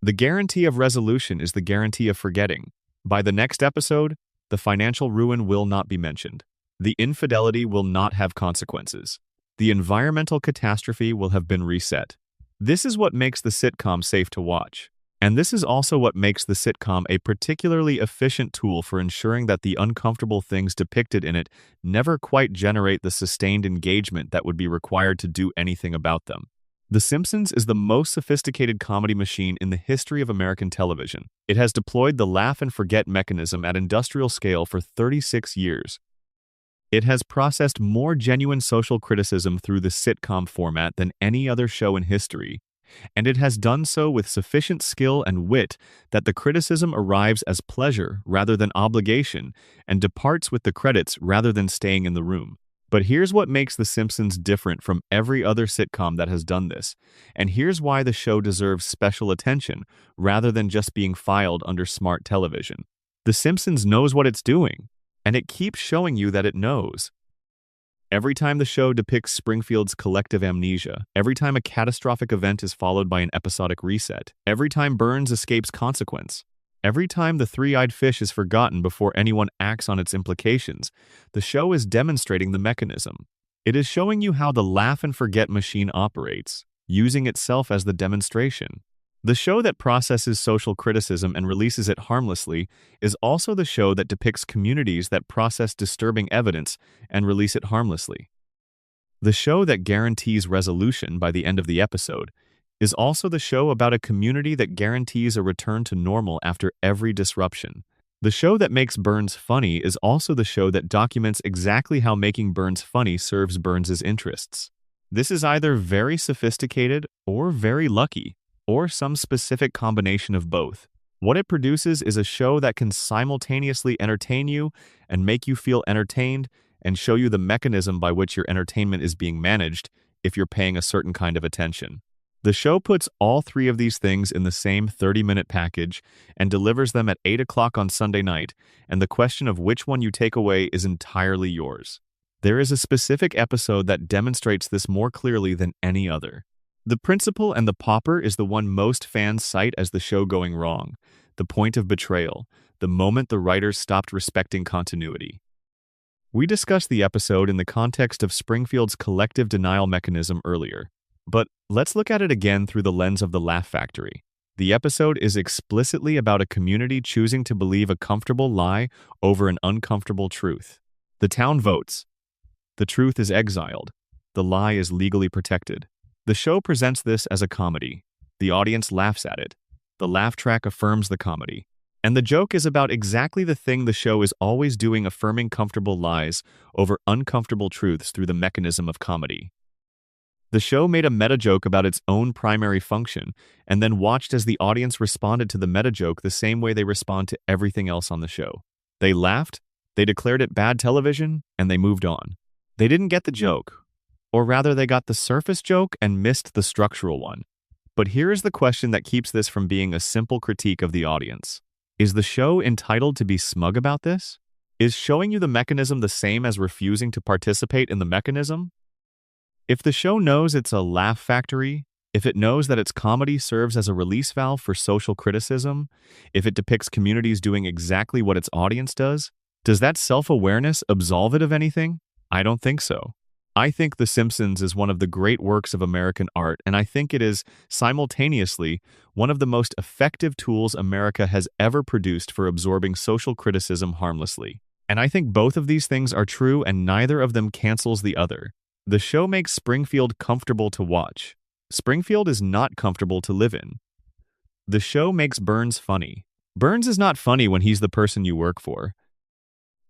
Speaker 1: The guarantee of resolution is the guarantee of forgetting. By the next episode, the financial ruin will not be mentioned. The infidelity will not have consequences. The environmental catastrophe will have been reset. This is what makes the sitcom safe to watch. And this is also what makes the sitcom a particularly efficient tool for ensuring that the uncomfortable things depicted in it never quite generate the sustained engagement that would be required to do anything about them. The Simpsons is the most sophisticated comedy machine in the history of American television. It has deployed the laugh and forget mechanism at industrial scale for 36 years. It has processed more genuine social criticism through the sitcom format than any other show in history, and it has done so with sufficient skill and wit that the criticism arrives as pleasure rather than obligation and departs with the credits rather than staying in the room. But here's what makes The Simpsons different from every other sitcom that has done this, and here's why the show deserves special attention rather than just being filed under smart television. The Simpsons knows what it's doing, and it keeps showing you that it knows. Every time the show depicts Springfield's collective amnesia, every time a catastrophic event is followed by an episodic reset, every time Burns escapes consequence, every time the three-eyed fish is forgotten before anyone acts on its implications, the show is demonstrating the mechanism. It is showing you how the laugh and forget machine operates, using itself as the demonstration. The show that processes social criticism and releases it harmlessly is also the show that depicts communities that process disturbing evidence and release it harmlessly. The show that guarantees resolution by the end of the episode is also the show about a community that guarantees a return to normal after every disruption. The show that makes Burns funny is also the show that documents exactly how making Burns funny serves Burns's interests. This is either very sophisticated or very lucky, or some specific combination of both. What it produces is a show that can simultaneously entertain you and make you feel entertained and show you the mechanism by which your entertainment is being managed if you're paying a certain kind of attention. The show puts all three of these things in the same 30-minute package and delivers them at 8 o'clock on Sunday night, and the question of which one you take away is entirely yours. There is a specific episode that demonstrates this more clearly than any other. The Principal and the Pauper is the one most fans cite as the show going wrong, the point of betrayal, the moment the writers stopped respecting continuity. We discussed the episode in the context of Springfield's collective denial mechanism earlier, but let's look at it again through the lens of the Laugh Factory. The episode is explicitly about a community choosing to believe a comfortable lie over an uncomfortable truth. The town votes. The truth is exiled. The lie is legally protected. The show presents this as a comedy. The audience laughs at it. The laugh track affirms the comedy. And the joke is about exactly the thing the show is always doing, affirming comfortable lies over uncomfortable truths through the mechanism of comedy. The show made a meta-joke about its own primary function and then watched as the audience responded to the meta-joke the same way they respond to everything else on the show. They laughed, they declared it bad television, and they moved on. They didn't get the joke. Or rather, they got the surface joke and missed the structural one. But here is the question that keeps this from being a simple critique of the audience. Is the show entitled to be smug about this? Is showing you the mechanism the same as refusing to participate in the mechanism? If the show knows it's a laugh factory, if it knows that its comedy serves as a release valve for social criticism, if it depicts communities doing exactly what its audience does that self-awareness absolve it of anything? I don't think so. I think The Simpsons is one of the great works of American art, and I think it is, simultaneously, one of the most effective tools America has ever produced for absorbing social criticism harmlessly. And I think both of these things are true, and neither of them cancels the other. The show makes Springfield comfortable to watch. Springfield is not comfortable to live in. The show makes Burns funny. Burns is not funny when he's the person you work for.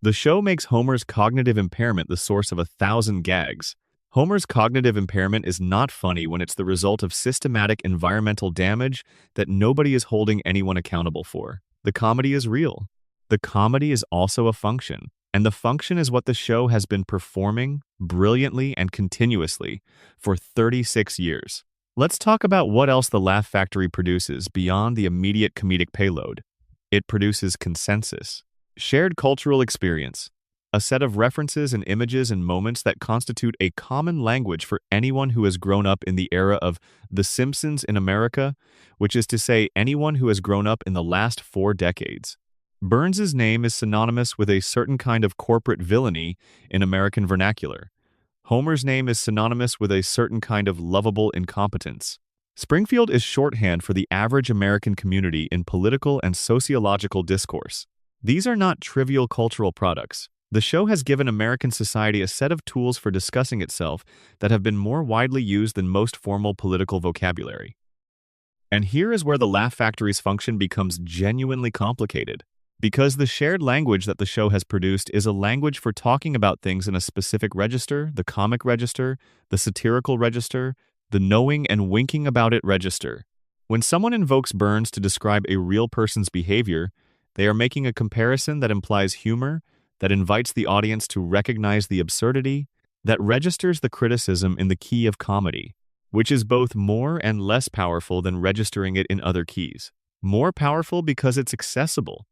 Speaker 1: The show makes Homer's cognitive impairment the source of 1,000 gags. Homer's cognitive impairment is not funny when it's the result of systematic environmental damage that nobody is holding anyone accountable for. The comedy is real. The comedy is also a function, and the function is what the show has been performing brilliantly and continuously for 36 years. Let's talk about what else the Laugh Factory produces beyond the immediate comedic payload. It produces consensus, shared cultural experience, a set of references and images and moments that constitute a common language for anyone who has grown up in the era of The Simpsons in America, which is to say anyone who has grown up in the last 4 decades. Burns's name is synonymous with a certain kind of corporate villainy in American vernacular. Homer's name is synonymous with a certain kind of lovable incompetence. Springfield is shorthand for the average American community in political and sociological discourse. These are not trivial cultural products. The show has given American society a set of tools for discussing itself that have been more widely used than most formal political vocabulary. And here is where the Laugh Factory's function becomes genuinely complicated. Because the shared language that the show has produced is a language for talking about things in a specific register, the comic register, the satirical register, the knowing and winking about it register. When someone invokes Burns to describe a real person's behavior, they are making a comparison that implies humor, that invites the audience to recognize the absurdity, that registers the criticism in the key of comedy, which is both more and less powerful than registering it in other keys. More powerful because it's accessible.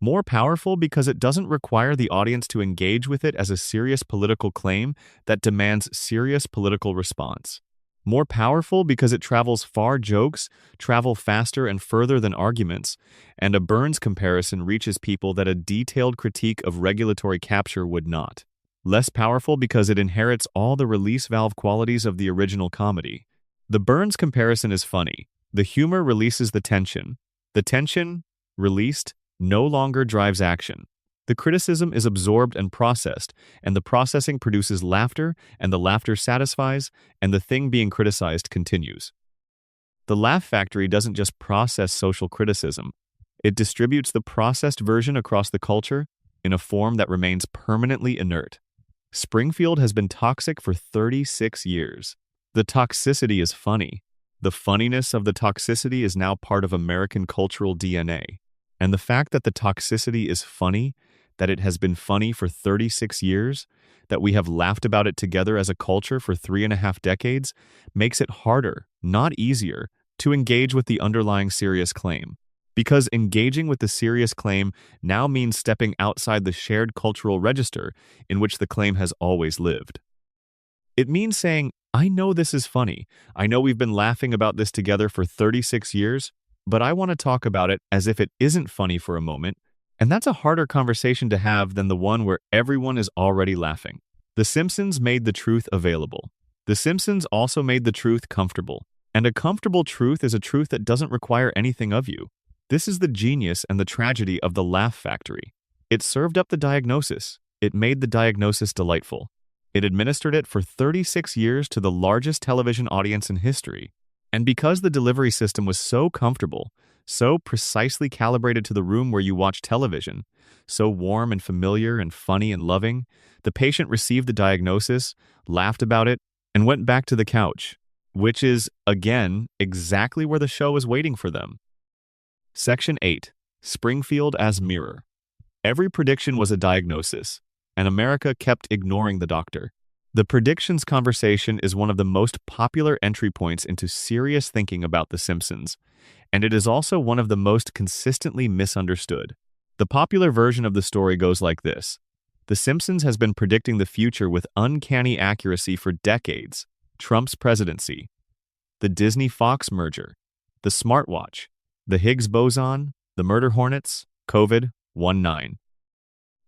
Speaker 1: More powerful because it doesn't require the audience to engage with it as a serious political claim that demands serious political response. More powerful because it travels far. Jokes travel faster and further than arguments, and a Burns comparison reaches people that a detailed critique of regulatory capture would not. Less powerful because it inherits all the release valve qualities of the original comedy. The Burns comparison is funny. The humor releases the tension. The tension, released, no longer drives action. The criticism is absorbed and processed, and the processing produces laughter, and the laughter satisfies, and the thing being criticized continues. The Laugh Factory doesn't just process social criticism. It distributes the processed version across the culture in a form that remains permanently inert. Springfield has been toxic for 36 years. The toxicity is funny. The funniness of the toxicity is now part of American cultural DNA. And the fact that the toxicity is funny, that it has been funny for 36 years, that we have laughed about it together as a culture for 3.5 decades, makes it harder, not easier, to engage with the underlying serious claim. Because engaging with the serious claim now means stepping outside the shared cultural register in which the claim has always lived. It means saying, I know this is funny. I know we've been laughing about this together for 36 years, but I want to talk about it as if it isn't funny for a moment, and that's a harder conversation to have than the one where everyone is already laughing. The Simpsons made the truth available. The Simpsons also made the truth comfortable. And a comfortable truth is a truth that doesn't require anything of you. This is the genius and the tragedy of the Laugh Factory. It served up the diagnosis. It made the diagnosis delightful. It administered it for 36 years to the largest television audience in history. And because the delivery system was so comfortable, so precisely calibrated to the room where you watch television, so warm and familiar and funny and loving, the patient received the diagnosis, laughed about it, and went back to the couch, which is, again, exactly where the show is waiting for them. Section 8. Springfield as Mirror. Every prediction was a diagnosis, and America kept ignoring the doctor. The predictions conversation is one of the most popular entry points into serious thinking about The Simpsons, and it is also one of the most consistently misunderstood. The popular version of the story goes like this. The Simpsons has been predicting the future with uncanny accuracy for decades. Trump's presidency, the Disney-Fox merger, the smartwatch, the Higgs boson, the murder hornets, COVID-19.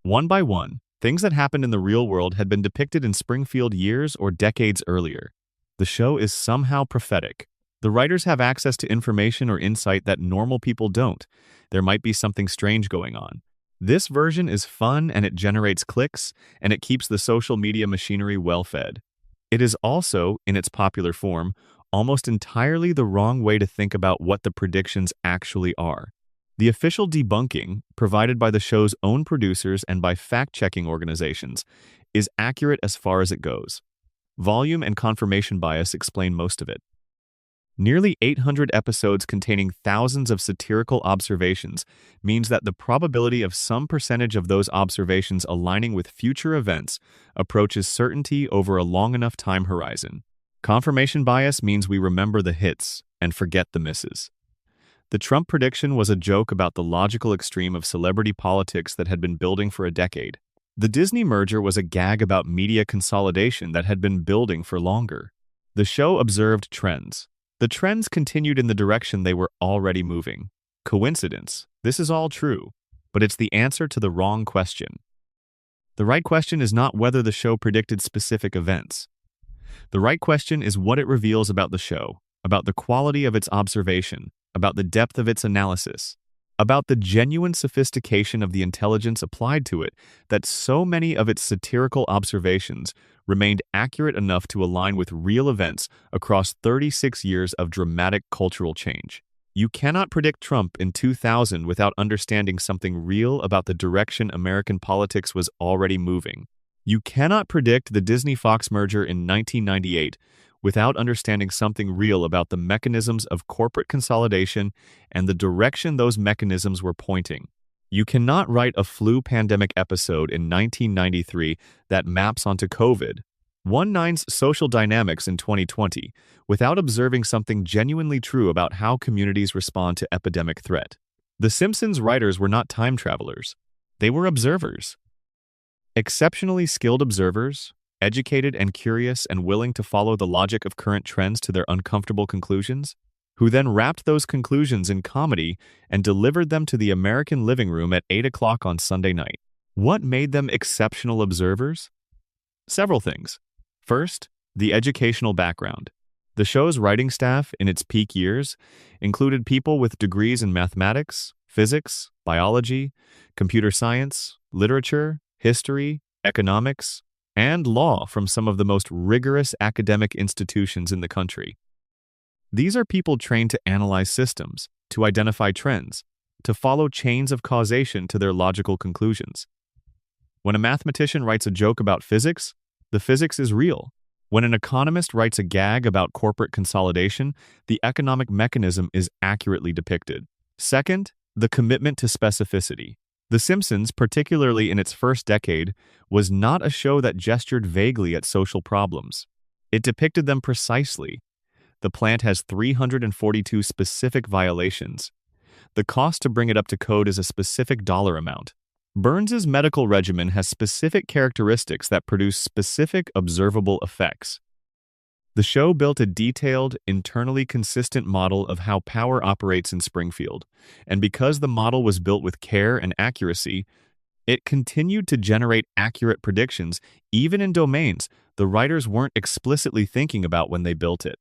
Speaker 1: One by one, things that happened in the real world had been depicted in Springfield years or decades earlier. The show is somehow prophetic. The writers have access to information or insight that normal people don't. There might be something strange going on. This version is fun and it generates clicks, and it keeps the social media machinery well-fed. It is also, in its popular form, almost entirely the wrong way to think about what the predictions actually are. The official debunking, provided by the show's own producers and by fact-checking organizations, is accurate as far as it goes. Volume and confirmation bias explain most of it. Nearly 800 episodes containing thousands of satirical observations means that the probability of some percentage of those observations aligning with future events approaches certainty over a long enough time horizon. Confirmation bias means we remember the hits and forget the misses. The Trump prediction was a joke about the logical extreme of celebrity politics that had been building for a decade. The Disney merger was a gag about media consolidation that had been building for longer. The show observed trends. The trends continued in the direction they were already moving. Coincidence? This is all true, but it's the answer to the wrong question. The right question is not whether the show predicted specific events. The right question is what it reveals about the show, about the quality of its observation, about the depth of its analysis, about the genuine sophistication of the intelligence applied to it, that so many of its satirical observations remained accurate enough to align with real events across 36 years of dramatic cultural change. You cannot predict Trump in 2000 without understanding something real about the direction American politics was already moving. You cannot predict the Disney-Fox merger in 1998 without understanding something real about the mechanisms of corporate consolidation and the direction those mechanisms were pointing. You cannot write a flu pandemic episode in 1993 that maps onto COVID-19's social dynamics in 2020 without observing something genuinely true about how communities respond to epidemic threat. The Simpsons writers were not time travelers. They were observers. Exceptionally skilled observers, educated and curious and willing to follow the logic of current trends to their uncomfortable conclusions, who then wrapped those conclusions in comedy and delivered them to the American living room at 8 o'clock on Sunday night. What made them exceptional observers? Several things. First, the educational background. The show's writing staff, in its peak years, included people with degrees in mathematics, physics, biology, computer science, literature, history, economics, and law from some of the most rigorous academic institutions in the country. These are people trained to analyze systems, to identify trends, to follow chains of causation to their logical conclusions. When a mathematician writes a joke about physics, the physics is real. When an economist writes a gag about corporate consolidation, the economic mechanism is accurately depicted. Second, the commitment to specificity. The Simpsons, particularly in its first decade, was not a show that gestured vaguely at social problems. It depicted them precisely. The plant has 342 specific violations. The cost to bring it up to code is a specific dollar amount. Burns's medical regimen has specific characteristics that produce specific observable effects. The show built a detailed, internally consistent model of how power operates in Springfield, and because the model was built with care and accuracy, it continued to generate accurate predictions even in domains the writers weren't explicitly thinking about when they built it.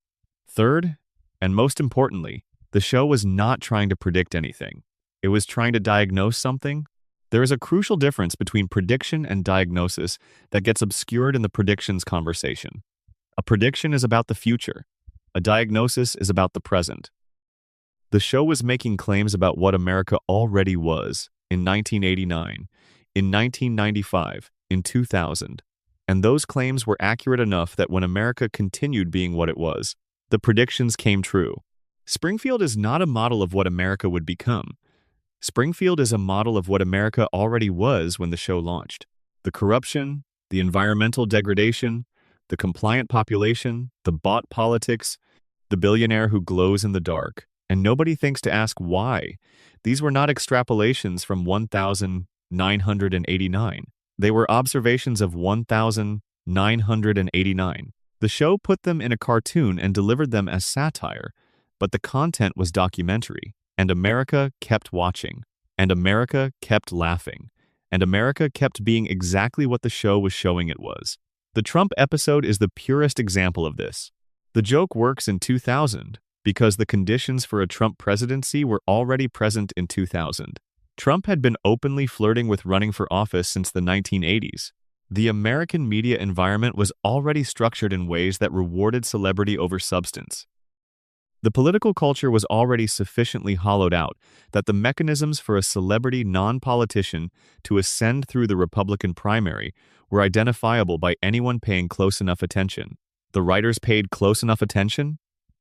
Speaker 1: Third, and most importantly, the show was not trying to predict anything. It was trying to diagnose something. There is a crucial difference between prediction and diagnosis that gets obscured in the predictions conversation. A prediction is about the future. A diagnosis is about the present. The show was making claims about what America already was in 1989, in 1995, in 2000. And those claims were accurate enough that when America continued being what it was, the predictions came true. Springfield is not a model of what America would become. Springfield is a model of what America already was when the show launched. The corruption, the environmental degradation, the compliant population, the bought politics, the billionaire who glows in the dark, and nobody thinks to ask why. These were not extrapolations from 1989. They were observations of 1989. The show put them in a cartoon and delivered them as satire, but the content was documentary, and America kept watching, and America kept laughing, and America kept being exactly what the show was showing it was. The Trump episode is the purest example of this. The joke works in 2000 because the conditions for a Trump presidency were already present in 2000. Trump had been openly flirting with running for office since the 1980s. The American media environment was already structured in ways that rewarded celebrity over substance. The political culture was already sufficiently hollowed out that the mechanisms for a celebrity non-politician to ascend through the Republican primary were identifiable by anyone paying close enough attention. The writers paid close enough attention.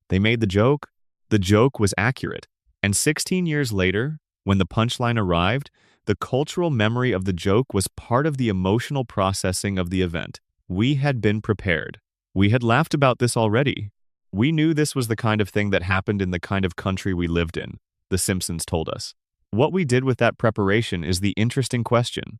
Speaker 1: They made the joke. The joke was accurate. And 16 years later, when the punchline arrived, the cultural memory of the joke was part of the emotional processing of the event. We had been prepared. We had laughed about this already. We knew this was the kind of thing that happened in the kind of country we lived in, The Simpsons told us. What we did with that preparation is the interesting question.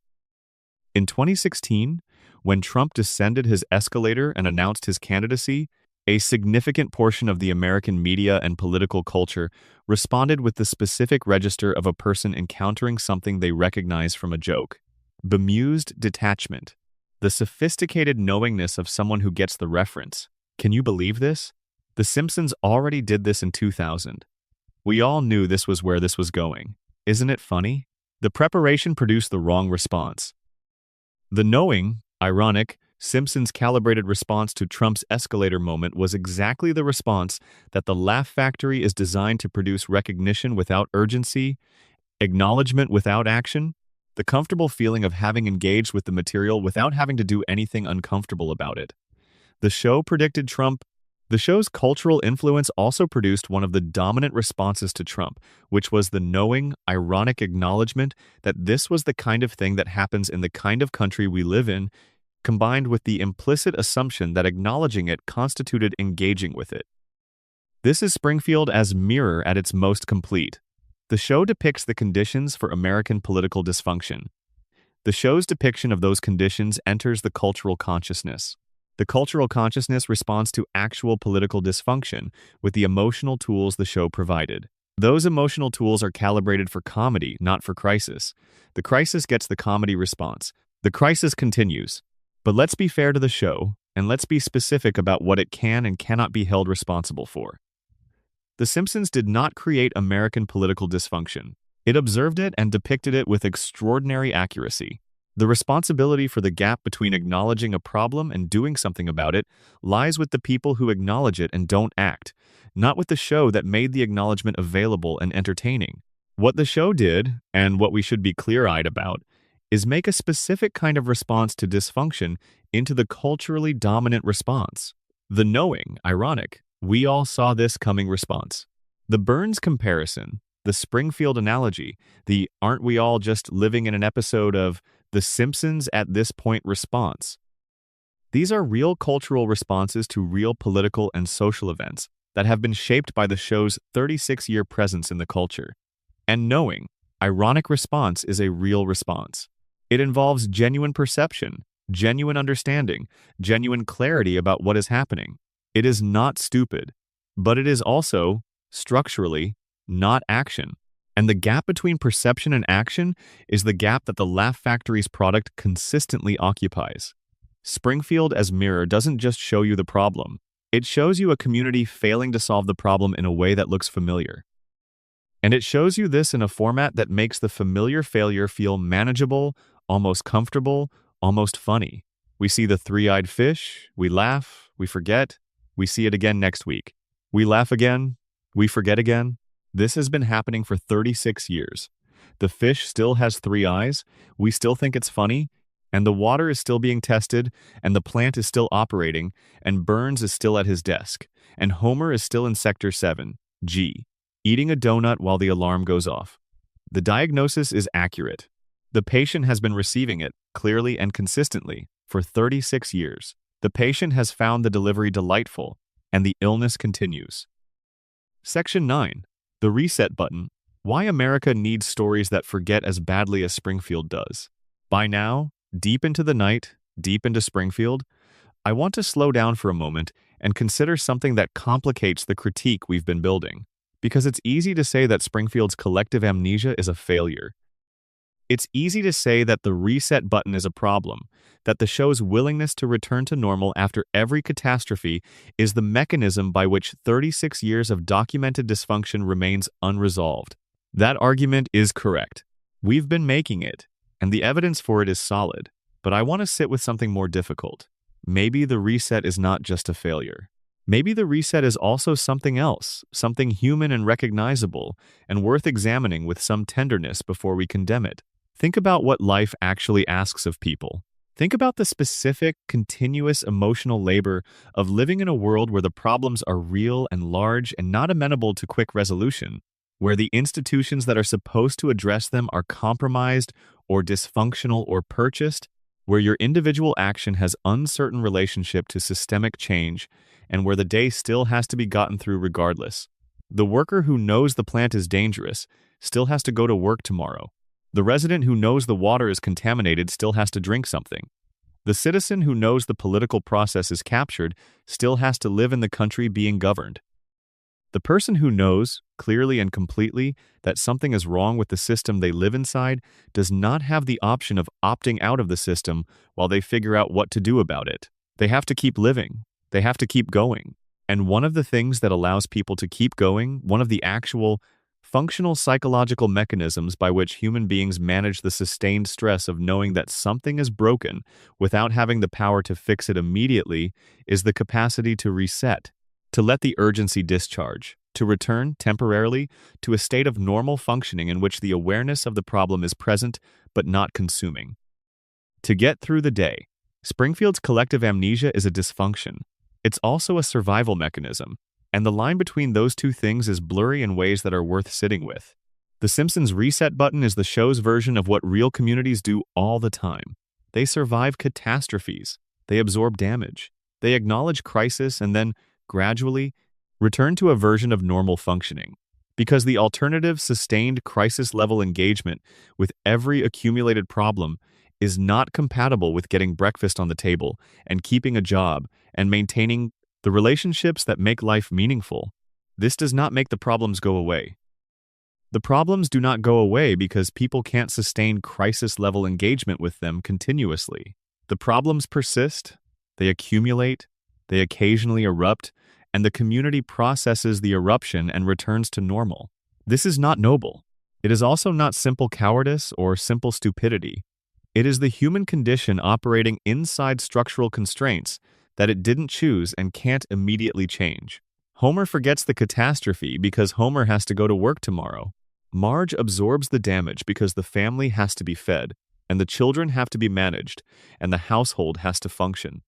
Speaker 1: In 2016, when Trump descended his escalator and announced his candidacy, a significant portion of the American media and political culture responded with the specific register of a person encountering something they recognize from a joke. Bemused detachment. The sophisticated knowingness of someone who gets the reference. Can you believe this? The Simpsons already did this in 2000. We all knew this was where this was going. Isn't it funny? The preparation produced the wrong response. The knowing, ironic, Simpsons-calibrated response to Trump's escalator moment was exactly the response that the Laugh Factory is designed to produce: recognition without urgency, acknowledgement without action, the comfortable feeling of having engaged with the material without having to do anything uncomfortable about it. The show predicted Trump. The show's cultural influence also produced one of the dominant responses to Trump, which was the knowing, ironic acknowledgement that this was the kind of thing that happens in the kind of country we live in, combined with the implicit assumption that acknowledging it constituted engaging with it. This is Springfield as Mirror at its most complete. The show depicts the conditions for American political dysfunction. The show's depiction of those conditions enters the cultural consciousness. The cultural consciousness responds to actual political dysfunction with the emotional tools the show provided. Those emotional tools are calibrated for comedy, not for crisis. The crisis gets the comedy response. The crisis continues. But let's be fair to the show, and let's be specific about what it can and cannot be held responsible for. The Simpsons did not create American political dysfunction. It observed it and depicted it with extraordinary accuracy. The responsibility for the gap between acknowledging a problem and doing something about it lies with the people who acknowledge it and don't act, not with the show that made the acknowledgement available and entertaining. What the show did, and what we should be clear-eyed about, is make a specific kind of response to dysfunction into the culturally dominant response. The knowing, ironic, we all saw this coming response. The Burns comparison, the Springfield analogy, the aren't we all just living in an episode of The Simpsons at this point response. These are real cultural responses to real political and social events that have been shaped by the show's 36-year presence in the culture. And knowing, ironic response is a real response. It involves genuine perception, genuine understanding, genuine clarity about what is happening. It is not stupid, but it is also, structurally, not action. And the gap between perception and action is the gap that the Laugh Factory's product consistently occupies. Springfield as Mirror doesn't just show you the problem. It shows you a community failing to solve the problem in a way that looks familiar. And it shows you this in a format that makes the familiar failure feel manageable, almost comfortable, almost funny. We see the three-eyed fish, we laugh, we forget, we see it again next week. We laugh again, we forget again. This has been happening for 36 years. The fish still has 3 eyes, we still think it's funny, and the water is still being tested, and the plant is still operating, and Burns is still at his desk, and Homer is still in Sector 7, G, eating a donut while the alarm goes off. The diagnosis is accurate. The patient has been receiving it, clearly and consistently, for 36 years. The patient has found the delivery delightful, and the illness continues. Section 9. The Reset Button. Why America Needs Stories That Forget as Badly as Springfield Does. By now, deep into the night, deep into Springfield, I want to slow down for a moment and consider something that complicates the critique we've been building. Because it's easy to say that Springfield's collective amnesia is a failure. It's easy to say that the reset button is a problem, that the show's willingness to return to normal after every catastrophe is the mechanism by which 36 years of documented dysfunction remains unresolved. That argument is correct. We've been making it, and the evidence for it is solid. But I want to sit with something more difficult. Maybe the reset is not just a failure. Maybe the reset is also something else, something human and recognizable, and worth examining with some tenderness before we condemn it. Think about what life actually asks of people. Think about the specific, continuous emotional labor of living in a world where the problems are real and large and not amenable to quick resolution, where the institutions that are supposed to address them are compromised or dysfunctional or purchased. where your individual action has uncertain relationship to systemic change, and where the day still has to be gotten through regardless. The worker who knows the plant is dangerous still has to go to work tomorrow. The resident who knows the water is contaminated still has to drink something. The citizen who knows the political process is captured still has to live in the country being governed. The person who knows, clearly and completely, that something is wrong with the system they live inside does not have the option of opting out of the system while they figure out what to do about it. They have to keep living. They have to keep going. And one of the things that allows people to keep going, one of the actual functional psychological mechanisms by which human beings manage the sustained stress of knowing that something is broken without having the power to fix it immediately, is the capacity to reset, to let the urgency discharge, to return temporarily to a state of normal functioning in which the awareness of the problem is present but not consuming. To get through the day, Springfield's collective amnesia is a dysfunction. It's also a survival mechanism, and the line between those two things is blurry in ways that are worth sitting with. The Simpsons reset button is the show's version of what real communities do all the time. They survive catastrophes. They absorb damage. They acknowledge crisis and then, gradually, return to a version of normal functioning. Because the alternative sustained crisis-level engagement with every accumulated problem is not compatible with getting breakfast on the table and keeping a job and maintaining the relationships that make life meaningful. This does not make the problems go away. The problems do not go away because people can't sustain crisis-level engagement with them continuously. The problems persist, they accumulate, they occasionally erupt, and the community processes the eruption and returns to normal. This is not noble. It is also not simple cowardice or simple stupidity. It is the human condition operating inside structural constraints that it didn't choose and can't immediately change. Homer forgets the catastrophe because Homer has to go to work tomorrow. Marge absorbs the damage because the family has to be fed, and the children have to be managed, and the household has to function.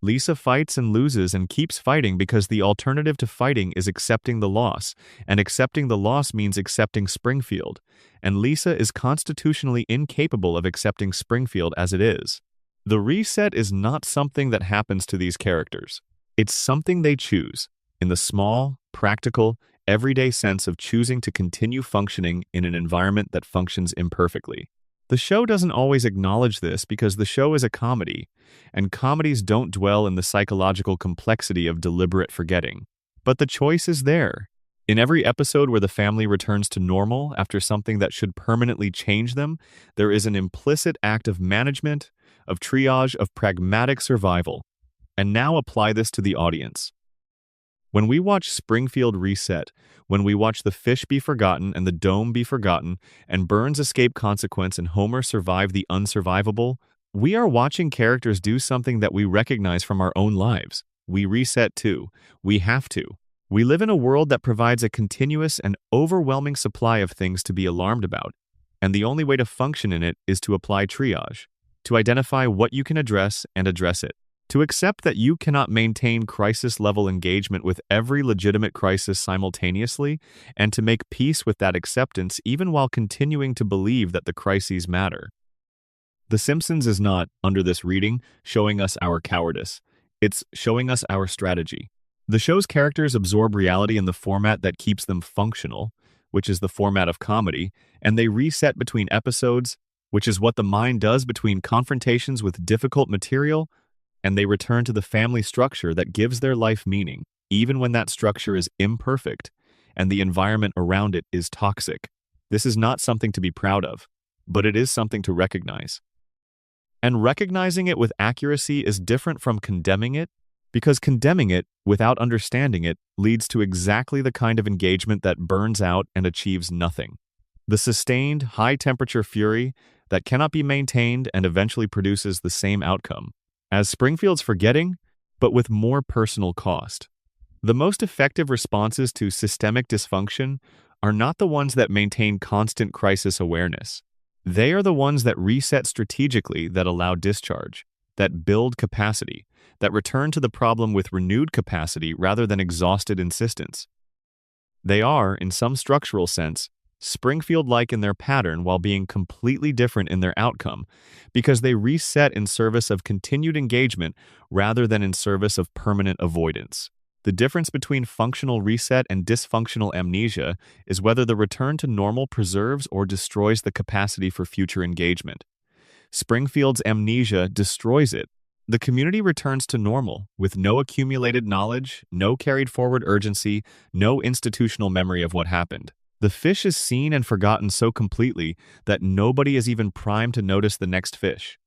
Speaker 1: Lisa fights and loses and keeps fighting because the alternative to fighting is accepting the loss, and accepting the loss means accepting Springfield, and Lisa is constitutionally incapable of accepting Springfield as it is. The reset is not something that happens to these characters. It's something they choose, in the small, practical, everyday sense of choosing to continue functioning in an environment that functions imperfectly. The show doesn't always acknowledge this because the show is a comedy, and comedies don't dwell in the psychological complexity of deliberate forgetting. But the choice is there. In every episode where the family returns to normal after something that should permanently change them, there is an implicit act of management, of triage, of pragmatic survival. And now apply this to the audience. When we watch Springfield reset, when we watch the fish be forgotten and the dome be forgotten, and Burns escape consequence and Homer survive the unsurvivable, we are watching characters do something that we recognize from our own lives. We reset too. We have to. We live in a world that provides a continuous and overwhelming supply of things to be alarmed about, and the only way to function in it is to apply triage, to identify what you can address and address it, to accept that you cannot maintain crisis-level engagement with every legitimate crisis simultaneously, and to make peace with that acceptance even while continuing to believe that the crises matter. The Simpsons is not, under this reading, showing us our cowardice. It's showing us our strategy. The show's characters absorb reality in the format that keeps them functional, which is the format of comedy, and they reset between episodes, which is what the mind does between confrontations with difficult material, and they return to the family structure that gives their life meaning, even when that structure is imperfect and the environment around it is toxic. This is not something to be proud of, but it is something to recognize. And recognizing it with accuracy is different from condemning it, because condemning it without understanding it leads to exactly the kind of engagement that burns out and achieves nothing. The sustained, high-temperature fury that cannot be maintained and eventually produces the same outcome as Springfield's forgetting, but with more personal cost. The most effective responses to systemic dysfunction are not the ones that maintain constant crisis awareness. They are the ones that reset strategically, that allow discharge, that build capacity, that return to the problem with renewed capacity rather than exhausted insistence. They are, in some structural sense, Springfield-like in their pattern while being completely different in their outcome, because they reset in service of continued engagement rather than in service of permanent avoidance. The difference between functional reset and dysfunctional amnesia is whether the return to normal preserves or destroys the capacity for future engagement. Springfield's amnesia destroys it. The community returns to normal, with no accumulated knowledge, no carried forward urgency, no institutional memory of what happened. The fish is seen and forgotten so completely that nobody is even primed to notice the next fish.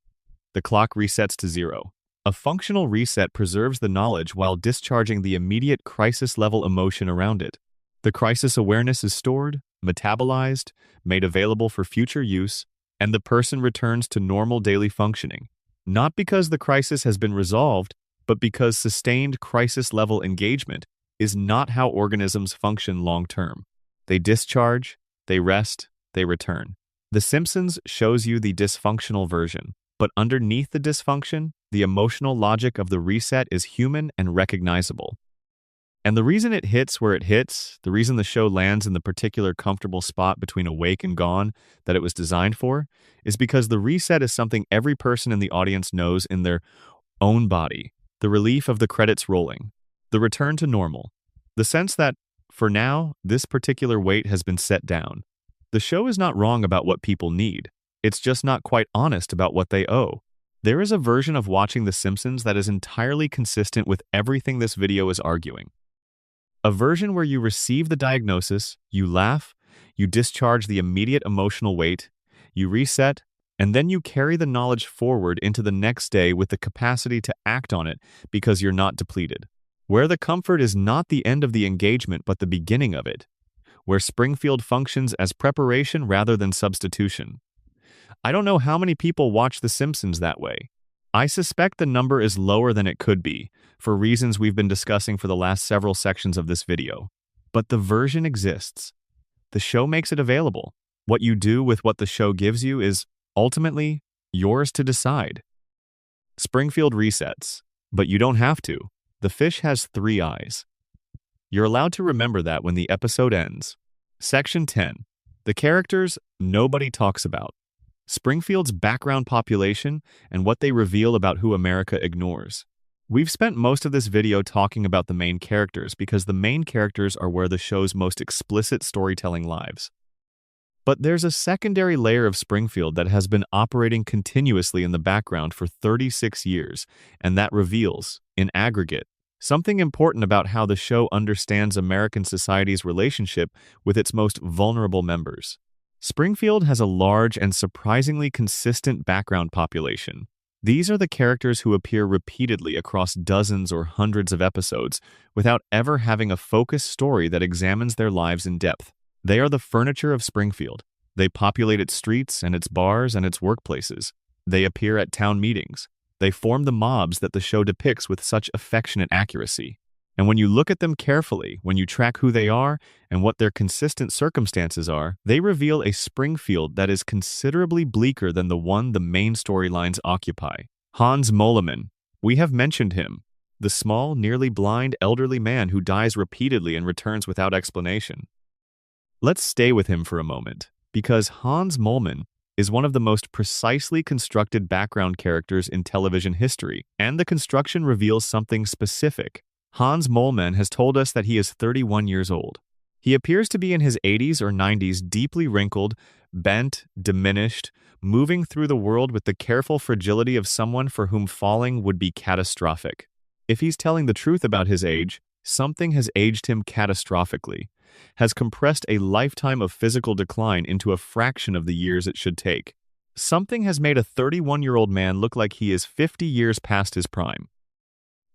Speaker 1: The clock resets to zero. A functional reset preserves the knowledge while discharging the immediate crisis-level emotion around it. The crisis awareness is stored, metabolized, made available for future use, and the person returns to normal daily functioning. Not because the crisis has been resolved, but because sustained crisis-level engagement is not how organisms function long-term. They discharge, they rest, they return. The Simpsons shows you the dysfunctional version, but underneath the dysfunction, the emotional logic of the reset is human and recognizable. And the reason it hits where it hits, the reason the show lands in the particular comfortable spot between awake and gone that it was designed for, is because the reset is something every person in the audience knows in their own body. The relief of the credits rolling, the return to normal, the sense that, for now, this particular weight has been set down. The show is not wrong about what people need. It's just not quite honest about what they owe. There is a version of watching The Simpsons that is entirely consistent with everything this video is arguing. A version where you receive the diagnosis, you laugh, you discharge the immediate emotional weight, you reset, and then you carry the knowledge forward into the next day with the capacity to act on it because you're not depleted. Where the comfort is not the end of the engagement but the beginning of it. Where Springfield functions as preparation rather than substitution. I don't know how many people watch The Simpsons that way. I suspect the number is lower than it could be, for reasons we've been discussing for the last several sections of this video. But the version exists. The show makes it available. What you do with what the show gives you is, ultimately, yours to decide. Springfield resets, but you don't have to. The fish has 3 eyes. You're allowed to remember that when the episode ends. Section 10. The characters nobody talks about. Springfield's background population and what they reveal about who America ignores. We've spent most of this video talking about the main characters because the main characters are where the show's most explicit storytelling lives. But there's a secondary layer of Springfield that has been operating continuously in the background for 36 years, and that reveals, in aggregate, something important about how the show understands American society's relationship with its most vulnerable members. Springfield has a large and surprisingly consistent background population. These are the characters who appear repeatedly across dozens or hundreds of episodes without ever having a focused story that examines their lives in depth. They are the furniture of Springfield. They populate its streets and its bars and its workplaces. They appear at town meetings. They form the mobs that the show depicts with such affectionate accuracy. And when you look at them carefully, when you track who they are and what their consistent circumstances are, they reveal a Springfield that is considerably bleaker than the one the main storylines occupy. Hans Moleman. We have mentioned him. The small, nearly blind, elderly man who dies repeatedly and returns without explanation. Let's stay with him for a moment, because Hans Moleman is one of the most precisely constructed background characters in television history, and the construction reveals something specific. Hans Moleman has told us that he is 31 years old. He appears to be in his 80s or 90s, deeply wrinkled, bent, diminished, moving through the world with the careful fragility of someone for whom falling would be catastrophic. If he's telling the truth about his age, something has aged him catastrophically, has compressed a lifetime of physical decline into a fraction of the years it should take. Something has made a 31-year-old man look like he is 50 years past his prime.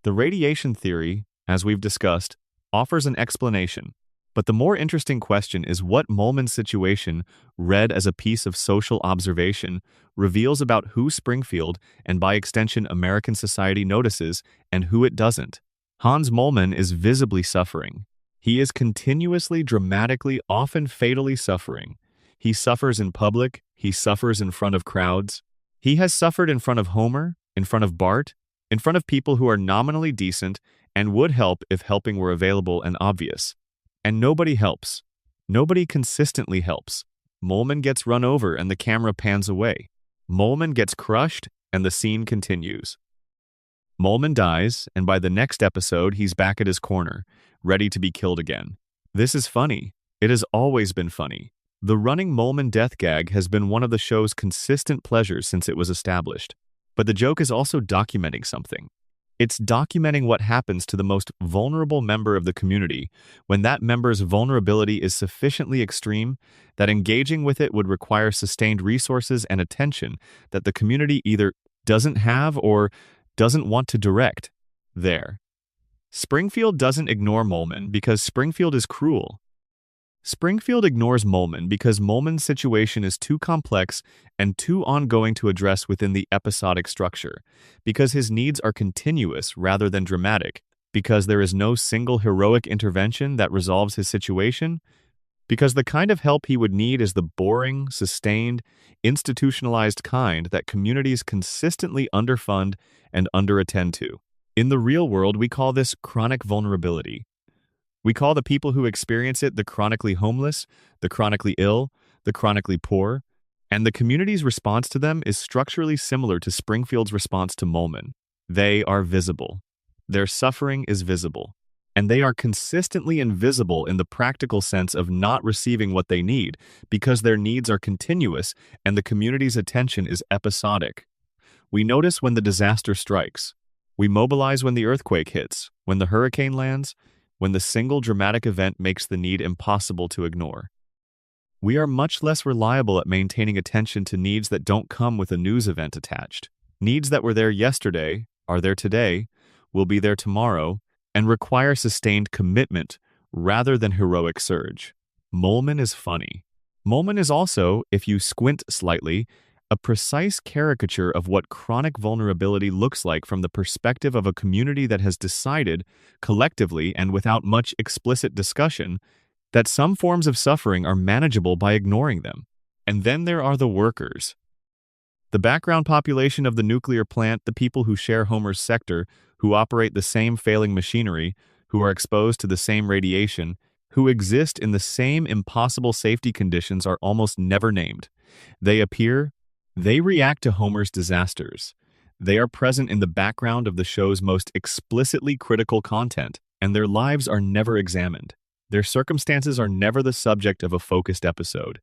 Speaker 1: The radiation theory, as we've discussed, offers an explanation, but the more interesting question is what Moleman's situation, read as a piece of social observation, reveals about who Springfield, and by extension American society, notices and who it doesn't. Hans Moleman is visibly suffering. He is continuously, dramatically, often fatally suffering. He suffers in public, he suffers in front of crowds. He has suffered in front of Homer, in front of Bart, in front of people who are nominally decent and would help if helping were available and obvious. And nobody helps. Nobody consistently helps. Molman gets run over and the camera pans away. Molman gets crushed and the scene continues. Molman dies, and by the next episode, he's back at his corner, ready to be killed again. This is funny. It has always been funny. The running Molman death gag has been one of the show's consistent pleasures since it was established. But the joke is also documenting something. It's documenting what happens to the most vulnerable member of the community when that member's vulnerability is sufficiently extreme that engaging with it would require sustained resources and attention that the community either doesn't have or doesn't want to direct there. Springfield doesn't ignore Molman because Springfield is cruel. Springfield ignores Molman because Molman's situation is too complex and too ongoing to address within the episodic structure, because his needs are continuous rather than dramatic, because there is no single heroic intervention that resolves his situation, because the kind of help he would need is the boring, sustained, institutionalized kind that communities consistently underfund and underattend to. In the real world, we call this chronic vulnerability. We call the people who experience it the chronically homeless, the chronically ill, the chronically poor, and the community's response to them is structurally similar to Springfield's response to Molman. They are visible. Their suffering is visible. And they are consistently invisible in the practical sense of not receiving what they need because their needs are continuous and the community's attention is episodic. We notice when the disaster strikes. We mobilize when the earthquake hits, when the hurricane lands, when the single dramatic event makes the need impossible to ignore. We are much less reliable at maintaining attention to needs that don't come with a news event attached. Needs that were there yesterday, are there today, will be there tomorrow, and require sustained commitment rather than heroic surge. Molman is funny. Molman is also, if you squint slightly, a precise caricature of what chronic vulnerability looks like from the perspective of a community that has decided, collectively and without much explicit discussion, that some forms of suffering are manageable by ignoring them. And then there are the workers. The background population of the nuclear plant, the people who share Homer's sector, who operate the same failing machinery, who are exposed to the same radiation, who exist in the same impossible safety conditions are almost never named. They appear. They react to Homer's disasters. They are present in the background of the show's most explicitly critical content, and their lives are never examined. Their circumstances are never the subject of a focused episode.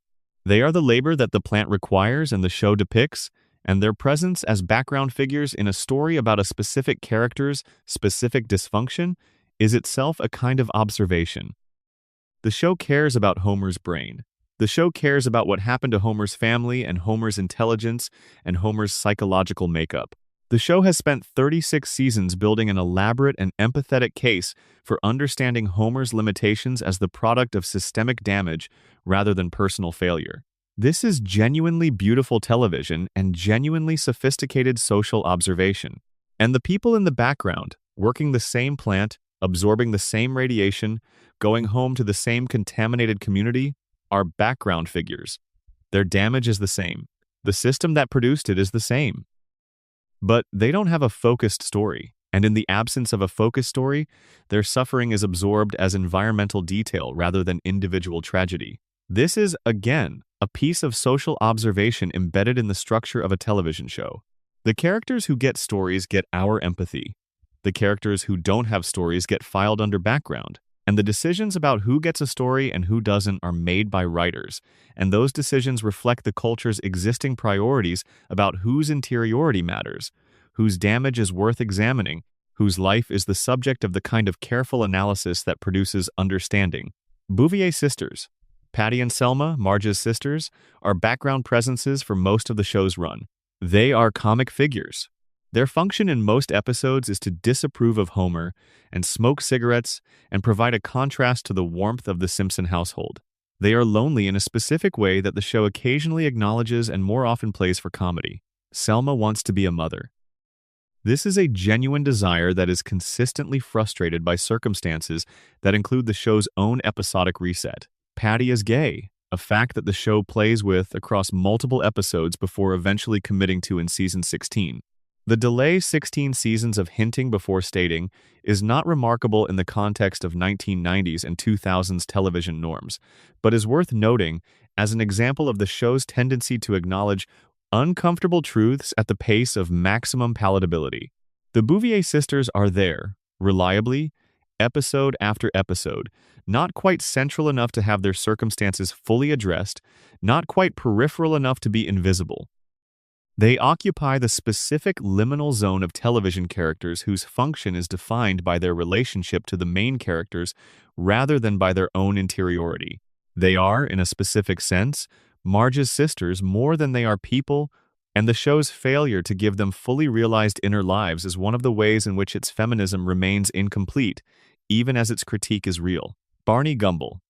Speaker 1: They are the labor that the plant requires and the show depicts, and their presence as background figures in a story about a specific character's specific dysfunction is itself a kind of observation. The show cares about Homer's brain. The show cares about what happened to Homer's family and Homer's intelligence and Homer's psychological makeup. The show has spent 36 seasons building an elaborate and empathetic case for understanding Homer's limitations as the product of systemic damage rather than personal failure. This is genuinely beautiful television and genuinely sophisticated social observation. And the people in the background, working the same plant, absorbing the same radiation, going home to the same contaminated community, are background figures. Their damage is the same. The system that produced it is the same. But they don't have a focused story, and in the absence of a focused story, their suffering is absorbed as environmental detail rather than individual tragedy. This is, again, a piece of social observation embedded in the structure of a television show. The characters who get stories get our empathy. The characters who don't have stories get filed under background. And the decisions about who gets a story and who doesn't are made by writers, and those decisions reflect the culture's existing priorities about whose interiority matters, whose damage is worth examining, whose life is the subject of the kind of careful analysis that produces understanding. Bouvier sisters, Patty and Selma, Marge's sisters, are background presences for most of the show's run. They are comic figures. Their function in most episodes is to disapprove of Homer and smoke cigarettes and provide a contrast to the warmth of the Simpson household. They are lonely in a specific way that the show occasionally acknowledges and more often plays for comedy. Selma wants to be a mother. This is a genuine desire that is consistently frustrated by circumstances that include the show's own episodic reset. Patty is gay, a fact that the show plays with across multiple episodes before eventually committing to in season 16. The delay 16 seasons of hinting before stating is not remarkable in the context of 1990s and 2000s television norms, but is worth noting as an example of the show's tendency to acknowledge uncomfortable truths at the pace of maximum palatability. The Bouvier sisters are there, reliably, episode after episode, not quite central enough to have their circumstances fully addressed, not quite peripheral enough to be invisible. They occupy the specific liminal zone of television characters whose function is defined by their relationship to the main characters rather than by their own interiority. They are, in a specific sense, Marge's sisters more than they are people, and the show's failure to give them fully realized inner lives is one of the ways in which its feminism remains incomplete, even as its critique is real. Barney Gumble,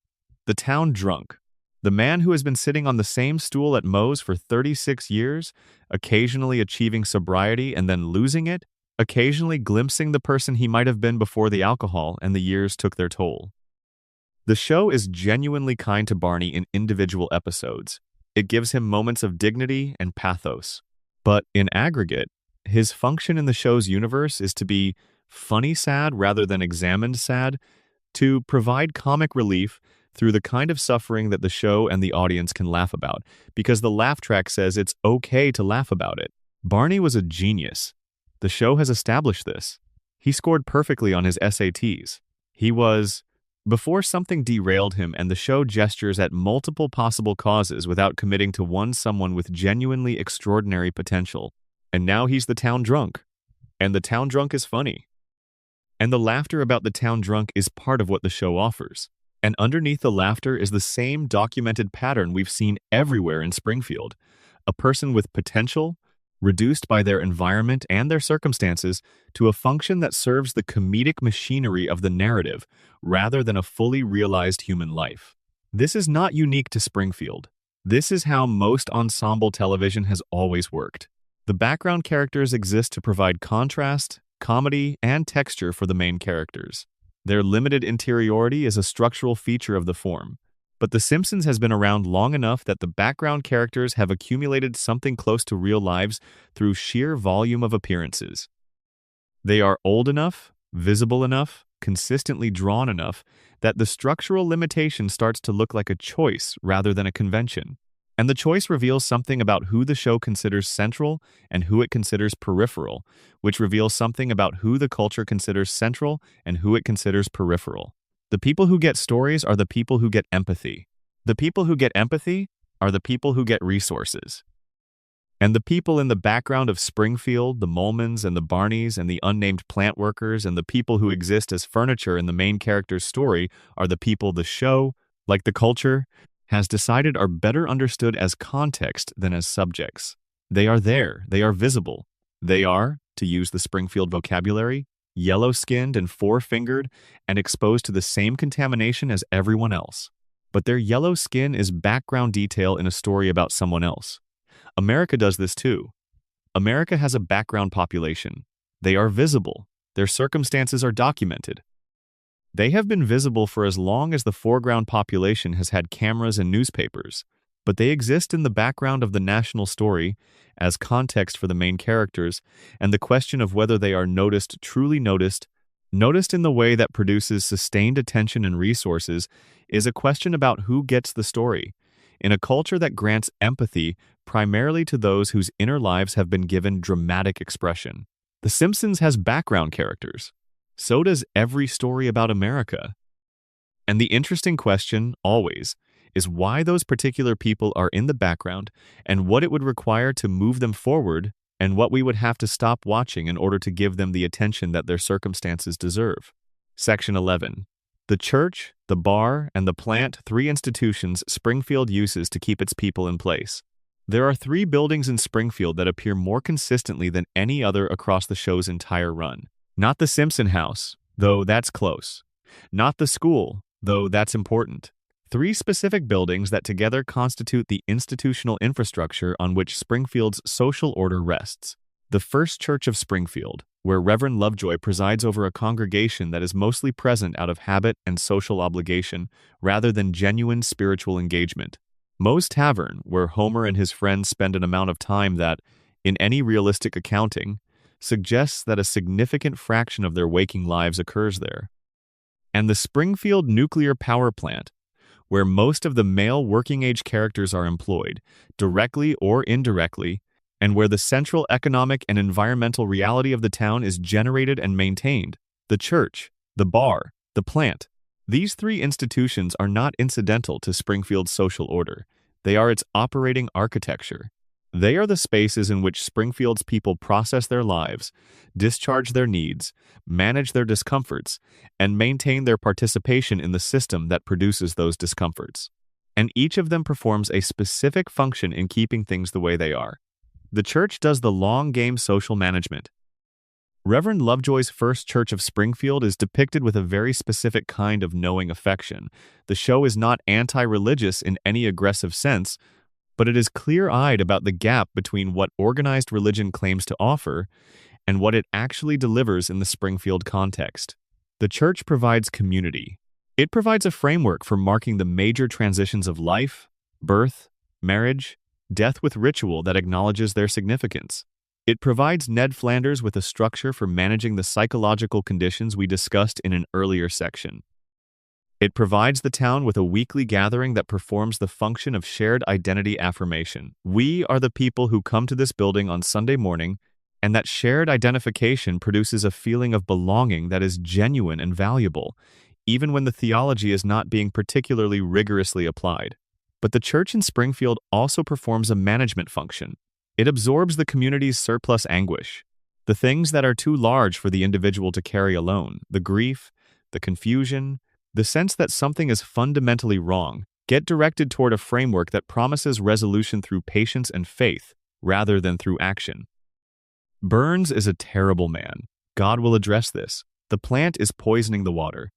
Speaker 1: the town drunk. The man who has been sitting on the same stool at Moe's for 36 years, occasionally achieving sobriety and then losing it, occasionally glimpsing the person he might have been before the alcohol and the years took their toll. The show is genuinely kind to Barney in individual episodes. It gives him moments of dignity and pathos. But in aggregate, his function in the show's universe is to be funny sad rather than examined sad, to provide comic relief through the kind of suffering that the show and the audience can laugh about, because the laugh track says it's okay to laugh about it. Barney was a genius. The show has established this. He scored perfectly on his SATs. He was... Before something derailed him and the show gestures at multiple possible causes without committing to someone with genuinely extraordinary potential. And now he's the town drunk. And the town drunk is funny. And the laughter about the town drunk is part of what the show offers. And underneath the laughter is the same documented pattern we've seen everywhere in Springfield. A person with potential, reduced by their environment and their circumstances to a function that serves the comedic machinery of the narrative rather than a fully realized human life. This is not unique to Springfield. This is how most ensemble television has always worked. The background characters exist to provide contrast, comedy, and texture for the main characters. Their limited interiority is a structural feature of the form. But The Simpsons has been around long enough that the background characters have accumulated something close to real lives through sheer volume of appearances. They are old enough, visible enough, consistently drawn enough that the structural limitation starts to look like a choice rather than a convention. And the choice reveals something about who the show considers central and who it considers peripheral, which reveals something about who the culture considers central and who it considers peripheral. The people who get stories are the people who get empathy. The people who get empathy are the people who get resources. And the people in the background of Springfield, the Molmans and the Barneys and the unnamed plant workers and the people who exist as furniture in the main character's story are the people the show, like the culture, has decided are better understood as context than as subjects. They are there, they are visible. They are, to use the Springfield vocabulary, yellow-skinned and four-fingered and exposed to the same contamination as everyone else. But their yellow skin is background detail in a story about someone else. America does this too. America has a background population. They are visible. Their circumstances are documented. They have been visible for as long as the foreground population has had cameras and newspapers, but they exist in the background of the national story as context for the main characters, and the question of whether they are noticed, truly noticed in the way that produces sustained attention and resources, is a question about who gets the story. In a culture that grants empathy primarily to those whose inner lives have been given dramatic expression. The Simpsons has background characters. So does every story about America. And the interesting question, always, is why those particular people are in the background and what it would require to move them forward and what we would have to stop watching in order to give them the attention that their circumstances deserve. Section 11. The church, the bar, and the plant, three institutions Springfield uses to keep its people in place. There are 3 buildings in Springfield that appear more consistently than any other across the show's entire run. Not the Simpson house, though that's close. Not the school, though that's important. 3 specific buildings that together constitute the institutional infrastructure on which Springfield's social order rests. The First Church of Springfield, where Reverend Lovejoy presides over a congregation that is mostly present out of habit and social obligation rather than genuine spiritual engagement. Moe's Tavern, where Homer and his friends spend an amount of time that, in any realistic accounting, suggests that a significant fraction of their waking lives occurs there. And the Springfield nuclear power plant, where most of the male working-age characters are employed, directly or indirectly, and where the central economic and environmental reality of the town is generated and maintained. The church, the bar, the plant. These three institutions are not incidental to Springfield's social order. They are its operating architecture. They are the spaces in which Springfield's people process their lives, discharge their needs, manage their discomforts, and maintain their participation in the system that produces those discomforts. And each of them performs a specific function in keeping things the way they are. The church does the long-game social management. Reverend Lovejoy's First Church of Springfield is depicted with a very specific kind of knowing affection. The show is not anti-religious in any aggressive sense, but it is clear-eyed about the gap between what organized religion claims to offer and what it actually delivers in the Springfield context. The church provides community. It provides a framework for marking the major transitions of life, birth, marriage, death with ritual that acknowledges their significance. It provides Ned Flanders with a structure for managing the psychological conditions we discussed in an earlier section. It provides the town with a weekly gathering that performs the function of shared identity affirmation. We are the people who come to this building on Sunday morning, and that shared identification produces a feeling of belonging that is genuine and valuable, even when the theology is not being particularly rigorously applied. But the church in Springfield also performs a management function. It absorbs the community's surplus anguish, the things that are too large for the individual to carry alone, the grief, the confusion, the sense that something is fundamentally wrong, get directed toward a framework that promises resolution through patience and faith, rather than through action. Burns is a terrible man. God will address this. The plant is poisoning the water.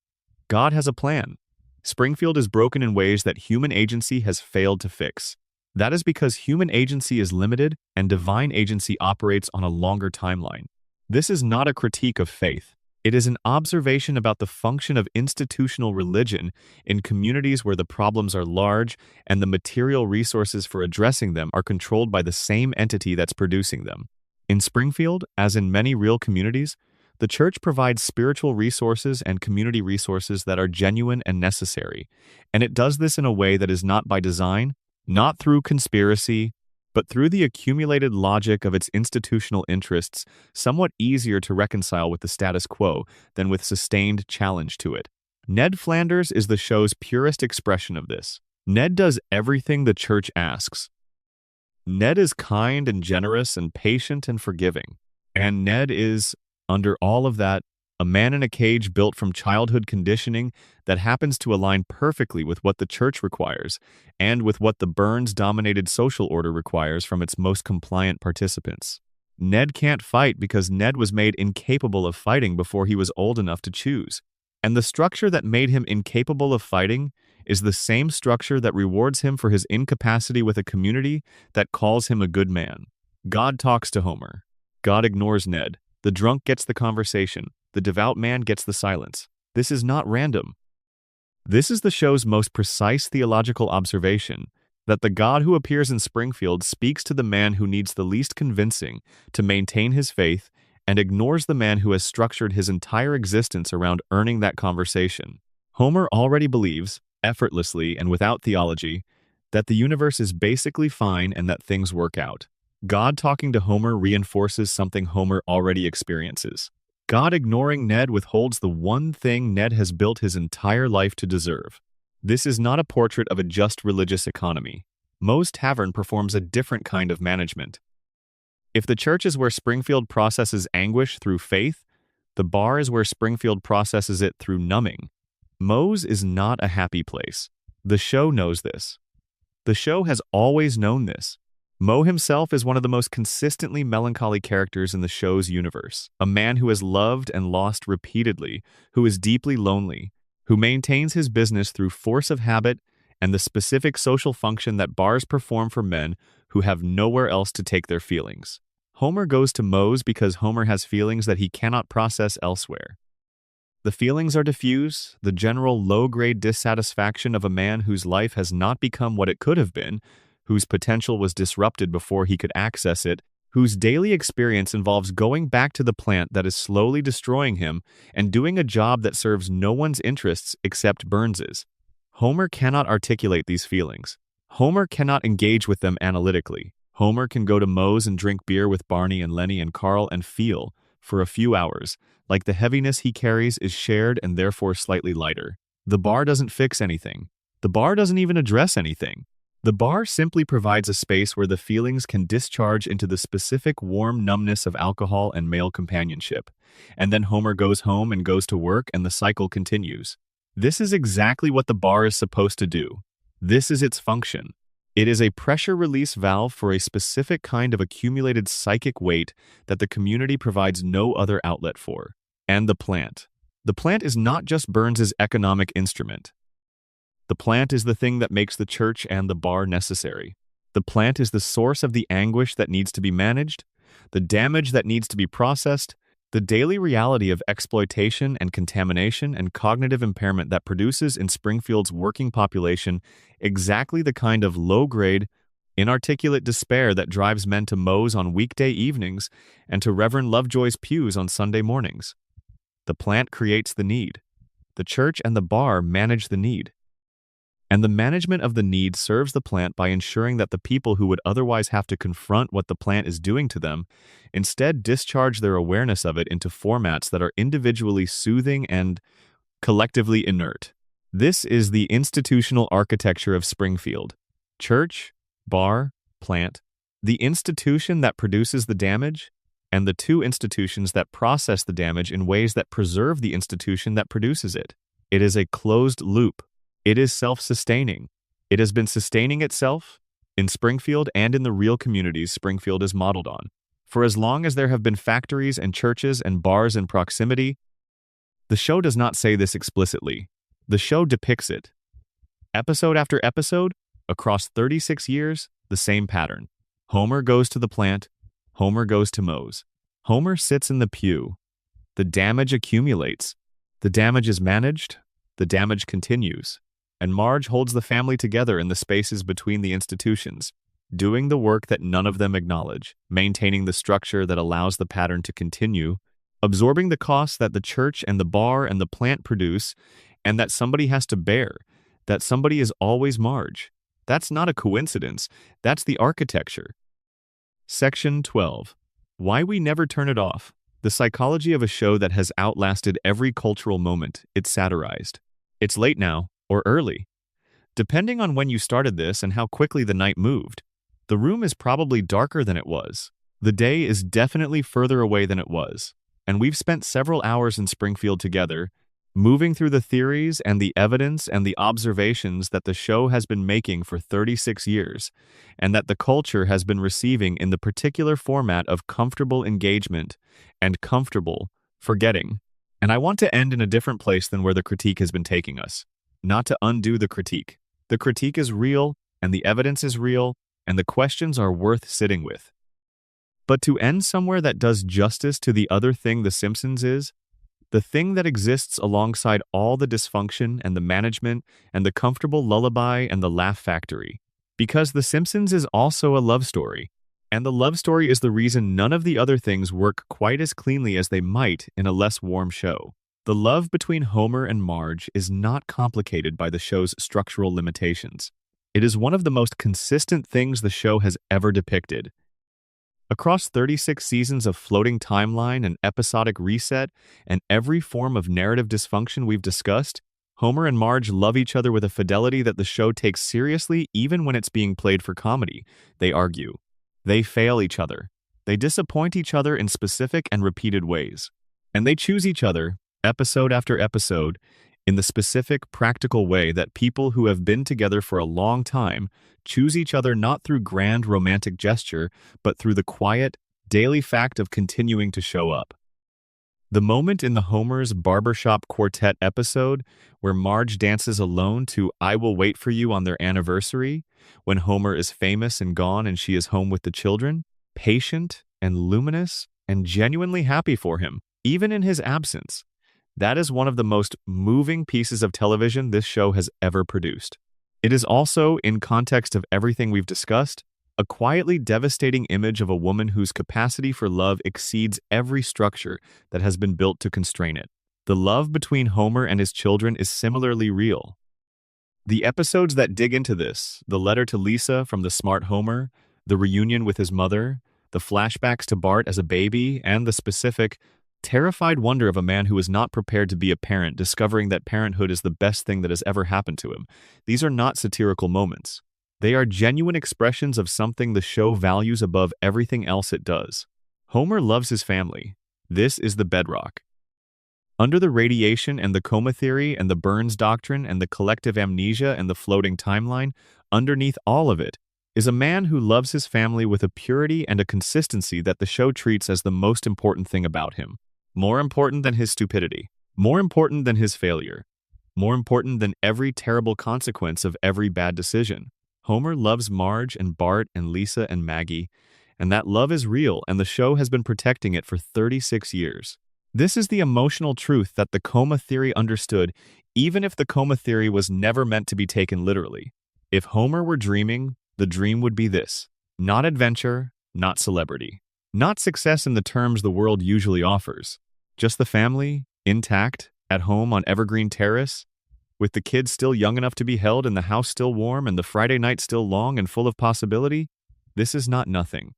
Speaker 1: God has a plan. Springfield is broken in ways that human agency has failed to fix. That is because human agency is limited and divine agency operates on a longer timeline. This is not a critique of faith. It is an observation about the function of institutional religion in communities where the problems are large and the material resources for addressing them are controlled by the same entity that's producing them. In Springfield, as in many real communities, the church provides spiritual resources and community resources that are genuine and necessary, and it does this in a way that is not by design, not through conspiracy, but through the accumulated logic of its institutional interests, somewhat easier to reconcile with the status quo than with sustained challenge to it. Ned Flanders is the show's purest expression of this. Ned does everything the church asks. Ned is kind and generous and patient and forgiving. And Ned is, under all of that, a man in a cage built from childhood conditioning that happens to align perfectly with what the church requires and with what the Burns-dominated social order requires from its most compliant participants. Ned can't fight because Ned was made incapable of fighting before he was old enough to choose. And the structure that made him incapable of fighting is the same structure that rewards him for his incapacity with a community that calls him a good man. God talks to Homer. God ignores Ned. The drunk gets the conversation. The devout man gets the silence. This is not random. This is the show's most precise theological observation, that the God who appears in Springfield speaks to the man who needs the least convincing to maintain his faith and ignores the man who has structured his entire existence around earning that conversation. Homer already believes, effortlessly and without theology, that the universe is basically fine and that things work out. God talking to Homer reinforces something Homer already experiences. God ignoring Ned withholds the one thing Ned has built his entire life to deserve. This is not a portrait of a just religious economy. Moe's Tavern performs a different kind of management. If the church is where Springfield processes anguish through faith, the bar is where Springfield processes it through numbing. Moe's is not a happy place. The show knows this. The show has always known this. Moe himself is one of the most consistently melancholy characters in the show's universe, a man who has loved and lost repeatedly, who is deeply lonely, who maintains his business through force of habit and the specific social function that bars perform for men who have nowhere else to take their feelings. Homer goes to Moe's because Homer has feelings that he cannot process elsewhere. The feelings are diffuse, the general low-grade dissatisfaction of a man whose life has not become what it could have been, whose potential was disrupted before he could access it, whose daily experience involves going back to the plant that is slowly destroying him and doing a job that serves no one's interests except Burns's. Homer cannot articulate these feelings. Homer cannot engage with them analytically. Homer can go to Moe's and drink beer with Barney and Lenny and Carl and feel, for a few hours, like the heaviness he carries is shared and therefore slightly lighter. The bar doesn't fix anything. The bar doesn't even address anything. The bar simply provides a space where the feelings can discharge into the specific warm numbness of alcohol and male companionship. And then Homer goes home and goes to work and the cycle continues. This is exactly what the bar is supposed to do. This is its function. It is a pressure release valve for a specific kind of accumulated psychic weight that the community provides no other outlet for. And the plant. The plant is not just Burns's economic instrument. The plant is the thing that makes the church and the bar necessary. The plant is the source of the anguish that needs to be managed, the damage that needs to be processed, the daily reality of exploitation and contamination and cognitive impairment that produces in Springfield's working population exactly the kind of low-grade, inarticulate despair that drives men to Moe's on weekday evenings and to Reverend Lovejoy's pews on Sunday mornings. The plant creates the need. The church and the bar manage the need. And the management of the need serves the plant by ensuring that the people who would otherwise have to confront what the plant is doing to them instead discharge their awareness of it into formats that are individually soothing and collectively inert. This is the institutional architecture of Springfield. Church, bar, plant, the institution that produces the damage, and the two institutions that process the damage in ways that preserve the institution that produces it. It is a closed loop. It is self-sustaining. It has been sustaining itself in Springfield and in the real communities Springfield is modeled on. For as long as there have been factories and churches and bars in proximity, the show does not say this explicitly. The show depicts it. Episode after episode, across 36 years, the same pattern. Homer goes to the plant. Homer goes to Moe's. Homer sits in the pew. The damage accumulates. The damage is managed. The damage continues. And Marge holds the family together in the spaces between the institutions, doing the work that none of them acknowledge, maintaining the structure that allows the pattern to continue, absorbing the costs that the church and the bar and the plant produce, and that somebody has to bear, that somebody is always Marge. That's not a coincidence. That's the architecture. Section 12. Why we never turn it off. The psychology of a show that has outlasted every cultural moment it satirized. It's late now, or early. Depending on when you started this and how quickly the night moved, the room is probably darker than it was. The day is definitely further away than it was. And we've spent several hours in Springfield together, moving through the theories and the evidence and the observations that the show has been making for 36 years, and that the culture has been receiving in the particular format of comfortable engagement and comfortable forgetting. And I want to end in a different place than where the critique has been taking us. Not to undo the critique. The critique is real, and the evidence is real, and the questions are worth sitting with. But to end somewhere that does justice to the other thing The Simpsons is, the thing that exists alongside all the dysfunction and the management and the comfortable lullaby and the laugh factory. Because The Simpsons is also a love story. And the love story is the reason none of the other things work quite as cleanly as they might in a less warm show. The love between Homer and Marge is not complicated by the show's structural limitations. It is one of the most consistent things the show has ever depicted. Across 36 seasons of floating timeline and episodic reset and every form of narrative dysfunction we've discussed, Homer and Marge love each other with a fidelity that the show takes seriously even when it's being played for comedy, they argue. They fail each other. They disappoint each other in specific and repeated ways. And they choose each other, episode after episode, in the specific, practical way that people who have been together for a long time choose each other not through grand romantic gesture, but through the quiet, daily fact of continuing to show up. The moment in the Homer's Barbershop Quartet episode where Marge dances alone to I Will Wait For You on their anniversary, when Homer is famous and gone and she is home with the children, patient and luminous and genuinely happy for him, even in his absence. That is one of the most moving pieces of television this show has ever produced. It is also, in context of everything we've discussed, a quietly devastating image of a woman whose capacity for love exceeds every structure that has been built to constrain it. The love between Homer and his children is similarly real. The episodes that dig into this, the letter to Lisa from the smart Homer, the reunion with his mother, the flashbacks to Bart as a baby, and the specific, terrified wonder of a man who is not prepared to be a parent, discovering that parenthood is the best thing that has ever happened to him. These are not satirical moments. They are genuine expressions of something the show values above everything else it does. Homer loves his family. This is the bedrock. Under the radiation and the coma theory and the Burns doctrine and the collective amnesia and the floating timeline, underneath all of it is a man who loves his family with a purity and a consistency that the show treats as the most important thing about him. More important than his stupidity. More important than his failure. More important than every terrible consequence of every bad decision. Homer loves Marge and Bart and Lisa and Maggie, and that love is real, and the show has been protecting it for 36 years. This is the emotional truth that the coma theory understood, even if the coma theory was never meant to be taken literally. If Homer were dreaming, the dream would be this: not adventure, not celebrity, not success in the terms the world usually offers, just the family, intact, at home on Evergreen Terrace, with the kids still young enough to be held and the house still warm and the Friday night still long and full of possibility. This is not nothing.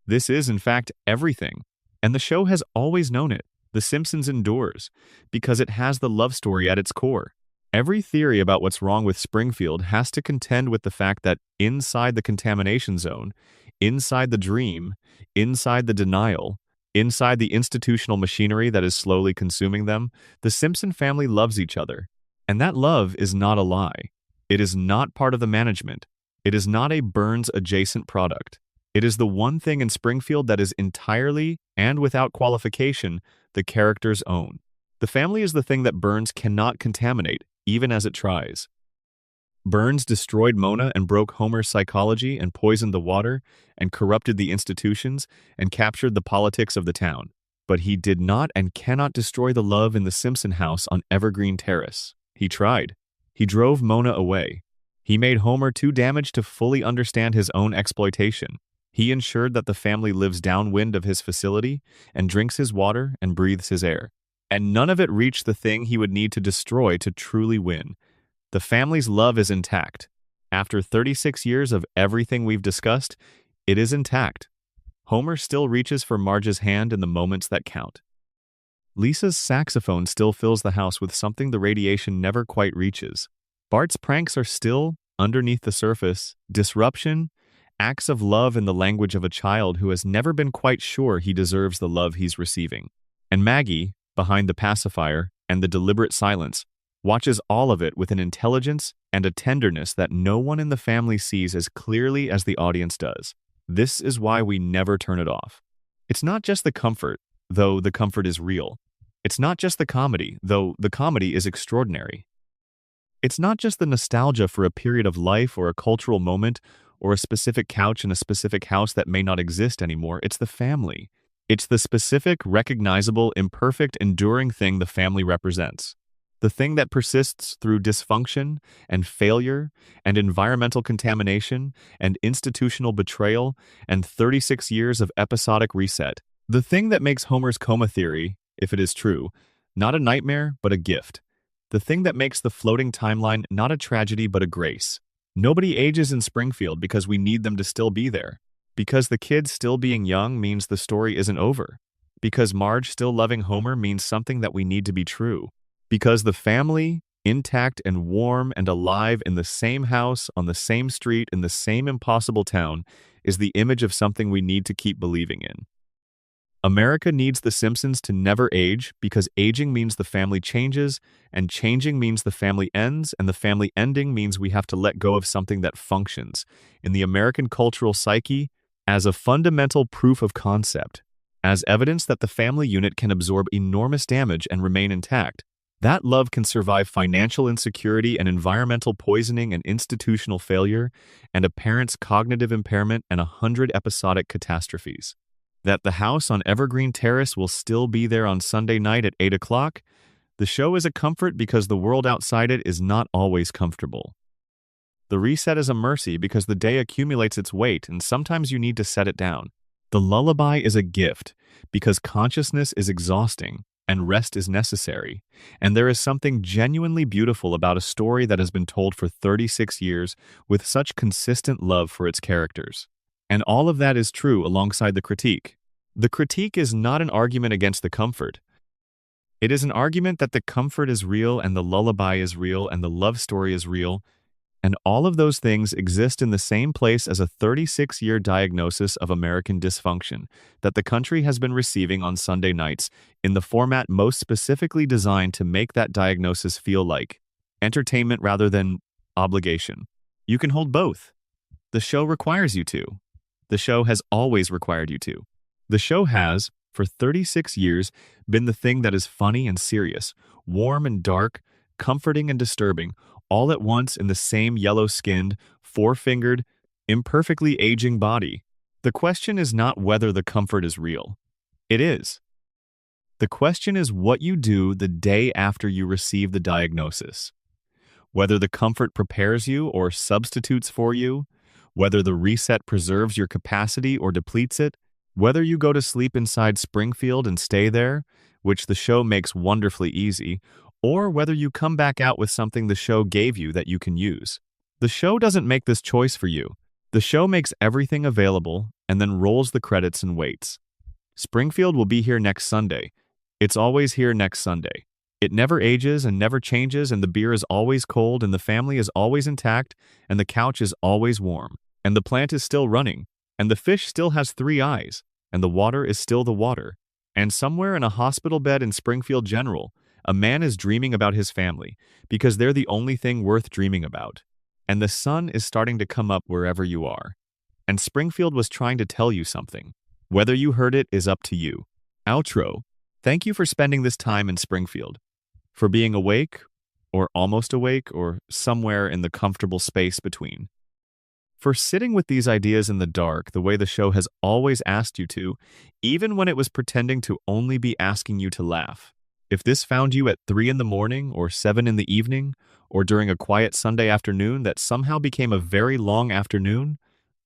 Speaker 1: This is, in fact, everything. And the show has always known it. The Simpsons endures because it has the love story at its core. Every theory about what's wrong with Springfield has to contend with the fact that inside the contamination zone, inside the dream, inside the denial, inside the institutional machinery that is slowly consuming them, the Simpson family loves each other. And that love is not a lie. It is not part of the management. It is not a Burns-adjacent product. It is the one thing in Springfield that is entirely, and without qualification, the character's own. The family is the thing that Burns cannot contaminate, even as it tries. Burns destroyed Mona and broke Homer's psychology and poisoned the water and corrupted the institutions and captured the politics of the town. But he did not and cannot destroy the love in the Simpson house on Evergreen Terrace. He tried. He drove Mona away. He made Homer too damaged to fully understand his own exploitation. He ensured that the family lives downwind of his facility and drinks his water and breathes his air. And none of it reached the thing he would need to destroy to truly win. The family's love is intact. After 36 years of everything we've discussed, it is intact. Homer still reaches for Marge's hand in the moments that count. Lisa's saxophone still fills the house with something the radiation never quite reaches. Bart's pranks are still, underneath the surface, disruption, acts of love in the language of a child who has never been quite sure he deserves the love he's receiving. And Maggie, behind the pacifier and the deliberate silence, watches all of it with an intelligence and a tenderness that no one in the family sees as clearly as the audience does. This is why we never turn it off. It's not just the comfort, though the comfort is real. It's not just the comedy, though the comedy is extraordinary. It's not just the nostalgia for a period of life or a cultural moment or a specific couch in a specific house that may not exist anymore. It's the family. It's the specific, recognizable, imperfect, enduring thing the family represents. The thing that persists through dysfunction and failure and environmental contamination and institutional betrayal and 36 years of episodic reset. The thing that makes Homer's coma theory, if it is true, not a nightmare but a gift. The thing that makes the floating timeline not a tragedy but a grace. Nobody ages in Springfield because we need them to still be there. Because the kids still being young means the story isn't over. Because Marge still loving Homer means something that we need to be true. Because the family, intact and warm and alive in the same house, on the same street, in the same impossible town, is the image of something we need to keep believing in. America needs the Simpsons to never age because aging means the family changes, and changing means the family ends, and the family ending means we have to let go of something that functions in the American cultural psyche as a fundamental proof of concept, as evidence that the family unit can absorb enormous damage and remain intact. That love can survive financial insecurity and environmental poisoning and institutional failure and a parent's cognitive impairment and 100 episodic catastrophes. That the house on Evergreen Terrace will still be there on Sunday night at 8 o'clock. The show is a comfort because the world outside it is not always comfortable. The reset is a mercy because the day accumulates its weight and sometimes you need to set it down. The lullaby is a gift because consciousness is exhausting and rest is necessary. And there is something genuinely beautiful about a story that has been told for 36 years with such consistent love for its characters. And all of that is true alongside the critique. The critique is not an argument against the comfort. It is an argument that the comfort is real and the lullaby is real and the love story is real, and all of those things exist in the same place as a 36-year diagnosis of American dysfunction that the country has been receiving on Sunday nights in the format most specifically designed to make that diagnosis feel like entertainment rather than obligation. You can hold both. The show requires you to. The show has always required you to. The show has, for 36 years, been the thing that is funny and serious, warm and dark, comforting and disturbing, all at once in the same yellow-skinned, four-fingered, imperfectly aging body. The question is not whether the comfort is real. It is. The question is what you do the day after you receive the diagnosis. Whether the comfort prepares you or substitutes for you, whether the reset preserves your capacity or depletes it, whether you go to sleep inside Springfield and stay there, which the show makes wonderfully easy, or whether you come back out with something the show gave you that you can use. The show doesn't make this choice for you. The show makes everything available and then rolls the credits and waits. Springfield will be here next Sunday. It's always here next Sunday. It never ages and never changes, and the beer is always cold, and the family is always intact, and the couch is always warm, and the plant is still running, and the fish still has 3 eyes, and the water is still the water. And somewhere in a hospital bed in Springfield General, a man is dreaming about his family, because they're the only thing worth dreaming about. And the sun is starting to come up wherever you are. And Springfield was trying to tell you something. Whether you heard it is up to you. Outro. Thank you for spending this time in Springfield. For being awake, or almost awake, or somewhere in the comfortable space between. For sitting with these ideas in the dark the way the show has always asked you to, even when it was pretending to only be asking you to laugh. If this found you at 3 in the morning, or 7 in the evening, or during a quiet Sunday afternoon that somehow became a very long afternoon,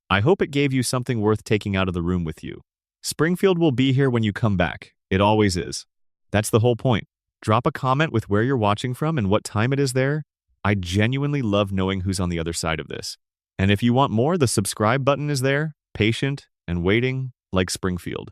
Speaker 1: I hope it gave you something worth taking out of the room with you. Springfield will be here when you come back. It always is. That's the whole point. Drop a comment with where you're watching from and what time it is there. I genuinely love knowing who's on the other side of this. And if you want more, the subscribe button is there, patient and waiting, like Springfield.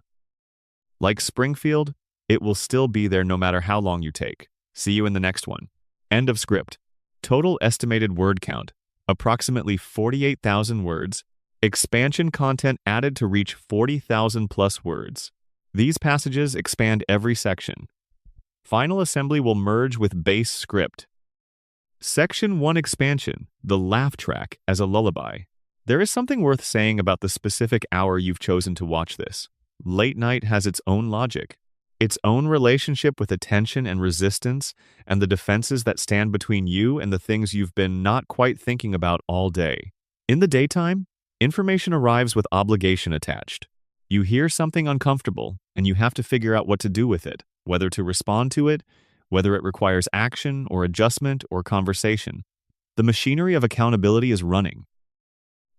Speaker 1: Like Springfield, it will still be there no matter how long you take. See you in the next one. End of script. Total estimated word count, approximately 48,000 words. Expansion content added to reach 40,000 plus words. These passages expand every section. Final assembly will merge with base script. Section 1 expansion, the laugh track as a lullaby. There is something worth saying about the specific hour you've chosen to watch this. Late night has its own logic, its own relationship with attention and resistance, and the defenses that stand between you and the things you've been not quite thinking about all day. In the daytime, information arrives with obligation attached. You hear something uncomfortable, and you have to figure out what to do with it, whether to respond to it, whether it requires action or adjustment or conversation. The machinery of accountability is running.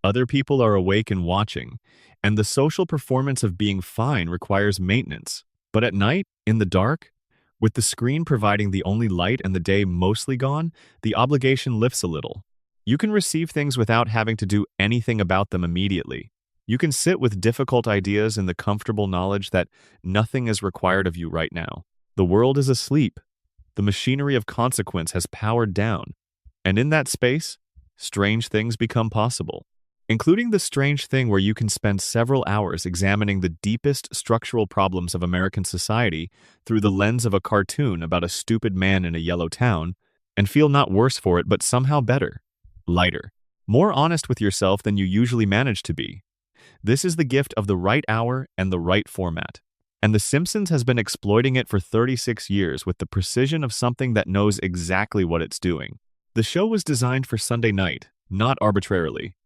Speaker 1: Other people are awake and watching, and the social performance of being fine requires maintenance. But at night, in the dark, with the screen providing the only light and the day mostly gone, the obligation lifts a little. You can receive things without having to do anything about them immediately. You can sit with difficult ideas in the comfortable knowledge that nothing is required of you right now. The world is asleep. The machinery of consequence has powered down. And in that space, strange things become possible. Including the strange thing where you can spend several hours examining the deepest structural problems of American society through the lens of a cartoon about a stupid man in a yellow town, and feel not worse for it but somehow better, lighter, more honest with yourself than you usually manage to be. This is the gift of the right hour and the right format. And The Simpsons has been exploiting it for 36 years with the precision of something that knows exactly what it's doing. The show was designed for Sunday night, not arbitrarily.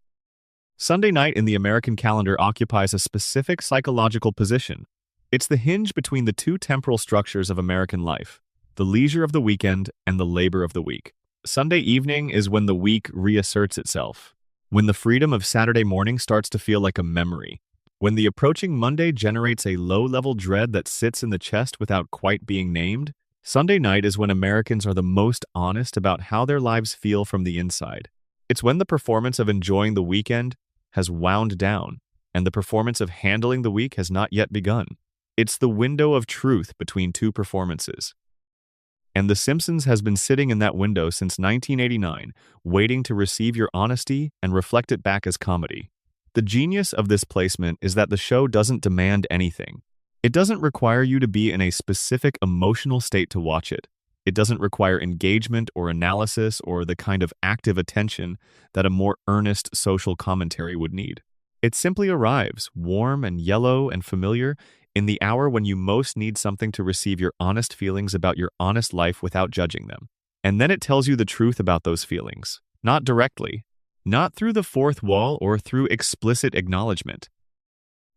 Speaker 1: Sunday night in the American calendar occupies a specific psychological position. It's the hinge between the two temporal structures of American life, the leisure of the weekend and the labor of the week. Sunday evening is when the week reasserts itself, when the freedom of Saturday morning starts to feel like a memory, when the approaching Monday generates a low-level dread that sits in the chest without quite being named. Sunday night is when Americans are the most honest about how their lives feel from the inside. It's when the performance of enjoying the weekend has wound down, and the performance of handling the week has not yet begun. It's the window of truth between two performances. And The Simpsons has been sitting in that window since 1989, waiting to receive your honesty and reflect it back as comedy. The genius of this placement is that the show doesn't demand anything. It doesn't require you to be in a specific emotional state to watch it. It doesn't require engagement or analysis or the kind of active attention that a more earnest social commentary would need. It simply arrives, warm and yellow and familiar, in the hour when you most need something to receive your honest feelings about your honest life without judging them. And then it tells you the truth about those feelings, not directly, not through the fourth wall or through explicit acknowledgement,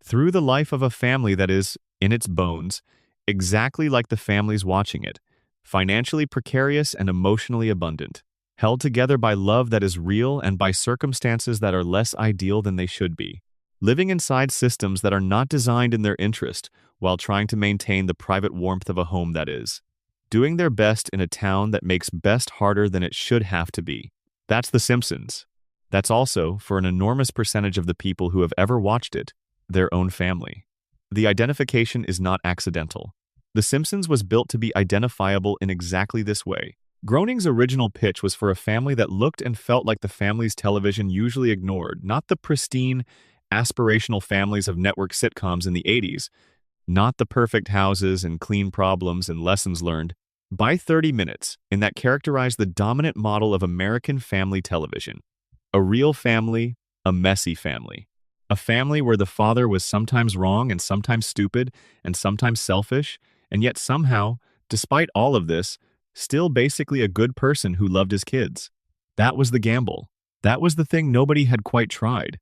Speaker 1: through the life of a family that is, in its bones, exactly like the families watching it, financially precarious and emotionally abundant, held together by love that is real and by circumstances that are less ideal than they should be, living inside systems that are not designed in their interest while trying to maintain the private warmth of a home that is, doing their best in a town that makes best harder than it should have to be. That's The Simpsons. That's also, for an enormous percentage of the people who have ever watched it, their own family. The identification is not accidental. The Simpsons was built to be identifiable in exactly this way. Groening's original pitch was for a family that looked and felt like the families television usually ignored, not the pristine, aspirational families of network sitcoms in the 80s, not the perfect houses and clean problems and lessons learned. By 30 minutes, in that characterized the dominant model of American family television. A real family, a messy family. A family where the father was sometimes wrong and sometimes stupid and sometimes selfish, and yet somehow, despite all of this, still basically a good person who loved his kids. That was the gamble. That was the thing nobody had quite tried.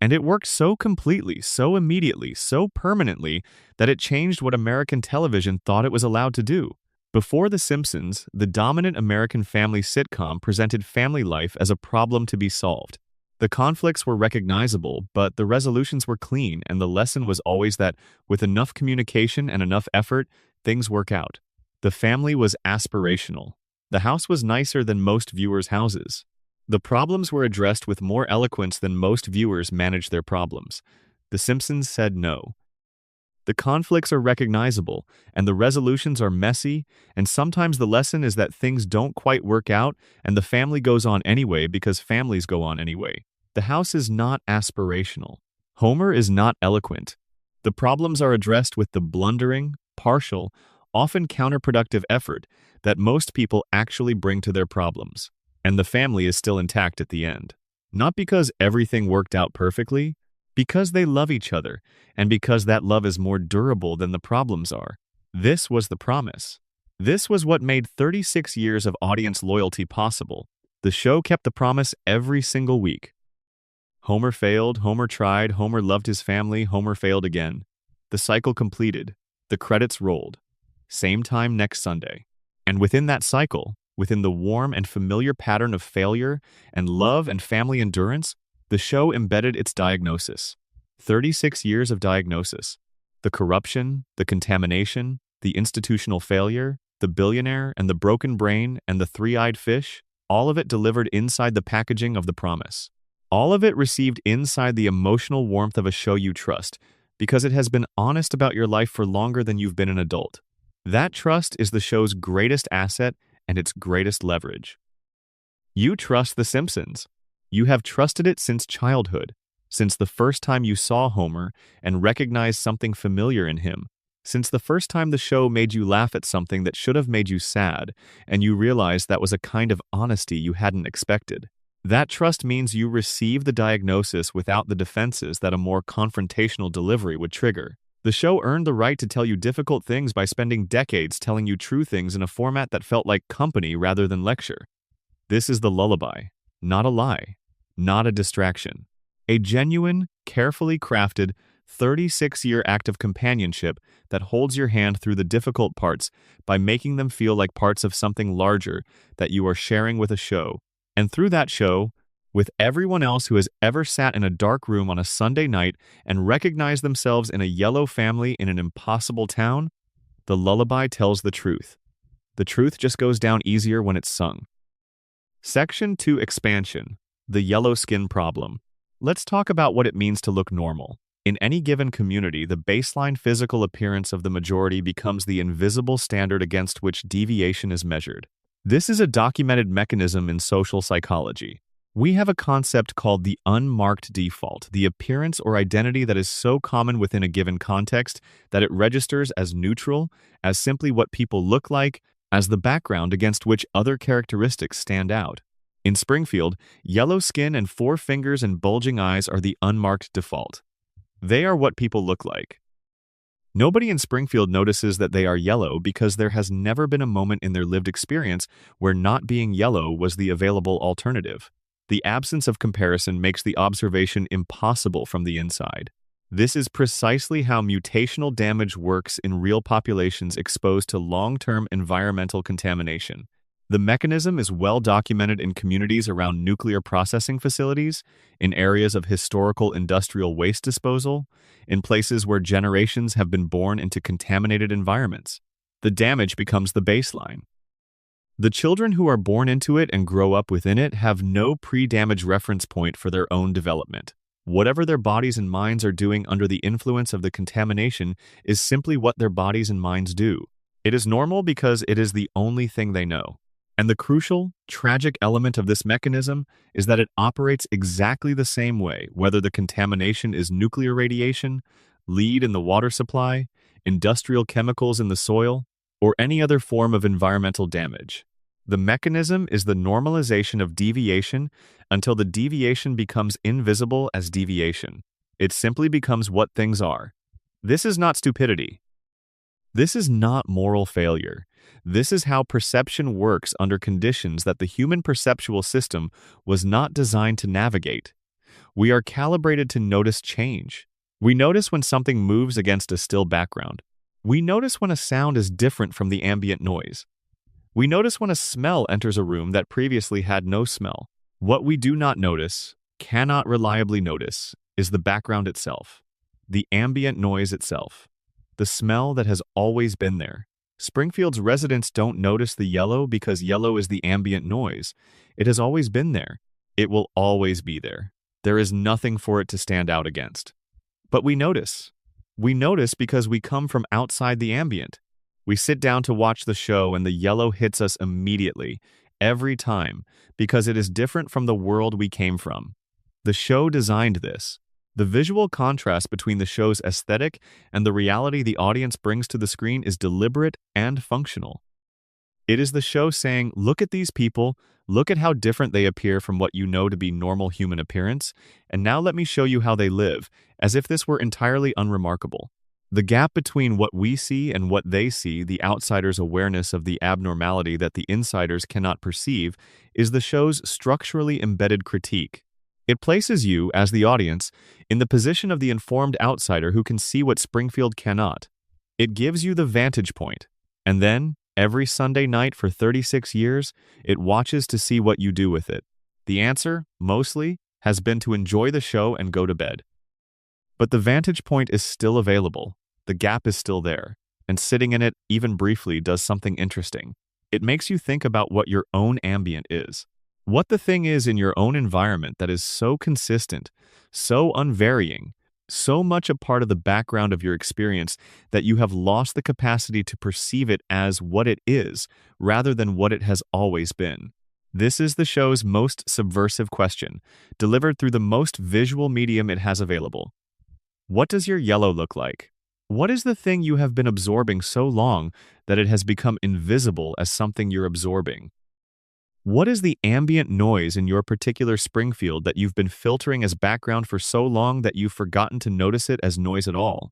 Speaker 1: And it worked so completely, so immediately, so permanently that it changed what American television thought it was allowed to do. Before The Simpsons, the dominant American family sitcom presented family life as a problem to be solved. The conflicts were recognizable, but the resolutions were clean, and the lesson was always that with enough communication and enough effort, things work out. The family was aspirational. The house was nicer than most viewers' houses. The problems were addressed with more eloquence than most viewers managed their problems. The Simpsons said no. The conflicts are recognizable, and the resolutions are messy, and sometimes the lesson is that things don't quite work out, and the family goes on anyway because families go on anyway. The house is not aspirational. Homer is not eloquent. The problems are addressed with the blundering, partial, often counterproductive effort that most people actually bring to their problems. And the family is still intact at the end. Not because everything worked out perfectly, because they love each other, and because that love is more durable than the problems are. This was the promise. This was what made 36 years of audience loyalty possible. The show kept the promise every single week. Homer failed, Homer tried, Homer loved his family, Homer failed again. The cycle completed. The credits rolled. Same time next Sunday. And within that cycle, within the warm and familiar pattern of failure and love and family endurance, the show embedded its diagnosis. 36 years of diagnosis. The corruption, the contamination, the institutional failure, the billionaire and the broken brain and the three-eyed fish, all of it delivered inside the packaging of the promise. All of it received inside the emotional warmth of a show you trust, because it has been honest about your life for longer than you've been an adult. That trust is the show's greatest asset and its greatest leverage. You trust The Simpsons. You have trusted it since childhood, since the first time you saw Homer and recognized something familiar in him, since the first time the show made you laugh at something that should have made you sad, and you realized that was a kind of honesty you hadn't expected. That trust means you receive the diagnosis without the defenses that a more confrontational delivery would trigger. The show earned the right to tell you difficult things by spending decades telling you true things in a format that felt like company rather than lecture. This is the lullaby, not a lie, not a distraction. A genuine, carefully crafted, 36-year act of companionship that holds your hand through the difficult parts by making them feel like parts of something larger that you are sharing with a show. And through that show, with everyone else who has ever sat in a dark room on a Sunday night and recognized themselves in a yellow family in an impossible town, the lullaby tells the truth. The truth just goes down easier when it's sung. Section 2 Expansion. The yellow skin problem. Let's talk about what it means to look normal. In any given community, the baseline physical appearance of the majority becomes the invisible standard against which deviation is measured. This is a documented mechanism in social psychology. We have a concept called the unmarked default, the appearance or identity that is so common within a given context that it registers as neutral, as simply what people look like, as the background against which other characteristics stand out. In Springfield, yellow skin and 4 fingers and bulging eyes are the unmarked default. They are what people look like. Nobody in Springfield notices that they are yellow because there has never been a moment in their lived experience where not being yellow was the available alternative. The absence of comparison makes the observation impossible from the inside. This is precisely how mutational damage works in real populations exposed to long-term environmental contamination. The mechanism is well documented in communities around nuclear processing facilities, in areas of historical industrial waste disposal, in places where generations have been born into contaminated environments. The damage becomes the baseline. The children who are born into it and grow up within it have no pre-damage reference point for their own development. Whatever their bodies and minds are doing under the influence of the contamination is simply what their bodies and minds do. It is normal because it is the only thing they know. And the crucial, tragic element of this mechanism is that it operates exactly the same way, whether the contamination is nuclear radiation, lead in the water supply, industrial chemicals in the soil, or any other form of environmental damage. The mechanism is the normalization of deviation until the deviation becomes invisible as deviation. It simply becomes what things are. This is not stupidity. This is not moral failure. This is how perception works under conditions that the human perceptual system was not designed to navigate. We are calibrated to notice change. We notice when something moves against a still background. We notice when a sound is different from the ambient noise. We notice when a smell enters a room that previously had no smell. What we do not notice, cannot reliably notice, is the background itself, the ambient noise itself, the smell that has always been there. Springfield's residents don't notice the yellow because yellow is the ambient noise. It has always been there. It will always be there. There is nothing for it to stand out against. But we notice. We notice because we come from outside the ambient. We sit down to watch the show and the yellow hits us immediately, every time, because it is different from the world we came from. The show designed this. The visual contrast between the show's aesthetic and the reality the audience brings to the screen is deliberate and functional. It is the show saying, look at these people, look at how different they appear from what you know to be normal human appearance, and now let me show you how they live, as if this were entirely unremarkable. The gap between what we see and what they see, the outsider's awareness of the abnormality that the insiders cannot perceive, is the show's structurally embedded critique. It places you, as the audience, in the position of the informed outsider who can see what Springfield cannot. It gives you the vantage point, and then, every Sunday night for 36 years, it watches to see what you do with it. The answer, mostly, has been to enjoy the show and go to bed. But the vantage point is still available. The gap is still there, and sitting in it, even briefly, does something interesting. It makes you think about what your own ambient is. What the thing is in your own environment that is so consistent, so unvarying, so much a part of the background of your experience that you have lost the capacity to perceive it as what it is, rather than what it has always been. This is the show's most subversive question, delivered through the most visual medium it has available. What does your yellow look like? What is the thing you have been absorbing so long that it has become invisible as something you're absorbing? What is the ambient noise in your particular Springfield that you've been filtering as background for so long that you've forgotten to notice it as noise at all?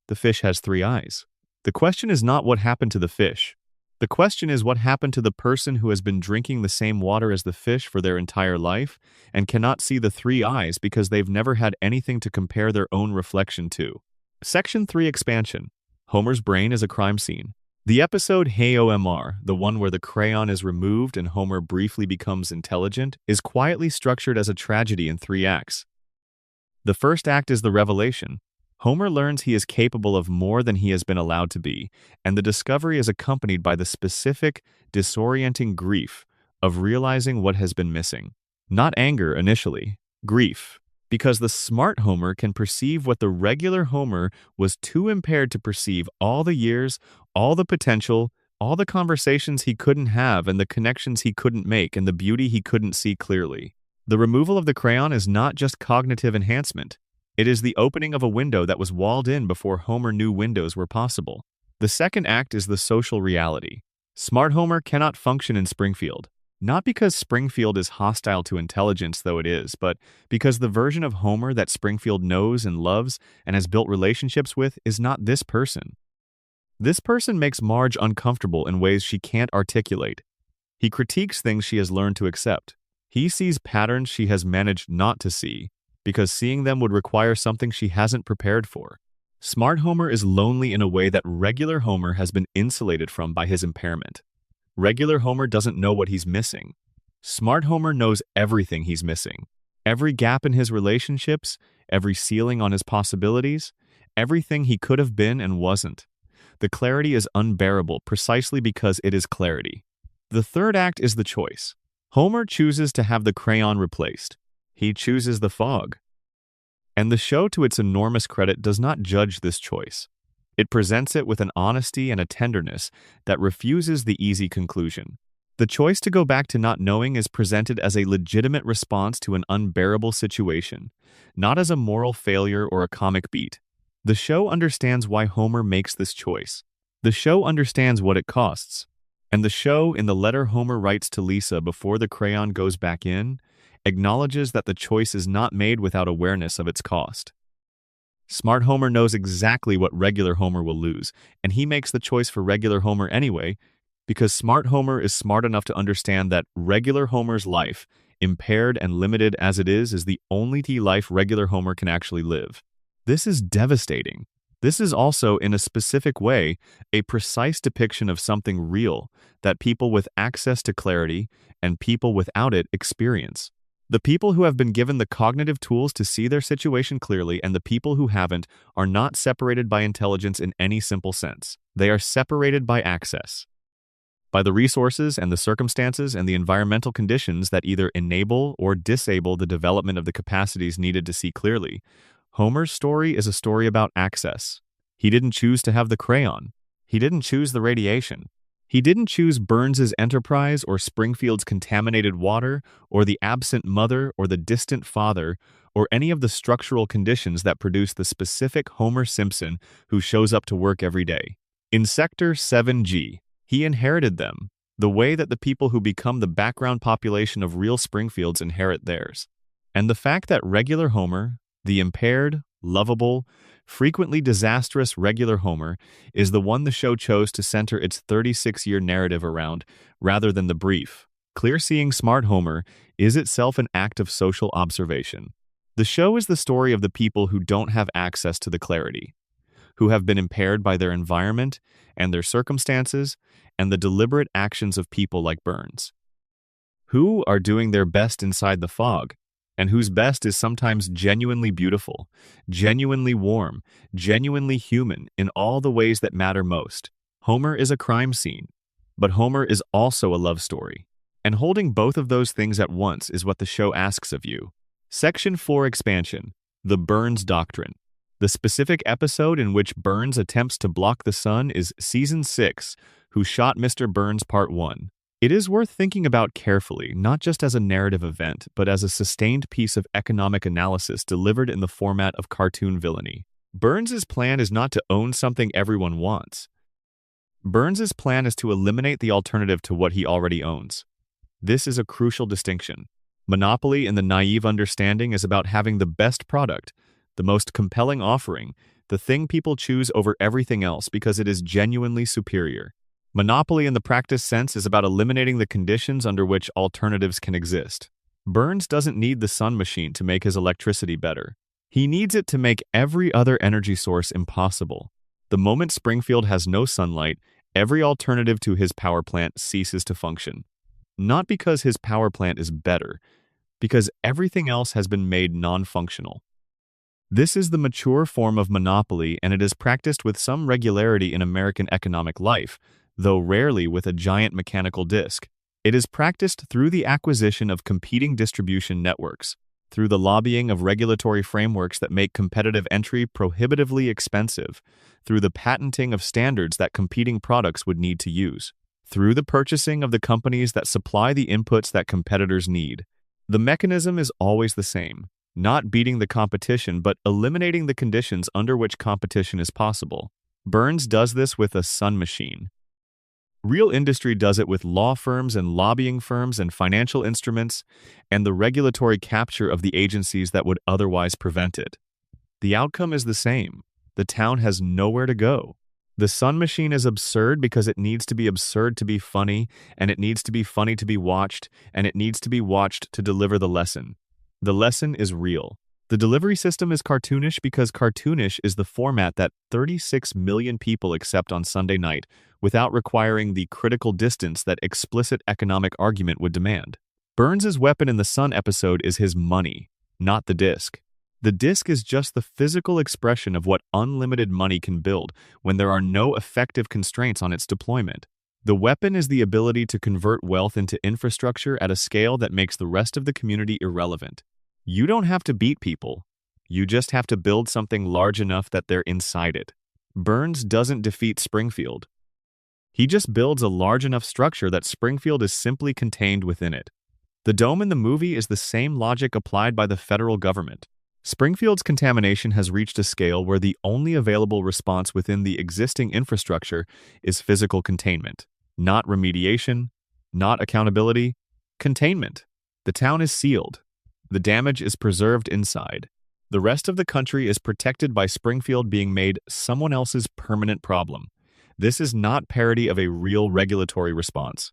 Speaker 1: The fish has 3 eyes. The question is not what happened to the fish. The question is, what happened to the person who has been drinking the same water as the fish for their entire life and cannot see the three eyes because they've never had anything to compare their own reflection to? Section 3 Expansion. Homer's brain is a crime scene. The episode Hey OMR, the one where the crayon is removed and Homer briefly becomes intelligent, is quietly structured as a tragedy in 3 acts. The first act is the revelation. Homer learns he is capable of more than he has been allowed to be, and the discovery is accompanied by the specific, disorienting grief of realizing what has been missing. Not anger initially, grief, because the smart Homer can perceive what the regular Homer was too impaired to perceive: all the years, all the potential, all the conversations he couldn't have and the connections he couldn't make and the beauty he couldn't see clearly. The removal of the crayon is not just cognitive enhancement. It is the opening of a window that was walled in before Homer knew windows were possible. The second act is the social reality. Smart Homer cannot function in Springfield. Not because Springfield is hostile to intelligence, though it is, but because the version of Homer that Springfield knows and loves and has built relationships with is not this person. This person makes Marge uncomfortable in ways she can't articulate. He critiques things she has learned to accept. He sees patterns she has managed not to see, because seeing them would require something she hasn't prepared for. Smart Homer is lonely in a way that regular Homer has been insulated from by his impairment. Regular Homer doesn't know what he's missing. Smart Homer knows everything he's missing. Every gap in his relationships, every ceiling on his possibilities, everything he could have been and wasn't. The clarity is unbearable precisely because it is clarity. The third act is the choice. Homer chooses to have the crayon replaced. He chooses the fog. And the show, to its enormous credit, does not judge this choice. It presents it with an honesty and a tenderness that refuses the easy conclusion. The choice to go back to not knowing is presented as a legitimate response to an unbearable situation, not as a moral failure or a comic beat. The show understands why Homer makes this choice. The show understands what it costs. And the show, in the letter Homer writes to Lisa before the crayon goes back in, acknowledges that the choice is not made without awareness of its cost. Smart Homer knows exactly what regular Homer will lose, and he makes the choice for regular Homer anyway, because Smart Homer is smart enough to understand that regular Homer's life, impaired and limited as it is the only life regular Homer can actually live. This is devastating. This is also, in a specific way, a precise depiction of something real that people with access to clarity and people without it experience. The people who have been given the cognitive tools to see their situation clearly and the people who haven't are not separated by intelligence in any simple sense. They are separated by access, by the resources and the circumstances and the environmental conditions that either enable or disable the development of the capacities needed to see clearly. Homer's story is a story about access. He didn't choose to have the crayon. He didn't choose the radiation. He didn't choose Burns's enterprise or Springfield's contaminated water or the absent mother or the distant father or any of the structural conditions that produce the specific Homer Simpson who shows up to work every day. In Sector 7G, he inherited them, the way that the people who become the background population of real Springfields inherit theirs. And the fact that regular Homer, the impaired, lovable, frequently disastrous regular Homer, is the one the show chose to center its 36-year narrative around, rather than the brief, clear-seeing smart Homer, is itself an act of social observation. The show is the story of the people who don't have access to the clarity, who have been impaired by their environment and their circumstances and the deliberate actions of people like Burns, who are doing their best inside the fog, and whose best is sometimes genuinely beautiful, genuinely warm, genuinely human in all the ways that matter most. Homer is a crime scene, but Homer is also a love story. And holding both of those things at once is what the show asks of you. Section 4 Expansion. The Burns Doctrine. The specific episode in which Burns attempts to block the sun is Season 6, Who Shot Mr. Burns Part 1. It is worth thinking about carefully, not just as a narrative event, but as a sustained piece of economic analysis delivered in the format of cartoon villainy. Burns's plan is not to own something everyone wants. Burns's plan is to eliminate the alternative to what he already owns. This is a crucial distinction. Monopoly, in the naive understanding, is about having the best product, the most compelling offering, the thing people choose over everything else because it is genuinely superior. Monopoly in the practice sense is about eliminating the conditions under which alternatives can exist. Burns doesn't need the sun machine to make his electricity better. He needs it to make every other energy source impossible. The moment Springfield has no sunlight, every alternative to his power plant ceases to function. Not because his power plant is better, because everything else has been made non-functional. This is the mature form of monopoly, and it is practiced with some regularity in American economic life, though rarely with a giant mechanical disc. It is practiced through the acquisition of competing distribution networks, through the lobbying of regulatory frameworks that make competitive entry prohibitively expensive, through the patenting of standards that competing products would need to use, through the purchasing of the companies that supply the inputs that competitors need. The mechanism is always the same, not beating the competition but eliminating the conditions under which competition is possible. Burns does this with a sun machine. Real industry does it with law firms and lobbying firms and financial instruments and the regulatory capture of the agencies that would otherwise prevent it. The outcome is the same. The town has nowhere to go. The sun machine is absurd because it needs to be absurd to be funny, and it needs to be funny to be watched, and it needs to be watched to deliver the lesson. The lesson is real. The delivery system is cartoonish because cartoonish is the format that 36 million people accept on Sunday night without requiring the critical distance that explicit economic argument would demand. Burns's weapon in the Sun episode is his money, not the disc. The disc is just the physical expression of what unlimited money can build when there are no effective constraints on its deployment. The weapon is the ability to convert wealth into infrastructure at a scale that makes the rest of the community irrelevant. You don't have to beat people. You just have to build something large enough that they're inside it. Burns doesn't defeat Springfield. He just builds a large enough structure that Springfield is simply contained within it. The dome in the movie is the same logic applied by the federal government. Springfield's contamination has reached a scale where the only available response within the existing infrastructure is physical containment. Not remediation, not accountability, containment. The town is sealed. The damage is preserved inside. The rest of the country is protected by Springfield being made someone else's permanent problem. This is not parody of a real regulatory response.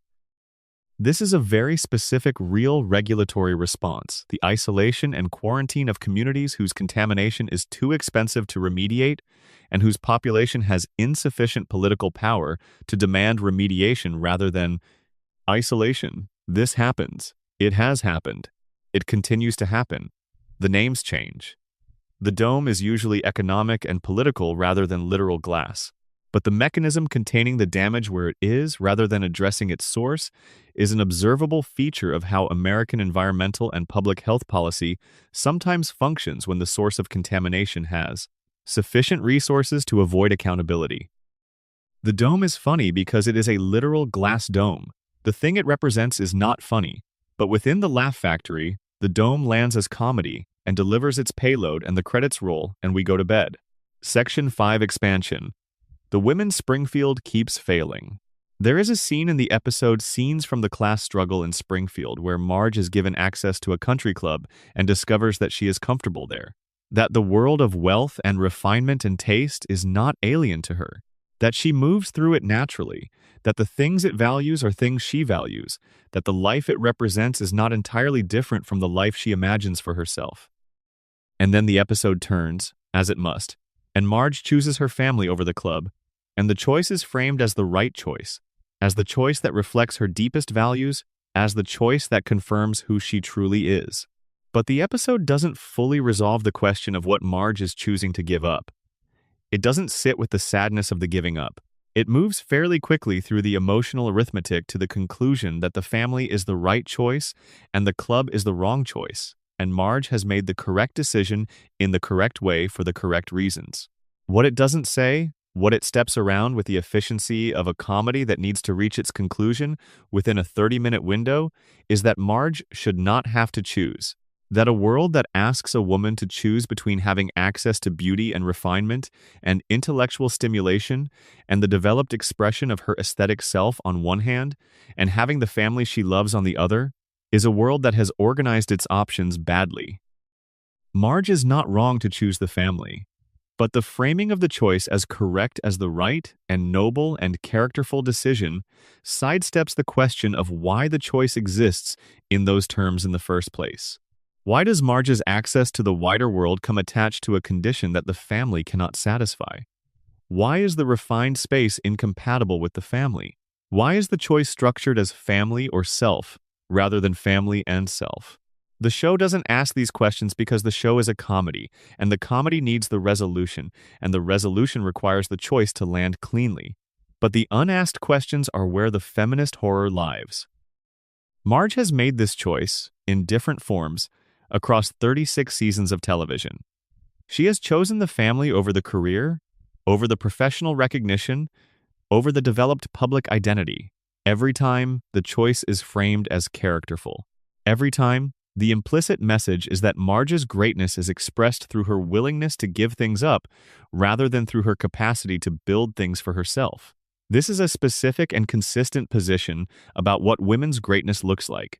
Speaker 1: This is a very specific real regulatory response, the isolation and quarantine of communities whose contamination is too expensive to remediate and whose population has insufficient political power to demand remediation rather than isolation. This happens. It has happened. It continues to happen. The names change. The dome is usually economic and political rather than literal glass. But the mechanism containing the damage where it is, rather than addressing its source, is an observable feature of how American environmental and public health policy sometimes functions when the source of contamination has sufficient resources to avoid accountability. The dome is funny because it is a literal glass dome. The thing it represents is not funny. But within the Laugh Factory, the dome lands as comedy and delivers its payload, and the credits roll and we go to bed. Section 5 Expansion. The women's Springfield keeps failing. There is a scene in the episode Scenes from the Class Struggle in Springfield where Marge is given access to a country club and discovers that she is comfortable there, that the world of wealth and refinement and taste is not alien to her, that she moves through it naturally, that the things it values are things she values, that the life it represents is not entirely different from the life she imagines for herself. And then the episode turns, as it must, and Marge chooses her family over the club, and the choice is framed as the right choice, as the choice that reflects her deepest values, as the choice that confirms who she truly is. But the episode doesn't fully resolve the question of what Marge is choosing to give up. It doesn't sit with the sadness of the giving up. It moves fairly quickly through the emotional arithmetic to the conclusion that the family is the right choice and the club is the wrong choice, and Marge has made the correct decision in the correct way for the correct reasons. What it doesn't say, what it steps around with the efficiency of a comedy that needs to reach its conclusion within a 30-minute window, is that Marge should not have to choose. That a world that asks a woman to choose between having access to beauty and refinement and intellectual stimulation and the developed expression of her aesthetic self on one hand and having the family she loves on the other is a world that has organized its options badly. Marge is not wrong to choose the family, But the framing of the choice as correct as the right and noble and characterful decision sidesteps the question of why the choice exists in those terms in the first place. Why does Marge's access to the wider world come attached to a condition that the family cannot satisfy? Why is the refined space incompatible with the family? Why is the choice structured as family or self rather than family and self? The show doesn't ask these questions because the show is a comedy, and the comedy needs the resolution, and the resolution requires the choice to land cleanly. But the unasked questions are where the feminist horror lives. Marge has made this choice, in different forms, across 36 seasons of television. She has chosen the family over the career, over the professional recognition, over the developed public identity. Every time, the choice is framed as characterful. Every time, the implicit message is that Marge's greatness is expressed through her willingness to give things up rather than through her capacity to build things for herself. This is a specific and consistent position about what women's greatness looks like.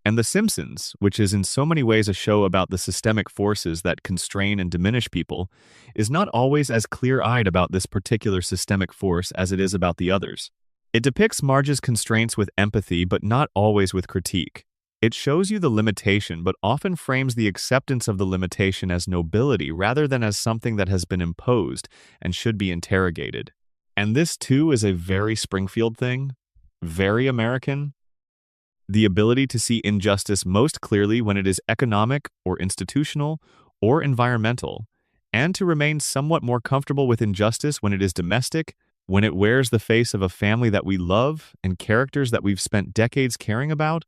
Speaker 1: And The Simpsons, which is in so many ways a show about the systemic forces that constrain and diminish people, is not always as clear-eyed about this particular systemic force as it is about the others. It depicts Marge's constraints with empathy, but not always with critique. It shows you the limitation, but often frames the acceptance of the limitation as nobility rather than as something that has been imposed and should be interrogated. And this, too, is a very Springfield thing, very American. The ability to see injustice most clearly when it is economic or institutional or environmental, and to remain somewhat more comfortable with injustice when it is domestic, when it wears the face of a family that we love and characters that we've spent decades caring about.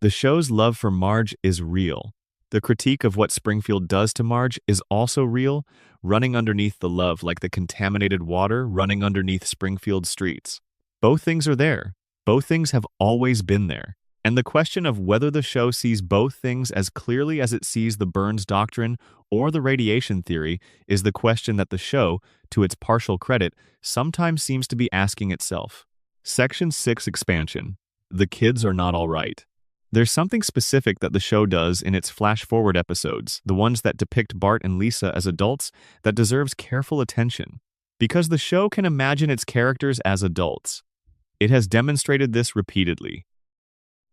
Speaker 1: The show's love for Marge is real. The critique of what Springfield does to Marge is also real, running underneath the love like the contaminated water running underneath Springfield streets. Both things are there. Both things have always been there. And the question of whether the show sees both things as clearly as it sees the Burns doctrine or the radiation theory is the question that the show, to its partial credit, sometimes seems to be asking itself. Section 6 Expansion. The kids are not all right. There's something specific that the show does in its flash-forward episodes, the ones that depict Bart and Lisa as adults, that deserves careful attention. Because the show can imagine its characters as adults. It has demonstrated this repeatedly.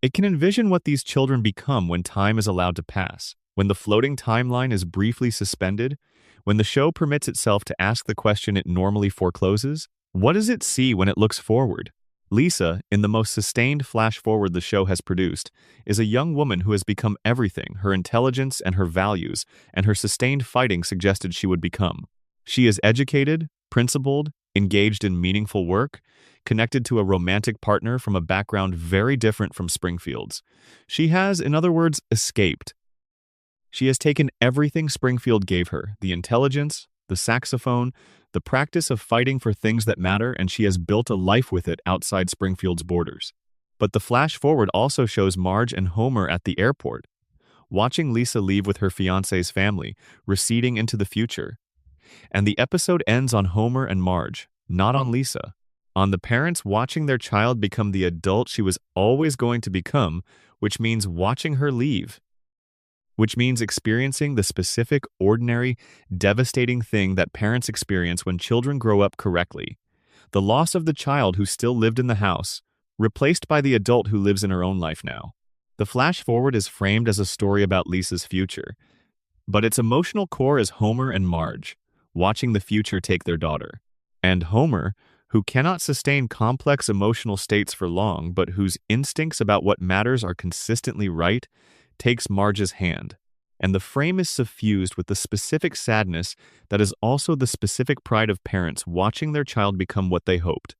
Speaker 1: It can envision what these children become when time is allowed to pass, when the floating timeline is briefly suspended, when the show permits itself to ask the question it normally forecloses. What does it see when it looks forward? Lisa, in the most sustained flash-forward the show has produced, is a young woman who has become everything her intelligence and her values and her sustained fighting suggested she would become. She is educated, principled, engaged in meaningful work, connected to a romantic partner from a background very different from Springfield's. She has, in other words, escaped. She has taken everything Springfield gave her, the intelligence, the saxophone, the practice of fighting for things that matter, and she has built a life with it outside Springfield's borders. But the flash forward also shows Marge and Homer at the airport, watching Lisa leave with her fiancé's family, receding into the future. And the episode ends on Homer and Marge, not on Lisa, on the parents watching their child become the adult she was always going to become, which means watching her leave. Which means experiencing the specific, ordinary, devastating thing that parents experience when children grow up correctly. The loss of the child who still lived in the house, replaced by the adult who lives in her own life now. The flash forward is framed as a story about Lisa's future, but its emotional core is Homer and Marge, watching the future take their daughter. And Homer, who cannot sustain complex emotional states for long, but whose instincts about what matters are consistently right, takes Marge's hand, and the frame is suffused with the specific sadness that is also the specific pride of parents watching their child become what they hoped.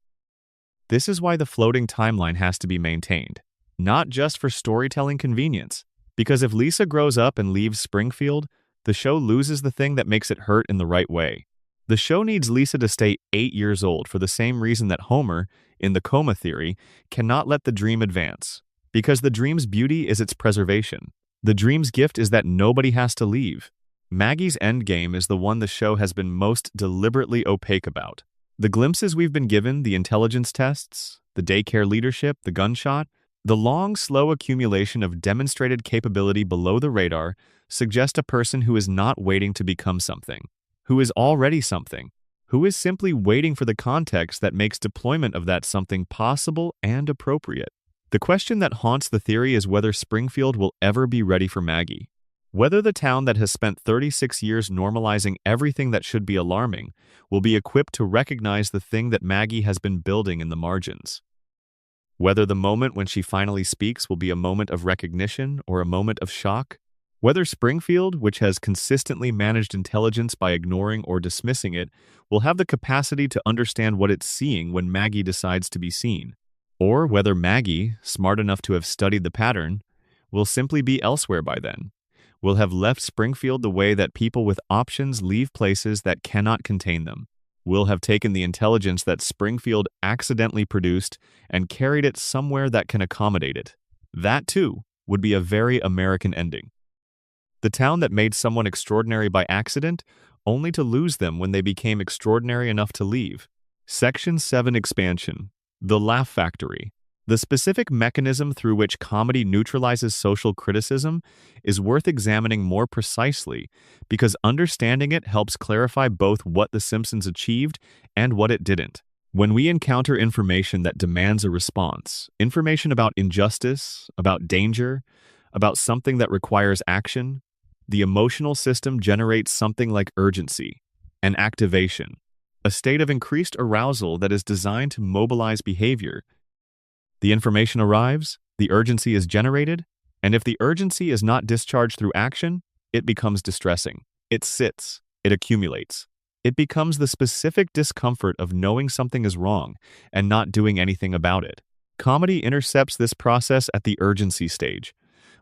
Speaker 1: This is why the floating timeline has to be maintained, not just for storytelling convenience, because if Lisa grows up and leaves Springfield, the show loses the thing that makes it hurt in the right way. The show needs Lisa to stay 8 years old for the same reason that Homer, in the coma theory, cannot let the dream advance. Because the dream's beauty is its preservation. The dream's gift is that nobody has to leave. Maggie's endgame is the one the show has been most deliberately opaque about. The glimpses we've been given, the intelligence tests, the daycare leadership, the gunshot, the long, slow accumulation of demonstrated capability below the radar suggest a person who is not waiting to become something, who is already something, who is simply waiting for the context that makes deployment of that something possible and appropriate. The question that haunts the theory is whether Springfield will ever be ready for Maggie. Whether the town that has spent 36 years normalizing everything that should be alarming will be equipped to recognize the thing that Maggie has been building in the margins. Whether the moment when she finally speaks will be a moment of recognition or a moment of shock. Whether Springfield, which has consistently managed intelligence by ignoring or dismissing it, will have the capacity to understand what it's seeing when Maggie decides to be seen. Or whether Maggie, smart enough to have studied the pattern, will simply be elsewhere by then. Will have left Springfield the way that people with options leave places that cannot contain them. Will have taken the intelligence that Springfield accidentally produced and carried it somewhere that can accommodate it. That, too, would be a very American ending. The town that made someone extraordinary by accident, only to lose them when they became extraordinary enough to leave. Section 7 Expansion. The Laugh Factory. The specific mechanism through which comedy neutralizes social criticism is worth examining more precisely because understanding it helps clarify both what The Simpsons achieved and what it didn't. When we encounter information that demands a response, information about injustice, about danger, about something that requires action, the emotional system generates something like urgency, an activation, a state of increased arousal that is designed to mobilize behavior. The information arrives, the urgency is generated, and if the urgency is not discharged through action, it becomes distressing. It sits, it accumulates. It becomes the specific discomfort of knowing something is wrong and not doing anything about it. Comedy intercepts this process at the urgency stage.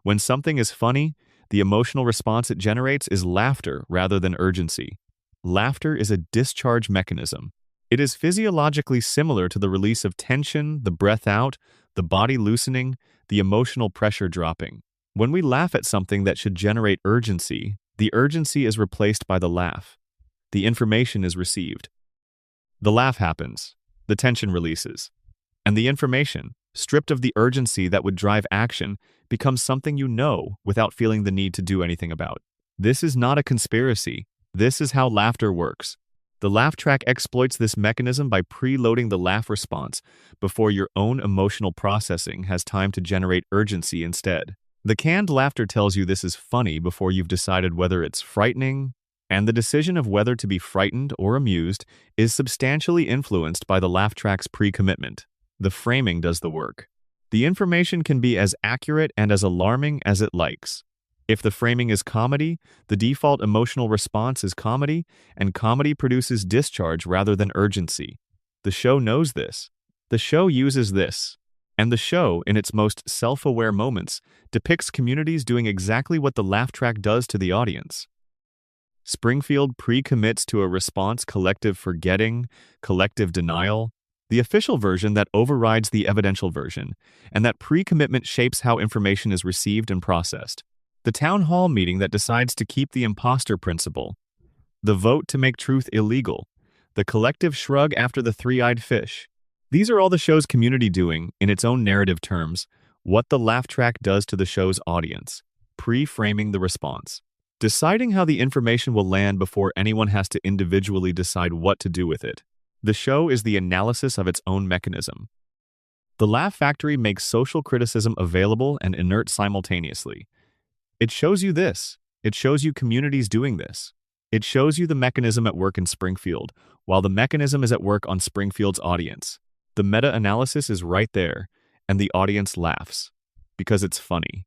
Speaker 1: When something is funny, the emotional response it generates is laughter rather than urgency. Laughter is a discharge mechanism. It is physiologically similar to the release of tension, the breath out, the body loosening, the emotional pressure dropping. When we laugh at something that should generate urgency, the urgency is replaced by the laugh. The information is received. The laugh happens, the tension releases, and the information, stripped of the urgency that would drive action, becomes something you know without feeling the need to do anything about. This is not a conspiracy. This is how laughter works. The laugh track exploits this mechanism by preloading the laugh response before your own emotional processing has time to generate urgency instead. The canned laughter tells you this is funny before you've decided whether it's frightening, and the decision of whether to be frightened or amused is substantially influenced by the laugh track's pre-commitment. The framing does the work. The information can be as accurate and as alarming as it likes. If the framing is comedy, the default emotional response is comedy, and comedy produces discharge rather than urgency. The show knows this. The show uses this. And the show, in its most self-aware moments, depicts communities doing exactly what the laugh track does to the audience. Springfield pre-commits to a response collective forgetting, collective denial, the official version that overrides the evidential version, and that pre-commitment shapes how information is received and processed. The town hall meeting that decides to keep the imposter principle, the vote to make truth illegal, the collective shrug after the three-eyed fish. These are all the show's community doing, in its own narrative terms, what the laugh track does to the show's audience, pre-framing the response, deciding how the information will land before anyone has to individually decide what to do with it. The show is the analysis of its own mechanism. The Laugh Factory makes social criticism available and inert simultaneously. It shows you this. It shows you communities doing this. It shows you the mechanism at work in Springfield, while the mechanism is at work on Springfield's audience. The meta-analysis is right there, and the audience laughs, because it's funny.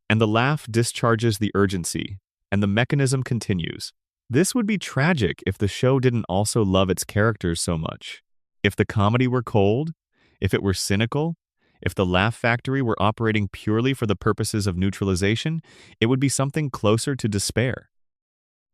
Speaker 1: And the laugh discharges the urgency, and the mechanism continues. This would be tragic if the show didn't also love its characters so much. If the comedy were cold, if it were cynical, if the Laugh Factory were operating purely for the purposes of neutralization, it would be something closer to despair.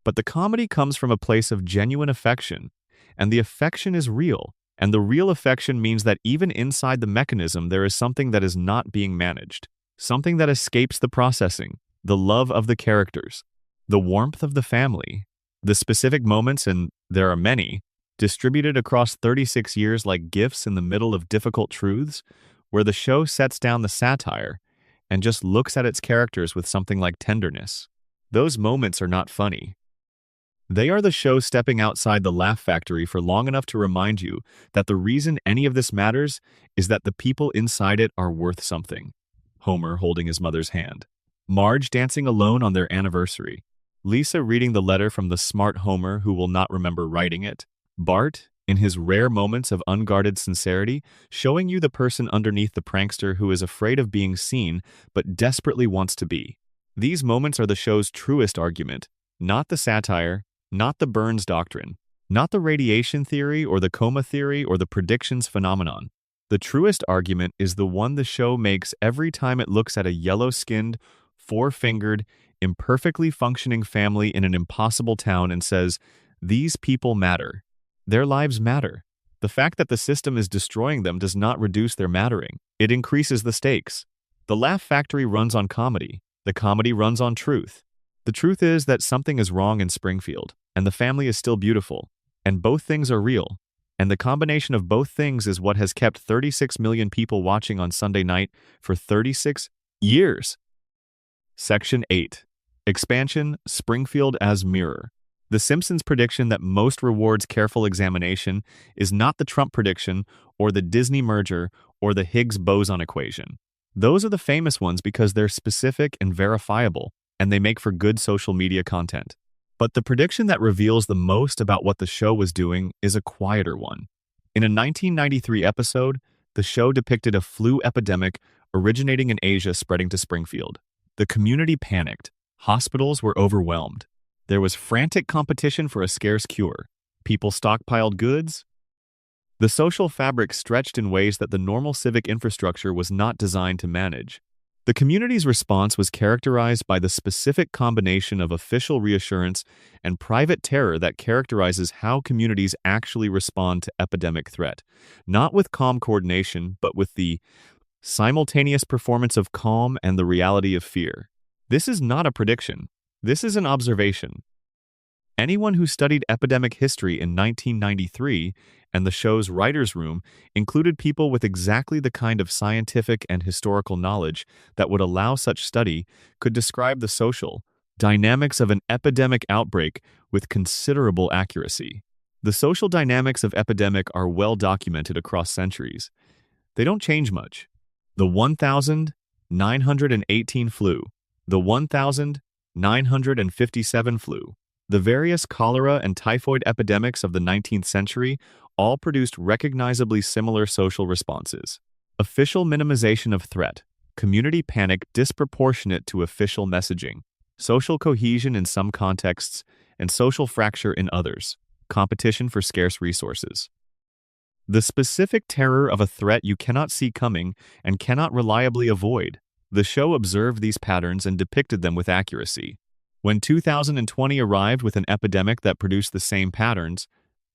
Speaker 1: But the comedy comes from a place of genuine affection, and the affection is real, and the real affection means that even inside the mechanism there is something that is not being managed, something that escapes the processing, the love of the characters, the warmth of the family, the specific moments, and there are many, distributed across 36 years like gifts in the middle of difficult truths, where the show sets down the satire and just looks at its characters with something like tenderness. Those moments are not funny. They are the show stepping outside the laugh factory for long enough to remind you that the reason any of this matters is that the people inside it are worth something. Homer holding his mother's hand. Marge dancing alone on their anniversary. Lisa reading the letter from the smart Homer who will not remember writing it. Bart, in his rare moments of unguarded sincerity, showing you the person underneath the prankster who is afraid of being seen but desperately wants to be. These moments are the show's truest argument, not the satire, not the Burns doctrine, not the radiation theory or the coma theory or the predictions phenomenon. The truest argument is the one the show makes every time it looks at a yellow-skinned, four-fingered, imperfectly functioning family in an impossible town and says, "These people matter. Their lives matter. The fact that the system is destroying them does not reduce their mattering. It increases the stakes." The Laugh Factory runs on comedy. The comedy runs on truth. The truth is that something is wrong in Springfield, and the family is still beautiful, and both things are real. And the combination of both things is what has kept 36 million people watching on Sunday night for 36 years. Section 8. Expansion, Springfield as Mirror. The Simpsons prediction that most rewards careful examination is not the Trump prediction, or the Disney merger, or the Higgs boson equation. Those are the famous ones because they're specific and verifiable, and they make for good social media content. But the prediction that reveals the most about what the show was doing is a quieter one. In a 1993 episode, the show depicted a flu epidemic originating in Asia spreading to Springfield. The community panicked. Hospitals were overwhelmed. There was frantic competition for a scarce cure. People stockpiled goods. The social fabric stretched in ways that the normal civic infrastructure was not designed to manage. The community's response was characterized by the specific combination of official reassurance and private terror that characterizes how communities actually respond to epidemic threat, not with calm coordination, but with the simultaneous performance of calm and the reality of fear. This is not a prediction. This is an observation. Anyone who studied epidemic history in 1993 and the show's writer's room included people with exactly the kind of scientific and historical knowledge that would allow such study could describe the social dynamics of an epidemic outbreak with considerable accuracy. The social dynamics of epidemic are well documented across centuries. They don't change much. The 1,918 flu, the 1,957 flu, the various cholera and typhoid epidemics of the 19th century all produced recognizably similar social responses. Official minimization of threat, community panic disproportionate to official messaging, social cohesion in some contexts, and social fracture in others, competition for scarce resources. The specific terror of a threat you cannot see coming and cannot reliably avoid. The show observed these patterns and depicted them with accuracy. When 2020 arrived with an epidemic that produced the same patterns,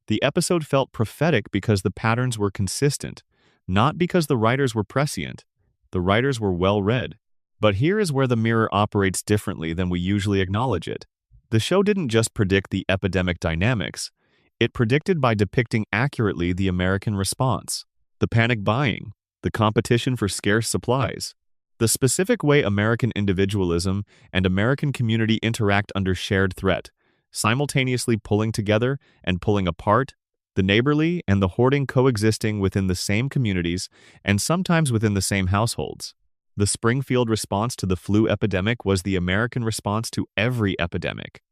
Speaker 1: the episode felt prophetic because the patterns were consistent, not because the writers were prescient. The writers were well-read. But here is where the mirror operates differently than we usually acknowledge it. The show didn't just predict the epidemic dynamics. It predicted by depicting accurately the American response, the panic buying, the competition for scarce supplies, the specific way American individualism and American community interact under shared threat, simultaneously pulling together and pulling apart, the neighborly and the hoarding coexisting within the same communities and sometimes within the same households. The Springfield response to the flu epidemic was the American response to every epidemic.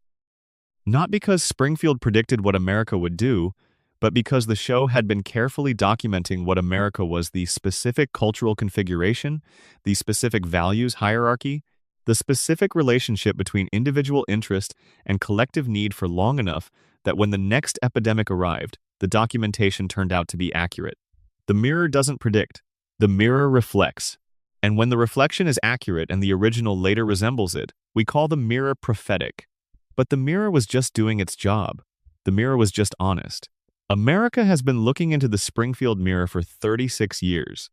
Speaker 1: Not because Springfield predicted what America would do, but because the show had been carefully documenting what America was: the specific cultural configuration, the specific values hierarchy, the specific relationship between individual interest and collective need for long enough that when the next epidemic arrived, the documentation turned out to be accurate. The mirror doesn't predict. The mirror reflects. And when the reflection is accurate and the original later resembles it, we call the mirror prophetic. But the mirror was just doing its job. The mirror was just honest. America has been looking into the Springfield mirror for 36 years.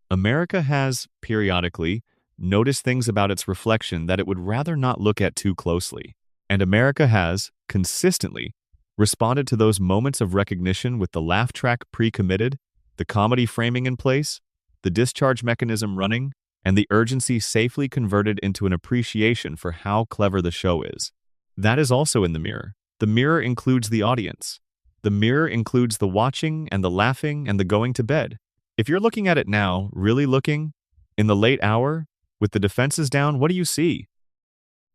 Speaker 1: America has, periodically, noticed things about its reflection that it would rather not look at too closely. And America has, consistently, responded to those moments of recognition with the laugh track pre-committed, the comedy framing in place, the discharge mechanism running, and the urgency safely converted into an appreciation for how clever the show is. That is also in the mirror. The mirror includes the audience. The mirror includes the watching and the laughing and the going to bed. If you're looking at it now, really looking, in the late hour, with the defenses down, what do you see?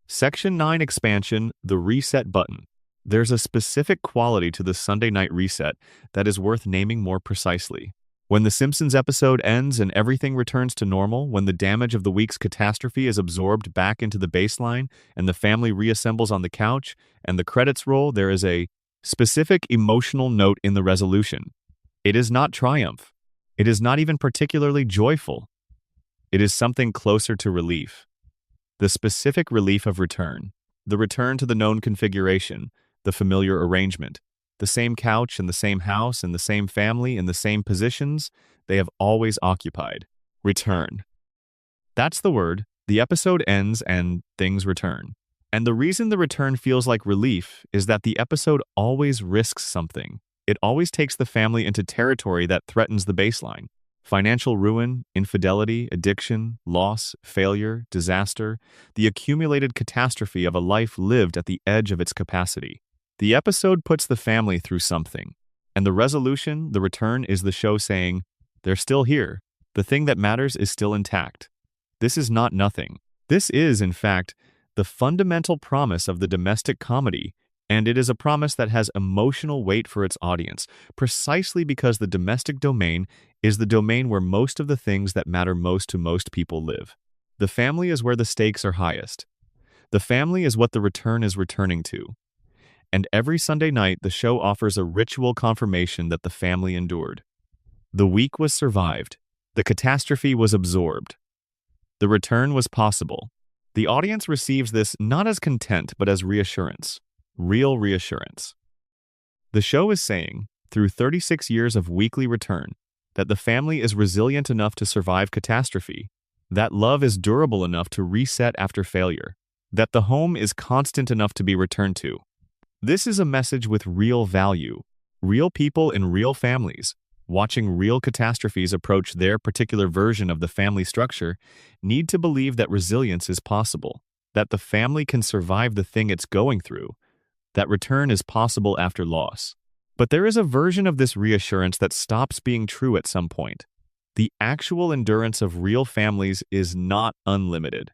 Speaker 1: Section 9 expansion, the reset button. There's a specific quality to the Sunday night reset that is worth naming more precisely. When the Simpsons episode ends and everything returns to normal, when the damage of the week's catastrophe is absorbed back into the baseline and the family reassembles on the couch and the credits roll, there is a specific emotional note in the resolution. It is not triumph. It is not even particularly joyful. It is something closer to relief. The specific relief of return. The return to the known configuration, the familiar arrangement. The same couch and the same house and the same family in the same positions they have always occupied. Return. That's the word. The episode ends and things return. And the reason the return feels like relief is that the episode always risks something. It always takes the family into territory that threatens the baseline. Financial ruin, infidelity, addiction, loss, failure, disaster, the accumulated catastrophe of a life lived at the edge of its capacity. The episode puts the family through something, and the resolution, the return, is the show saying, they're still here. The thing that matters is still intact. This is not nothing. This is, in fact, the fundamental promise of the domestic comedy, and it is a promise that has emotional weight for its audience, precisely because the domestic domain is the domain where most of the things that matter most to most people live. The family is where the stakes are highest. The family is what the return is returning to. And every Sunday night, the show offers a ritual confirmation that the family endured. The week was survived. The catastrophe was absorbed. The return was possible. The audience receives this not as content, but as reassurance. Real reassurance. The show is saying, through 36 years of weekly return, that the family is resilient enough to survive catastrophe, that love is durable enough to reset after failure, that the home is constant enough to be returned to. This is a message with real value. Real people in real families, watching real catastrophes approach their particular version of the family structure, need to believe that resilience is possible, that the family can survive the thing it's going through, that return is possible after loss. But there is a version of this reassurance that stops being true at some point. The actual endurance of real families is not unlimited.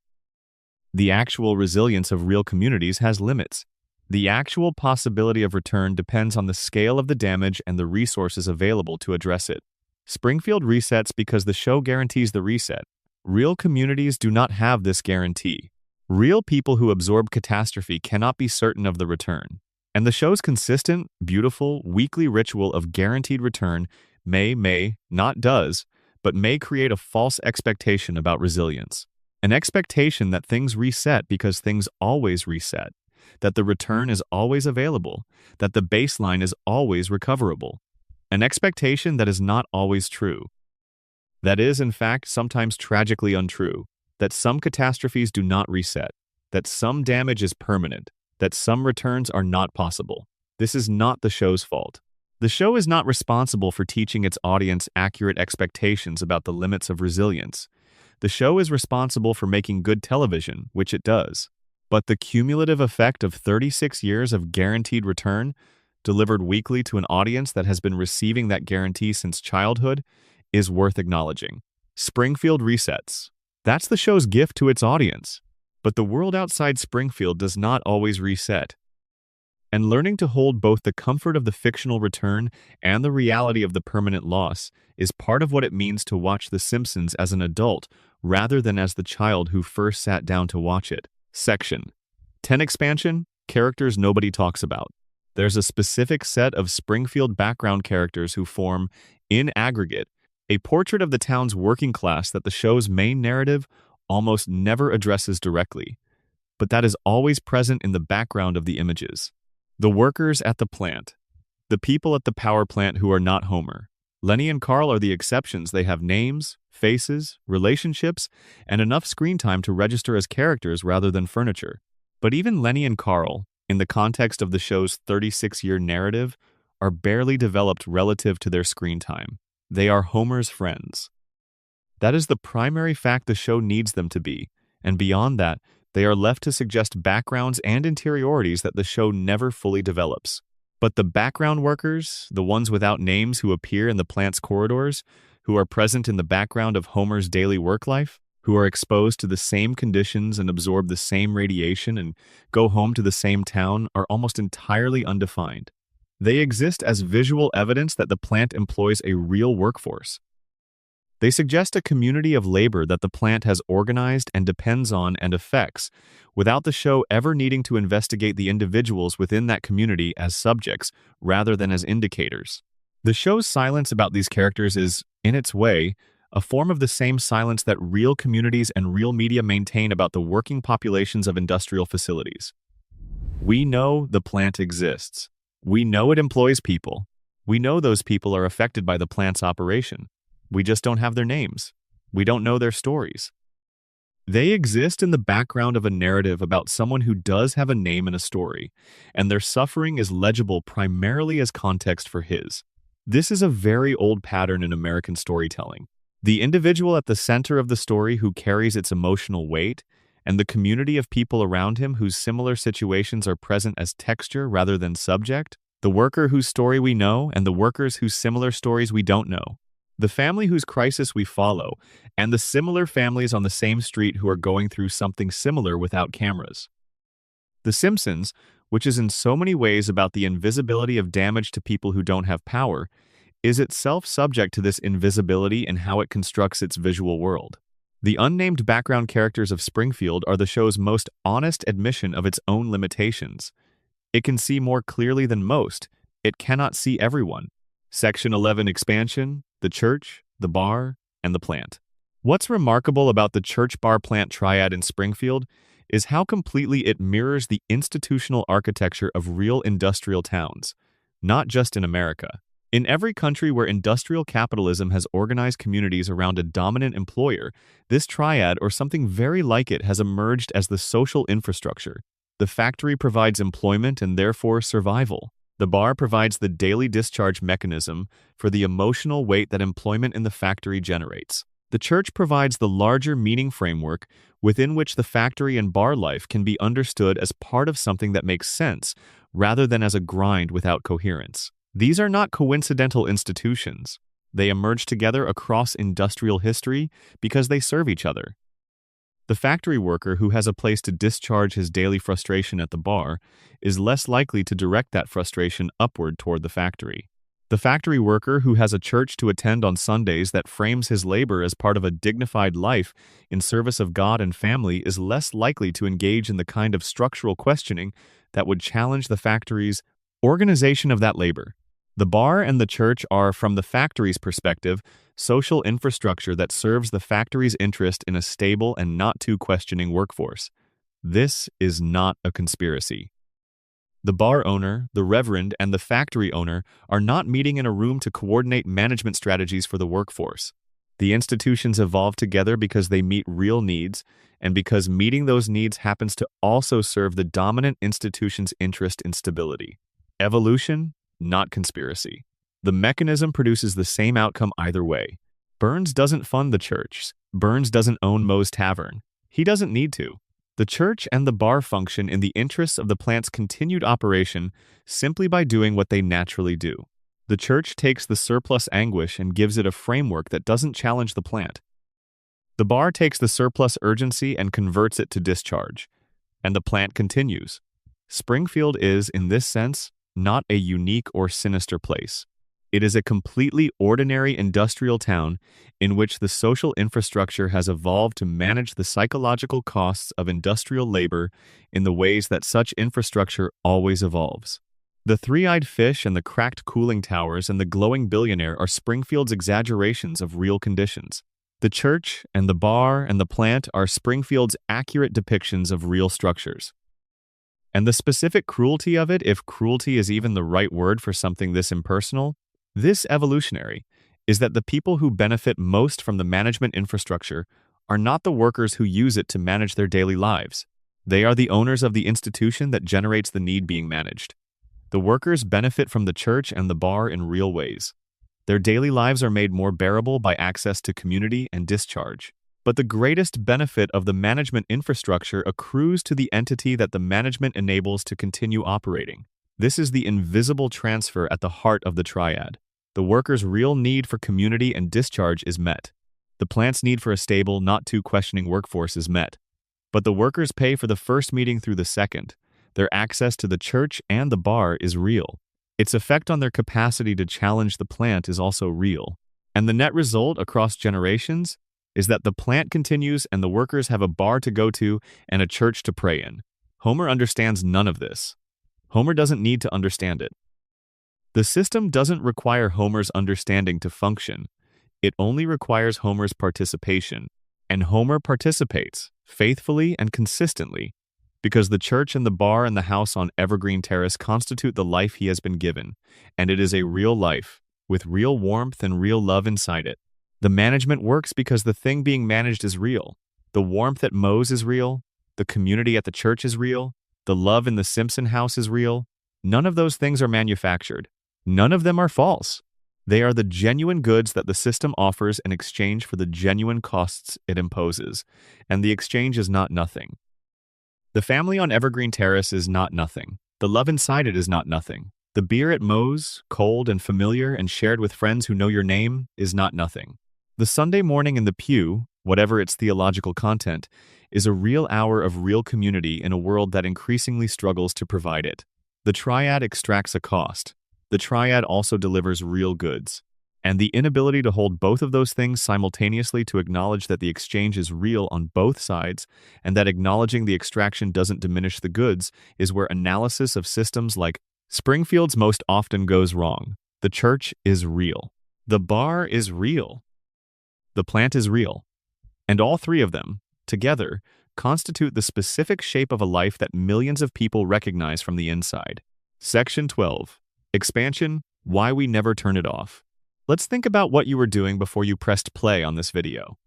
Speaker 1: The actual resilience of real communities has limits. The actual possibility of return depends on the scale of the damage and the resources available to address it. Springfield resets because the show guarantees the reset. Real communities do not have this guarantee. Real people who absorb catastrophe cannot be certain of the return. And the show's consistent, beautiful, weekly ritual of guaranteed return not does, but may create a false expectation about resilience. An expectation that things reset because things always reset, that the return is always available, that the baseline is always recoverable. An expectation that is not always true. That is, in fact, sometimes tragically untrue. That some catastrophes do not reset, that some damage is permanent, that some returns are not possible. This is not the show's fault. The show is not responsible for teaching its audience accurate expectations about the limits of resilience. The show is responsible for making good television, which it does. But the cumulative effect of 36 years of guaranteed return, delivered weekly to an audience that has been receiving that guarantee since childhood, is worth acknowledging. Springfield resets. That's the show's gift to its audience. But the world outside Springfield does not always reset. And learning to hold both the comfort of the fictional return and the reality of the permanent loss is part of what it means to watch The Simpsons as an adult rather than as the child who first sat down to watch it. Section 10 expansion, characters nobody talks about. There's a specific set of Springfield background characters who form, in aggregate, a portrait of the town's working class that the show's main narrative almost never addresses directly, but that is always present in the background of the images. The workers at the plant. The people at the power plant who are not Homer. Lenny and Carl are the exceptions. They have names, faces, relationships, and enough screen time to register as characters rather than furniture. But even Lenny and Carl, in the context of the show's 36-year narrative, are barely developed relative to their screen time. They are Homer's friends. That is the primary fact the show needs them to be, and beyond that, they are left to suggest backgrounds and interiorities that the show never fully develops. But the background workers, the ones without names who appear in the plant's corridors, who are present in the background of Homer's daily work life, who are exposed to the same conditions and absorb the same radiation and go home to the same town, are almost entirely undefined. They exist as visual evidence that the plant employs a real workforce. They suggest a community of labor that the plant has organized and depends on and affects, without the show ever needing to investigate the individuals within that community as subjects rather than as indicators. The show's silence about these characters is, in its way, a form of the same silence that real communities and real media maintain about the working populations of industrial facilities. We know the plant exists. We know it employs people. We know those people are affected by the plant's operation. We just don't have their names. We don't know their stories. They exist in the background of a narrative about someone who does have a name and a story, and their suffering is legible primarily as context for his. This is a very old pattern in American storytelling. The individual at the center of the story who carries its emotional weight, and the community of people around him whose similar situations are present as texture rather than subject, the worker whose story we know and the workers whose similar stories we don't know, the family whose crisis we follow, and the similar families on the same street who are going through something similar without cameras. The Simpsons, which is in so many ways about the invisibility of damage to people who don't have power, is itself subject to this invisibility in how it constructs its visual world. The unnamed background characters of Springfield are the show's most honest admission of its own limitations. It can see more clearly than most. It cannot see everyone. Section 11 expansion, the church, the bar, and the plant. What's remarkable about the church-bar-plant triad in Springfield is how completely it mirrors the institutional architecture of real industrial towns, not just in America. In every country where industrial capitalism has organized communities around a dominant employer, this triad or something very like it has emerged as the social infrastructure. The factory provides employment and therefore survival. The bar provides the daily discharge mechanism for the emotional weight that employment in the factory generates. The church provides the larger meaning framework within which the factory and bar life can be understood as part of something that makes sense, rather than as a grind without coherence. These are not coincidental institutions. They emerge together across industrial history because they serve each other. The factory worker who has a place to discharge his daily frustration at the bar is less likely to direct that frustration upward toward the factory. The factory worker who has a church to attend on Sundays that frames his labor as part of a dignified life in service of God and family is less likely to engage in the kind of structural questioning that would challenge the factory's organization of that labor. The bar and the church are, from the factory's perspective, social infrastructure that serves the factory's interest in a stable and not too questioning workforce. This is not a conspiracy. The bar owner, the reverend, and the factory owner are not meeting in a room to coordinate management strategies for the workforce. The institutions evolve together because they meet real needs, and because meeting those needs happens to also serve the dominant institution's interest in stability. Evolution, not conspiracy. The mechanism produces the same outcome either way. Burns doesn't fund the church. Burns doesn't own Moe's Tavern. He doesn't need to. The church and the bar function in the interests of the plant's continued operation simply by doing what they naturally do. The church takes the surplus anguish and gives it a framework that doesn't challenge the plant. The bar takes the surplus urgency and converts it to discharge. And the plant continues. Springfield is, in this sense, not a unique or sinister place. It is a completely ordinary industrial town in which the social infrastructure has evolved to manage the psychological costs of industrial labor in the ways that such infrastructure always evolves. The three-eyed fish and the cracked cooling towers and the glowing billionaire are Springfield's exaggerations of real conditions. The church and the bar and the plant are Springfield's accurate depictions of real structures. And the specific cruelty of it, if cruelty is even the right word for something this impersonal, this evolutionary, is that the people who benefit most from the management infrastructure are not the workers who use it to manage their daily lives. They are the owners of the institution that generates the need being managed. The workers benefit from the church and the bar in real ways. Their daily lives are made more bearable by access to community and discharge. But the greatest benefit of the management infrastructure accrues to the entity that the management enables to continue operating. This is the invisible transfer at the heart of the triad. The worker's real need for community and discharge is met. The plant's need for a stable, not too questioning workforce is met. But the workers pay for the first meeting through the second. Their access to the church and the bar is real. Its effect on their capacity to challenge the plant is also real. And the net result across generations is that the plant continues and the workers have a bar to go to and a church to pray in. Homer understands none of this. Homer doesn't need to understand it. The system doesn't require Homer's understanding to function. It only requires Homer's participation. And Homer participates, faithfully and consistently, because the church and the bar and the house on Evergreen Terrace constitute the life he has been given, and it is a real life, with real warmth and real love inside it. The management works because the thing being managed is real. The warmth at Moe's is real. The community at the church is real. The love in the Simpson house is real. None of those things are manufactured. None of them are false. They are the genuine goods that the system offers in exchange for the genuine costs it imposes, and the exchange is not nothing. The family on Evergreen Terrace is not nothing. The love inside it is not nothing. The beer at Moe's, cold and familiar and shared with friends who know your name, is not nothing. The Sunday morning in the pew, whatever its theological content, is a real hour of real community in a world that increasingly struggles to provide it. The triad extracts a cost. The triad also delivers real goods. And the inability to hold both of those things simultaneously to acknowledge that the exchange is real on both sides and that acknowledging the extraction doesn't diminish the goods is where analysis of systems like Springfield's most often goes wrong. The church is real. The bar is real. The plant is real. And all three of them, together, constitute the specific shape of a life that millions of people recognize from the inside. Section 12. Expansion, why we never turn it off. Let's think about what you were doing before you pressed play on this video.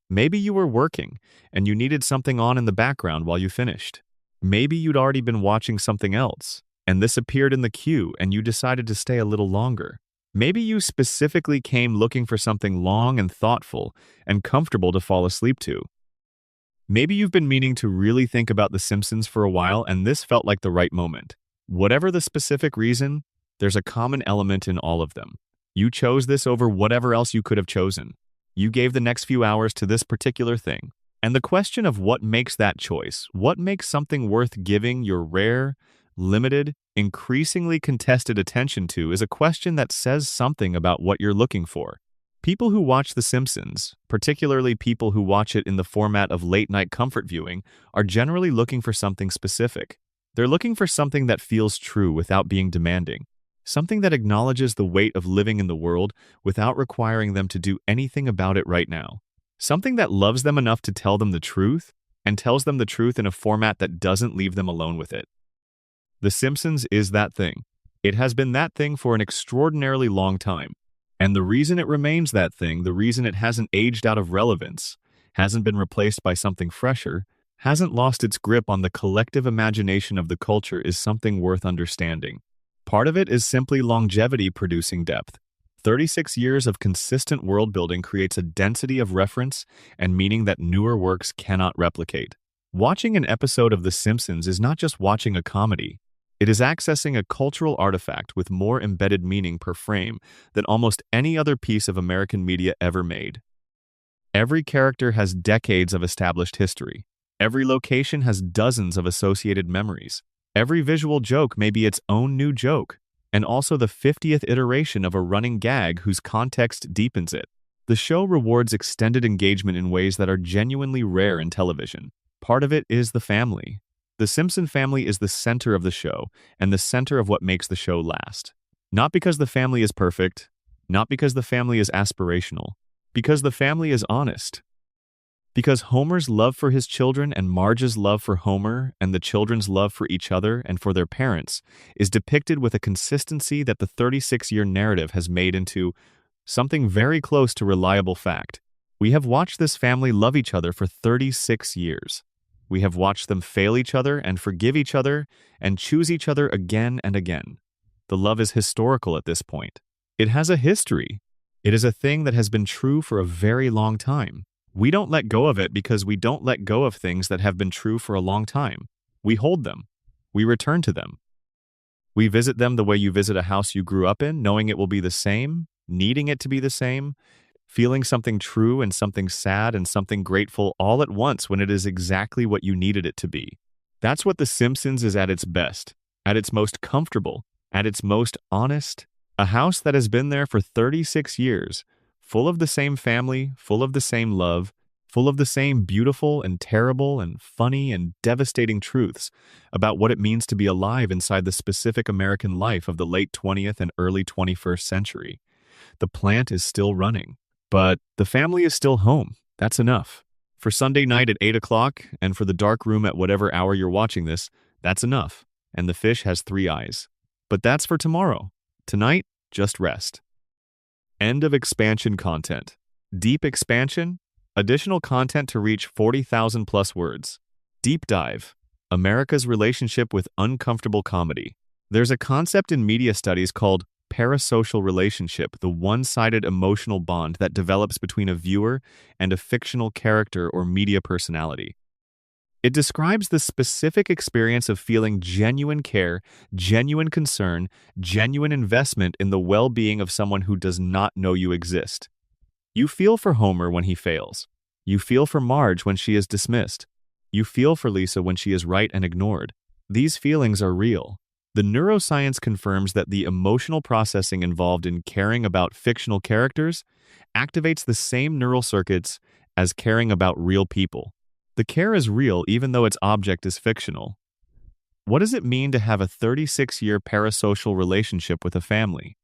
Speaker 1: Maybe you were working, and you needed something on in the background while you finished. Maybe you'd already been watching something else, and this appeared in the queue and you decided to stay a little longer. Maybe you specifically came looking for something long and thoughtful and comfortable to fall asleep to. Maybe you've been meaning to really think about The Simpsons for a while and this felt like the right moment. Whatever the specific reason, there's a common element in all of them. You chose this over whatever else you could have chosen. You gave the next few hours to this particular thing. And the question of what makes that choice, what makes something worth giving your rare, limited, increasingly contested attention to is a question that says something about what you're looking for. People who watch The Simpsons, particularly people who watch it in the format of late-night comfort viewing, are generally looking for something specific. They're looking for something that feels true without being demanding. Something that acknowledges the weight of living in the world without requiring them to do anything about it right now. Something that loves them enough to tell them the truth, and tells them the truth in a format that doesn't leave them alone with it. The Simpsons is that thing. It has been that thing for an extraordinarily long time. And the reason it remains that thing, the reason it hasn't aged out of relevance, hasn't been replaced by something fresher, hasn't lost its grip on the collective imagination of the culture is something worth understanding. Part of it is simply longevity producing depth. 36 years of consistent world building creates a density of reference and meaning that newer works cannot replicate. Watching an episode of The Simpsons is not just watching a comedy. It is accessing a cultural artifact with more embedded meaning per frame than almost any other piece of American media ever made. Every character has decades of established history. Every location has dozens of associated memories. Every visual joke may be its own new joke, and also the 50th iteration of a running gag whose context deepens it. The show rewards extended engagement in ways that are genuinely rare in television. Part of it is the family. The Simpson family is the center of the show, and the center of what makes the show last. Not because the family is perfect, not because the family is aspirational, because the family is honest. Because Homer's love for his children and Marge's love for Homer and the children's love for each other and for their parents is depicted with a consistency that the 36-year narrative has made into something very close to reliable fact. We have watched this family love each other for 36 years. We have watched them fail each other and forgive each other and choose each other again and again. The love is historical at this point. It has a history. It is a thing that has been true for a very long time. We don't let go of it because we don't let go of things that have been true for a long time. We hold them. We return to them. We visit them the way you visit a house you grew up in, knowing it will be the same, needing it to be the same, feeling something true and something sad and something grateful all at once when it is exactly what you needed it to be. That's what The Simpsons is at its best, at its most comfortable, at its most honest. A house that has been there for 36 years, full of the same family, full of the same love, full of the same beautiful and terrible and funny and devastating truths about what it means to be alive inside the specific American life of the late 20th and early 21st century. The plant is still running, but the family is still home. That's enough. For Sunday night at 8 o'clock, and for the dark room at whatever hour you're watching this, that's enough. And the fish has 3 eyes. But that's for tomorrow. Tonight, just rest. End of expansion content. Deep expansion? Additional content to reach 40,000 plus words. Deep dive. America's relationship with uncomfortable comedy. There's a concept in media studies called parasocial relationship, the one-sided emotional bond that develops between a viewer and a fictional character or media personality. It describes the specific experience of feeling genuine care, genuine concern, genuine investment in the well-being of someone who does not know you exist. You feel for Homer when he fails. You feel for Marge when she is dismissed. You feel for Lisa when she is right and ignored. These feelings are real. The neuroscience confirms that the emotional processing involved in caring about fictional characters activates the same neural circuits as caring about real people. The care is real even though its object is fictional. What does it mean to have a 36-year parasocial relationship with a family?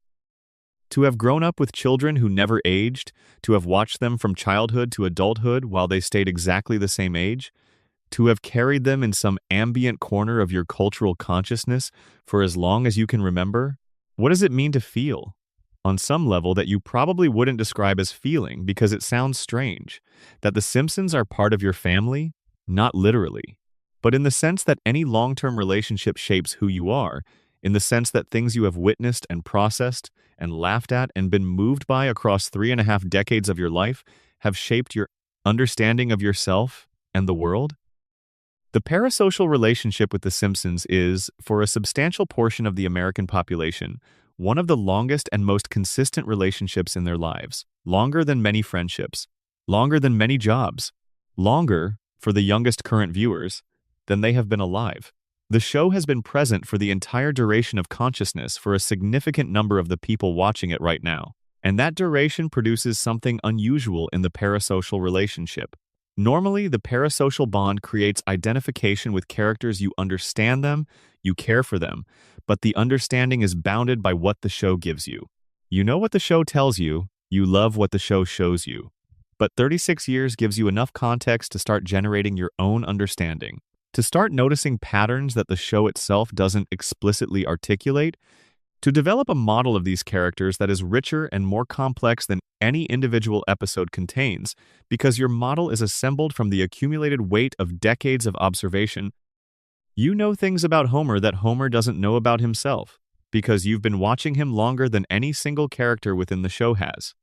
Speaker 1: To have grown up with children who never aged, to have watched them from childhood to adulthood while they stayed exactly the same age, to have carried them in some ambient corner of your cultural consciousness for as long as you can remember? What does it mean to feel? On some level that you probably wouldn't describe as feeling because it sounds strange, that the Simpsons are part of your family, not literally, but in the sense that any long-term relationship shapes who you are, in the sense that things you have witnessed and processed and laughed at and been moved by across 3.5 decades of your life have shaped your understanding of yourself and the world? The parasocial relationship with The Simpsons is, for a substantial portion of the American population, one of the longest and most consistent relationships in their lives, longer than many friendships, longer than many jobs, longer, for the youngest current viewers, than they have been alive. The show has been present for the entire duration of consciousness for a significant number of the people watching it right now, and that duration produces something unusual in the parasocial relationship. Normally, the parasocial bond creates identification with characters. You understand them, you care for them, but the understanding is bounded by what the show gives you. You know what the show tells you, you love what the show shows you. But 36 years gives you enough context to start generating your own understanding, to start noticing patterns that the show itself doesn't explicitly articulate, to develop a model of these characters that is richer and more complex than any individual episode contains, because your model is assembled from the accumulated weight of decades of observation. You know things about Homer that Homer doesn't know about himself, because you've been watching him longer than any single character within the show has.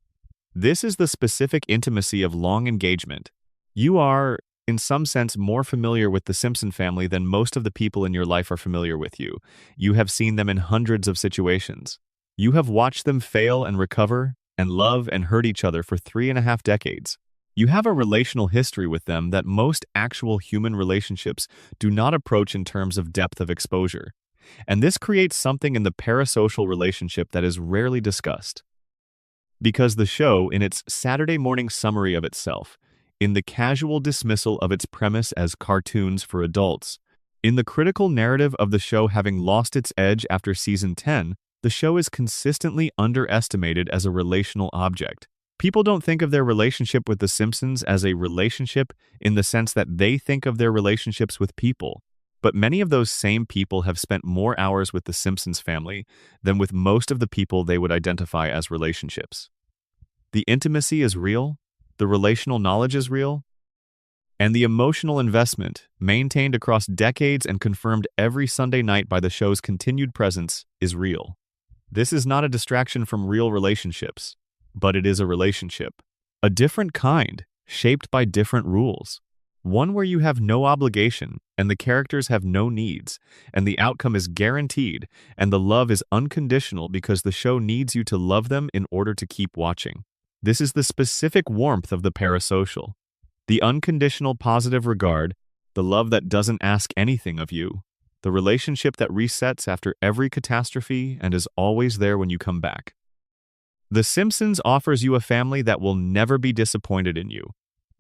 Speaker 1: This is the specific intimacy of long engagement. You are, in some sense, more familiar with the Simpson family than most of the people in your life are familiar with you. You have seen them in hundreds of situations. You have watched them fail and recover and love and hurt each other for 3.5 decades. You have a relational history with them that most actual human relationships do not approach in terms of depth of exposure. And this creates something in the parasocial relationship that is rarely discussed. Because the show, in its Saturday morning summary of itself, in the casual dismissal of its premise as cartoons for adults, in the critical narrative of the show having lost its edge after season 10, the show is consistently underestimated as a relational object. People don't think of their relationship with The Simpsons as a relationship in the sense that they think of their relationships with people, but many of those same people have spent more hours with the Simpsons family than with most of the people they would identify as relationships. The intimacy is real, the relational knowledge is real, and the emotional investment, maintained across decades and confirmed every Sunday night by the show's continued presence, is real. This is not a distraction from real relationships, but it is a relationship. A different kind, shaped by different rules. One where you have no obligation, and the characters have no needs, and the outcome is guaranteed, and the love is unconditional because the show needs you to love them in order to keep watching. This is the specific warmth of the parasocial. The unconditional positive regard, the love that doesn't ask anything of you, the relationship that resets after every catastrophe and is always there when you come back. The Simpsons offers you a family that will never be disappointed in you.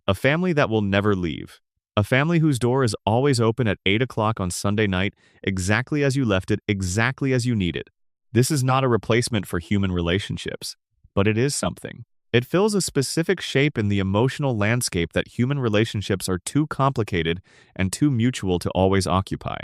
Speaker 1: A family that will never leave. A family whose door is always open at 8 o'clock on Sunday night, exactly as you left it, exactly as you need it. This is not a replacement for human relationships, but it is something. It fills a specific shape in the emotional landscape that human relationships are too complicated and too mutual to always occupy.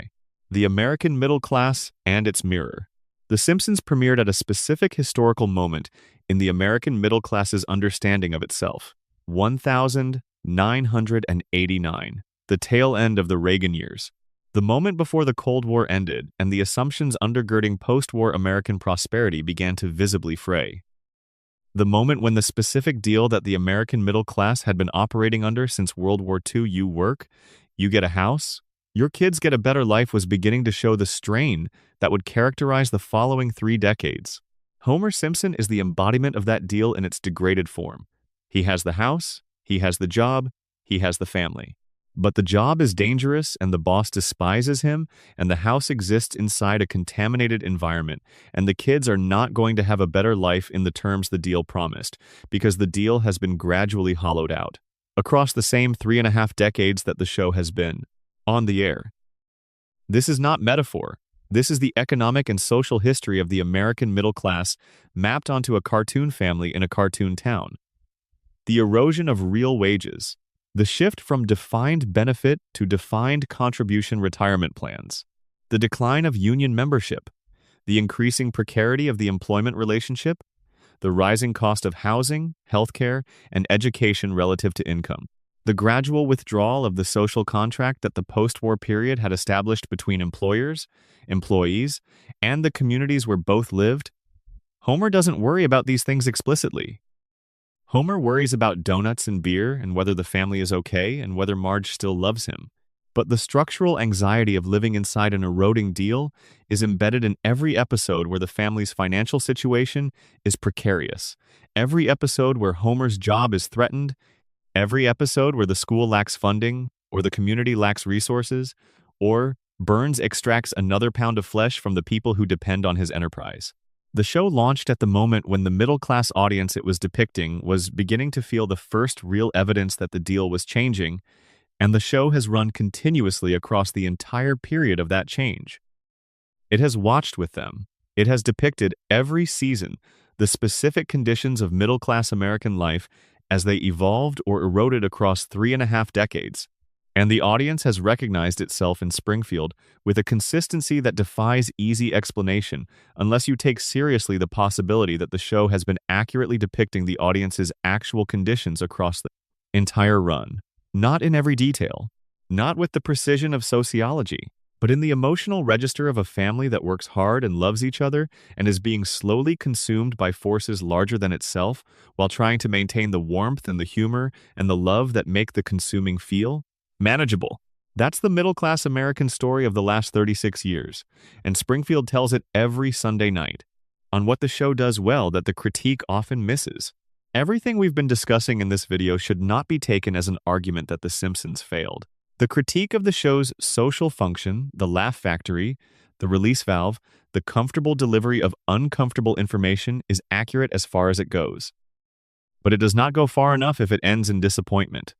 Speaker 1: The American middle class and its mirror. The Simpsons premiered at a specific historical moment in the American middle class's understanding of itself. 1989, the tail end of the Reagan years. The moment before the Cold War ended and the assumptions undergirding post-war American prosperity began to visibly fray. The moment when the specific deal that the American middle class had been operating under since World War II, you work, you get a house, your kids get a better life, was beginning to show the strain that would characterize the following 3 decades. Homer Simpson is the embodiment of that deal in its degraded form. He has the house, he has the job, he has the family. But the job is dangerous and the boss despises him, and the house exists inside a contaminated environment, and the kids are not going to have a better life in the terms the deal promised, because the deal has been gradually hollowed out. Across the same 3.5 decades that the show has been on the air. This is not metaphor. This is the economic and social history of the American middle class mapped onto a cartoon family in a cartoon town. The erosion of real wages, the shift from defined benefit to defined contribution retirement plans, the decline of union membership, the increasing precarity of the employment relationship, the rising cost of housing, healthcare, and education relative to income, the gradual withdrawal of the social contract that the post-war period had established between employers, employees, and the communities where both lived. Homer doesn't worry about these things explicitly. Homer worries about donuts and beer and whether the family is okay and whether Marge still loves him. But the structural anxiety of living inside an eroding deal is embedded in every episode where the family's financial situation is precarious, every episode where Homer's job is threatened, every episode where the school lacks funding, or the community lacks resources, or Burns extracts another pound of flesh from the people who depend on his enterprise. The show launched at the moment when the middle-class audience it was depicting was beginning to feel the first real evidence that the deal was changing, and the show has run continuously across the entire period of that change. It has watched with them. It has depicted every season the specific conditions of middle-class American life as they evolved or eroded across 3.5 decades. And the audience has recognized itself in Springfield with a consistency that defies easy explanation unless you take seriously the possibility that the show has been accurately depicting the audience's actual conditions across the entire run. Not in every detail, not with the precision of sociology, but in the emotional register of a family that works hard and loves each other and is being slowly consumed by forces larger than itself while trying to maintain the warmth and the humor and the love that make the consuming feel manageable. That's the middle-class American story of the last 36 years, and Springfield tells it every Sunday night. On what the show does well that the critique often misses. Everything we've been discussing in this video should not be taken as an argument that The Simpsons failed. The critique of the show's social function, the laugh factory, the release valve, the comfortable delivery of uncomfortable information is accurate as far as it goes. But it does not go far enough if it ends in disappointment.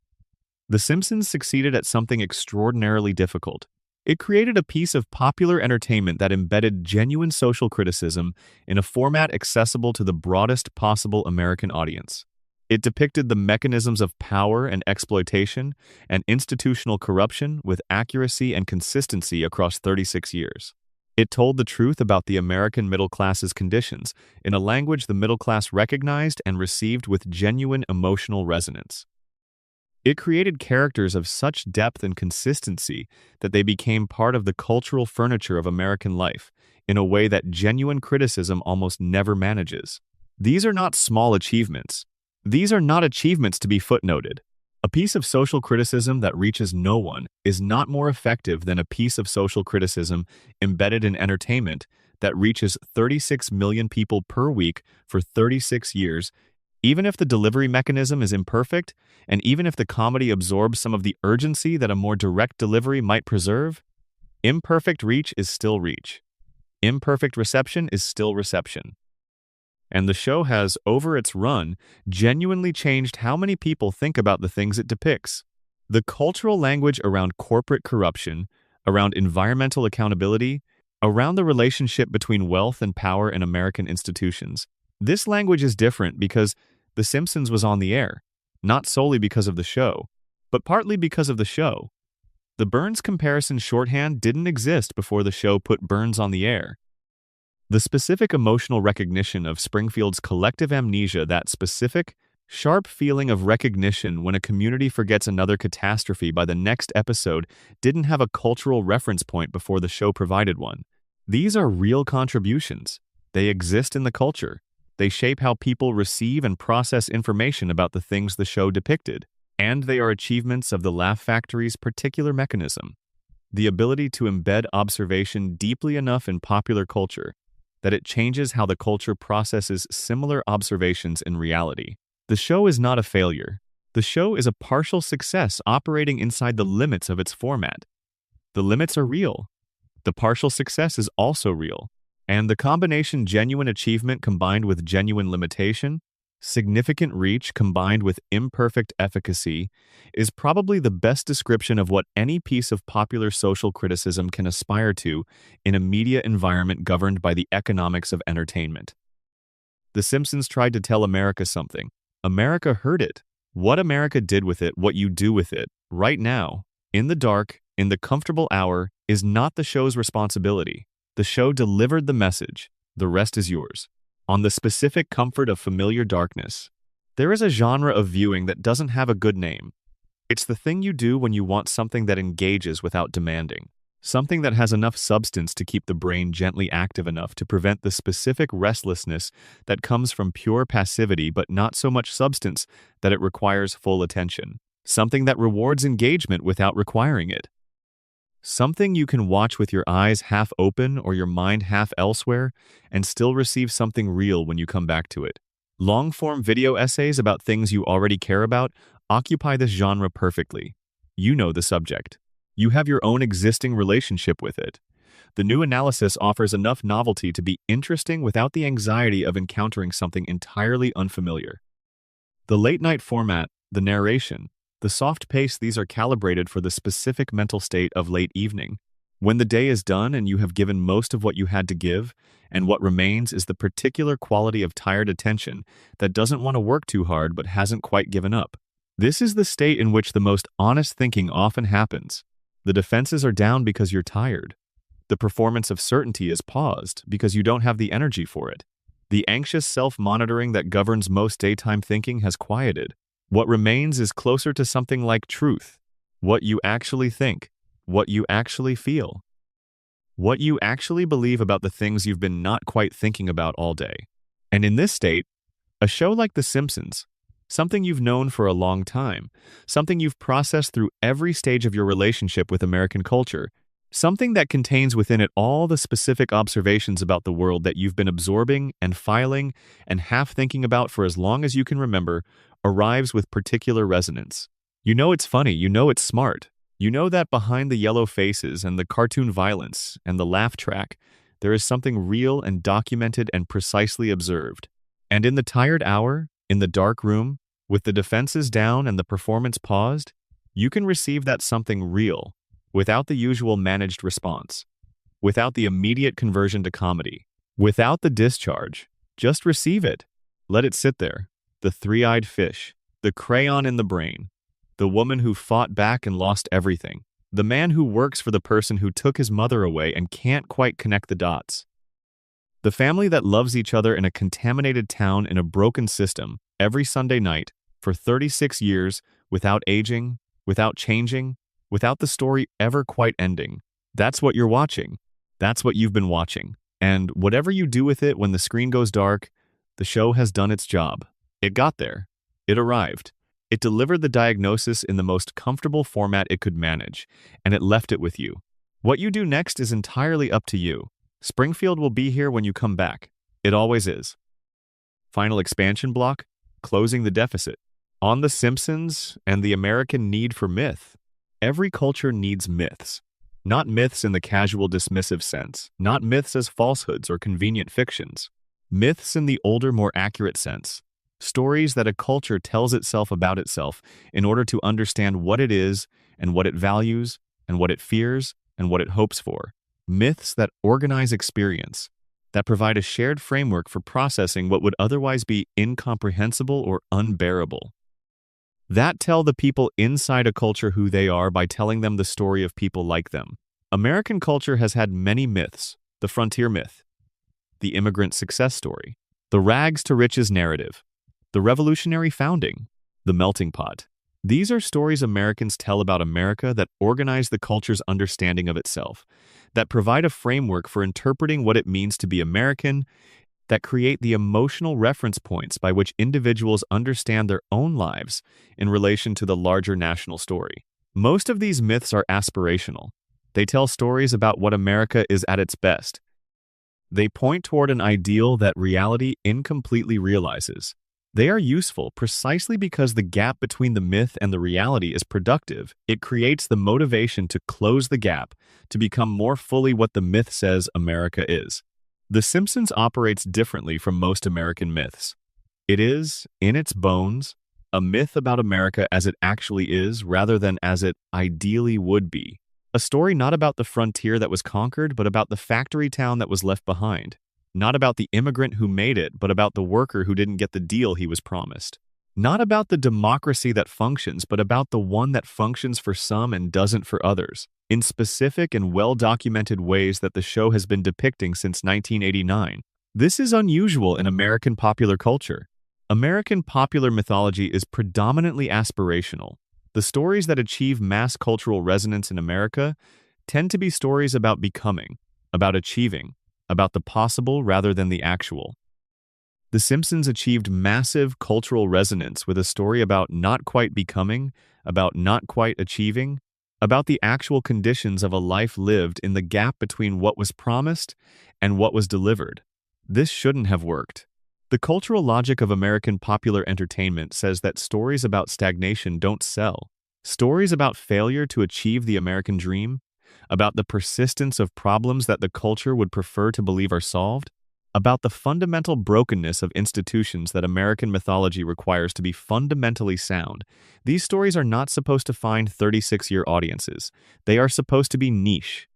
Speaker 1: The Simpsons succeeded at something extraordinarily difficult. It created a piece of popular entertainment that embedded genuine social criticism in a format accessible to the broadest possible American audience. It depicted the mechanisms of power and exploitation and institutional corruption with accuracy and consistency across 36 years. It told the truth about the American middle class's conditions in a language the middle class recognized and received with genuine emotional resonance. It created characters of such depth and consistency that they became part of the cultural furniture of American life in a way that genuine criticism almost never manages. These are not small achievements. These are not achievements to be footnoted. A piece of social criticism that reaches no one is not more effective than a piece of social criticism embedded in entertainment that reaches 36 million people per week for 36 years, even if the delivery mechanism is imperfect, and even if the comedy absorbs some of the urgency that a more direct delivery might preserve. Imperfect reach is still reach. Imperfect reception is still reception. And the show has, over its run, genuinely changed how many people think about the things it depicts. The cultural language around corporate corruption, around environmental accountability, around the relationship between wealth and power in American institutions. This language is different because The Simpsons was on the air, not solely because of the show, but partly because of the show. The Burns comparison shorthand didn't exist before the show put Burns on the air. The specific emotional recognition of Springfield's collective amnesia, that specific, sharp feeling of recognition when a community forgets another catastrophe by the next episode, didn't have a cultural reference point before the show provided one. These are real contributions. They exist in the culture. They shape how people receive and process information about the things the show depicted. And they are achievements of the Laugh Factory's particular mechanism, the ability to embed observation deeply enough in popular culture that it changes how the culture processes similar observations in reality. The show is not a failure. The show is a partial success operating inside the limits of its format. The limits are real. The partial success is also real. And the combination genuine achievement combined with genuine limitation, significant reach combined with imperfect efficacy, is probably the best description of what any piece of popular social criticism can aspire to in a media environment governed by the economics of entertainment. The Simpsons tried to tell America something. America heard it. What America did with it, what you do with it, right now, in the dark, in the comfortable hour, is not the show's responsibility. The show delivered the message. The rest is yours. On the specific comfort of familiar darkness. There is a genre of viewing that doesn't have a good name. It's the thing you do when you want something that engages without demanding. Something that has enough substance to keep the brain gently active enough to prevent the specific restlessness that comes from pure passivity but not so much substance that it requires full attention. Something that rewards engagement without requiring it. Something you can watch with your eyes half open or your mind half elsewhere and still receive something real when you come back to it. Long-form video essays about things you already care about occupy this genre perfectly. You know the subject. You have your own existing relationship with it. The new analysis offers enough novelty to be interesting without the anxiety of encountering something entirely unfamiliar. The late-night format, the narration, the soft pace, these are calibrated for the specific mental state of late evening. When the day is done and you have given most of what you had to give, and what remains is the particular quality of tired attention that doesn't want to work too hard but hasn't quite given up. This is the state in which the most honest thinking often happens. The defenses are down because you're tired. The performance of certainty is paused because you don't have the energy for it. The anxious self-monitoring that governs most daytime thinking has quieted. What remains is closer to something like truth. What you actually think. What you actually feel. What you actually believe about the things you've been not quite thinking about all day. And in this state, a show like The Simpsons, something you've known for a long time, something you've processed through every stage of your relationship with American culture, something that contains within it all the specific observations about the world that you've been absorbing and filing and half thinking about for as long as you can remember, arrives with particular resonance. You know it's funny, you know it's smart. You know that behind the yellow faces and the cartoon violence and the laugh track, there is something real and documented and precisely observed. And in the tired hour, in the dark room, with the defenses down and the performance paused, you can receive that something real, without the usual managed response, without the immediate conversion to comedy, without the discharge. Just receive it. Let it sit there. The three-eyed fish, the crayon in the brain, the woman who fought back and lost everything, the man who works for the person who took his mother away and can't quite connect the dots, the family that loves each other in a contaminated town in a broken system every Sunday night for 36 years without aging, without changing, without the story ever quite ending. That's what you're watching. That's what you've been watching. And whatever you do with it when the screen goes dark, the show has done its job. It got there. It arrived. It delivered the diagnosis in the most comfortable format it could manage, and it left it with you. What you do next is entirely up to you. Springfield will be here when you come back. It always is. Final expansion block, closing the deficit. On The Simpsons and the American need for myth. Every culture needs myths. Not myths in the casual dismissive sense, not myths as falsehoods or convenient fictions. Myths in the older, more accurate sense. Stories that a culture tells itself about itself in order to understand what it is and what it values and what it fears and what it hopes for. Myths that organize experience, that provide a shared framework for processing what would otherwise be incomprehensible or unbearable. That tell the people inside a culture who they are by telling them the story of people like them. American culture has had many myths: the frontier myth, the immigrant success story, the rags to riches narrative, the revolutionary founding, the melting pot. These are stories Americans tell about America that organize the culture's understanding of itself, that provide a framework for interpreting what it means to be American, that create the emotional reference points by which individuals understand their own lives in relation to the larger national story. Most of these myths are aspirational. They tell stories about what America is at its best. They point toward an ideal that reality incompletely realizes. They are useful precisely because the gap between the myth and the reality is productive. It creates the motivation to close the gap, to become more fully what the myth says America is. The Simpsons operates differently from most American myths. It is, in its bones, a myth about America as it actually is rather than as it ideally would be. A story not about the frontier that was conquered, but about the factory town that was left behind. Not about the immigrant who made it, but about the worker who didn't get the deal he was promised. Not about the democracy that functions, but about the one that functions for some and doesn't for others, in specific and well-documented ways that the show has been depicting since 1989. This is unusual in American popular culture. American popular mythology is predominantly aspirational. The stories that achieve mass cultural resonance in America tend to be stories about becoming, about achieving, about the possible rather than the actual. The Simpsons achieved massive cultural resonance with a story about not quite becoming, about not quite achieving, about the actual conditions of a life lived in the gap between what was promised and what was delivered. This shouldn't have worked. The cultural logic of American popular entertainment says that stories about stagnation don't sell. Stories about failure to achieve the American dream, about the persistence of problems that the culture would prefer to believe are solved, about the fundamental brokenness of institutions that American mythology requires to be fundamentally sound. These stories are not supposed to find 36-year audiences. They are supposed to be niche.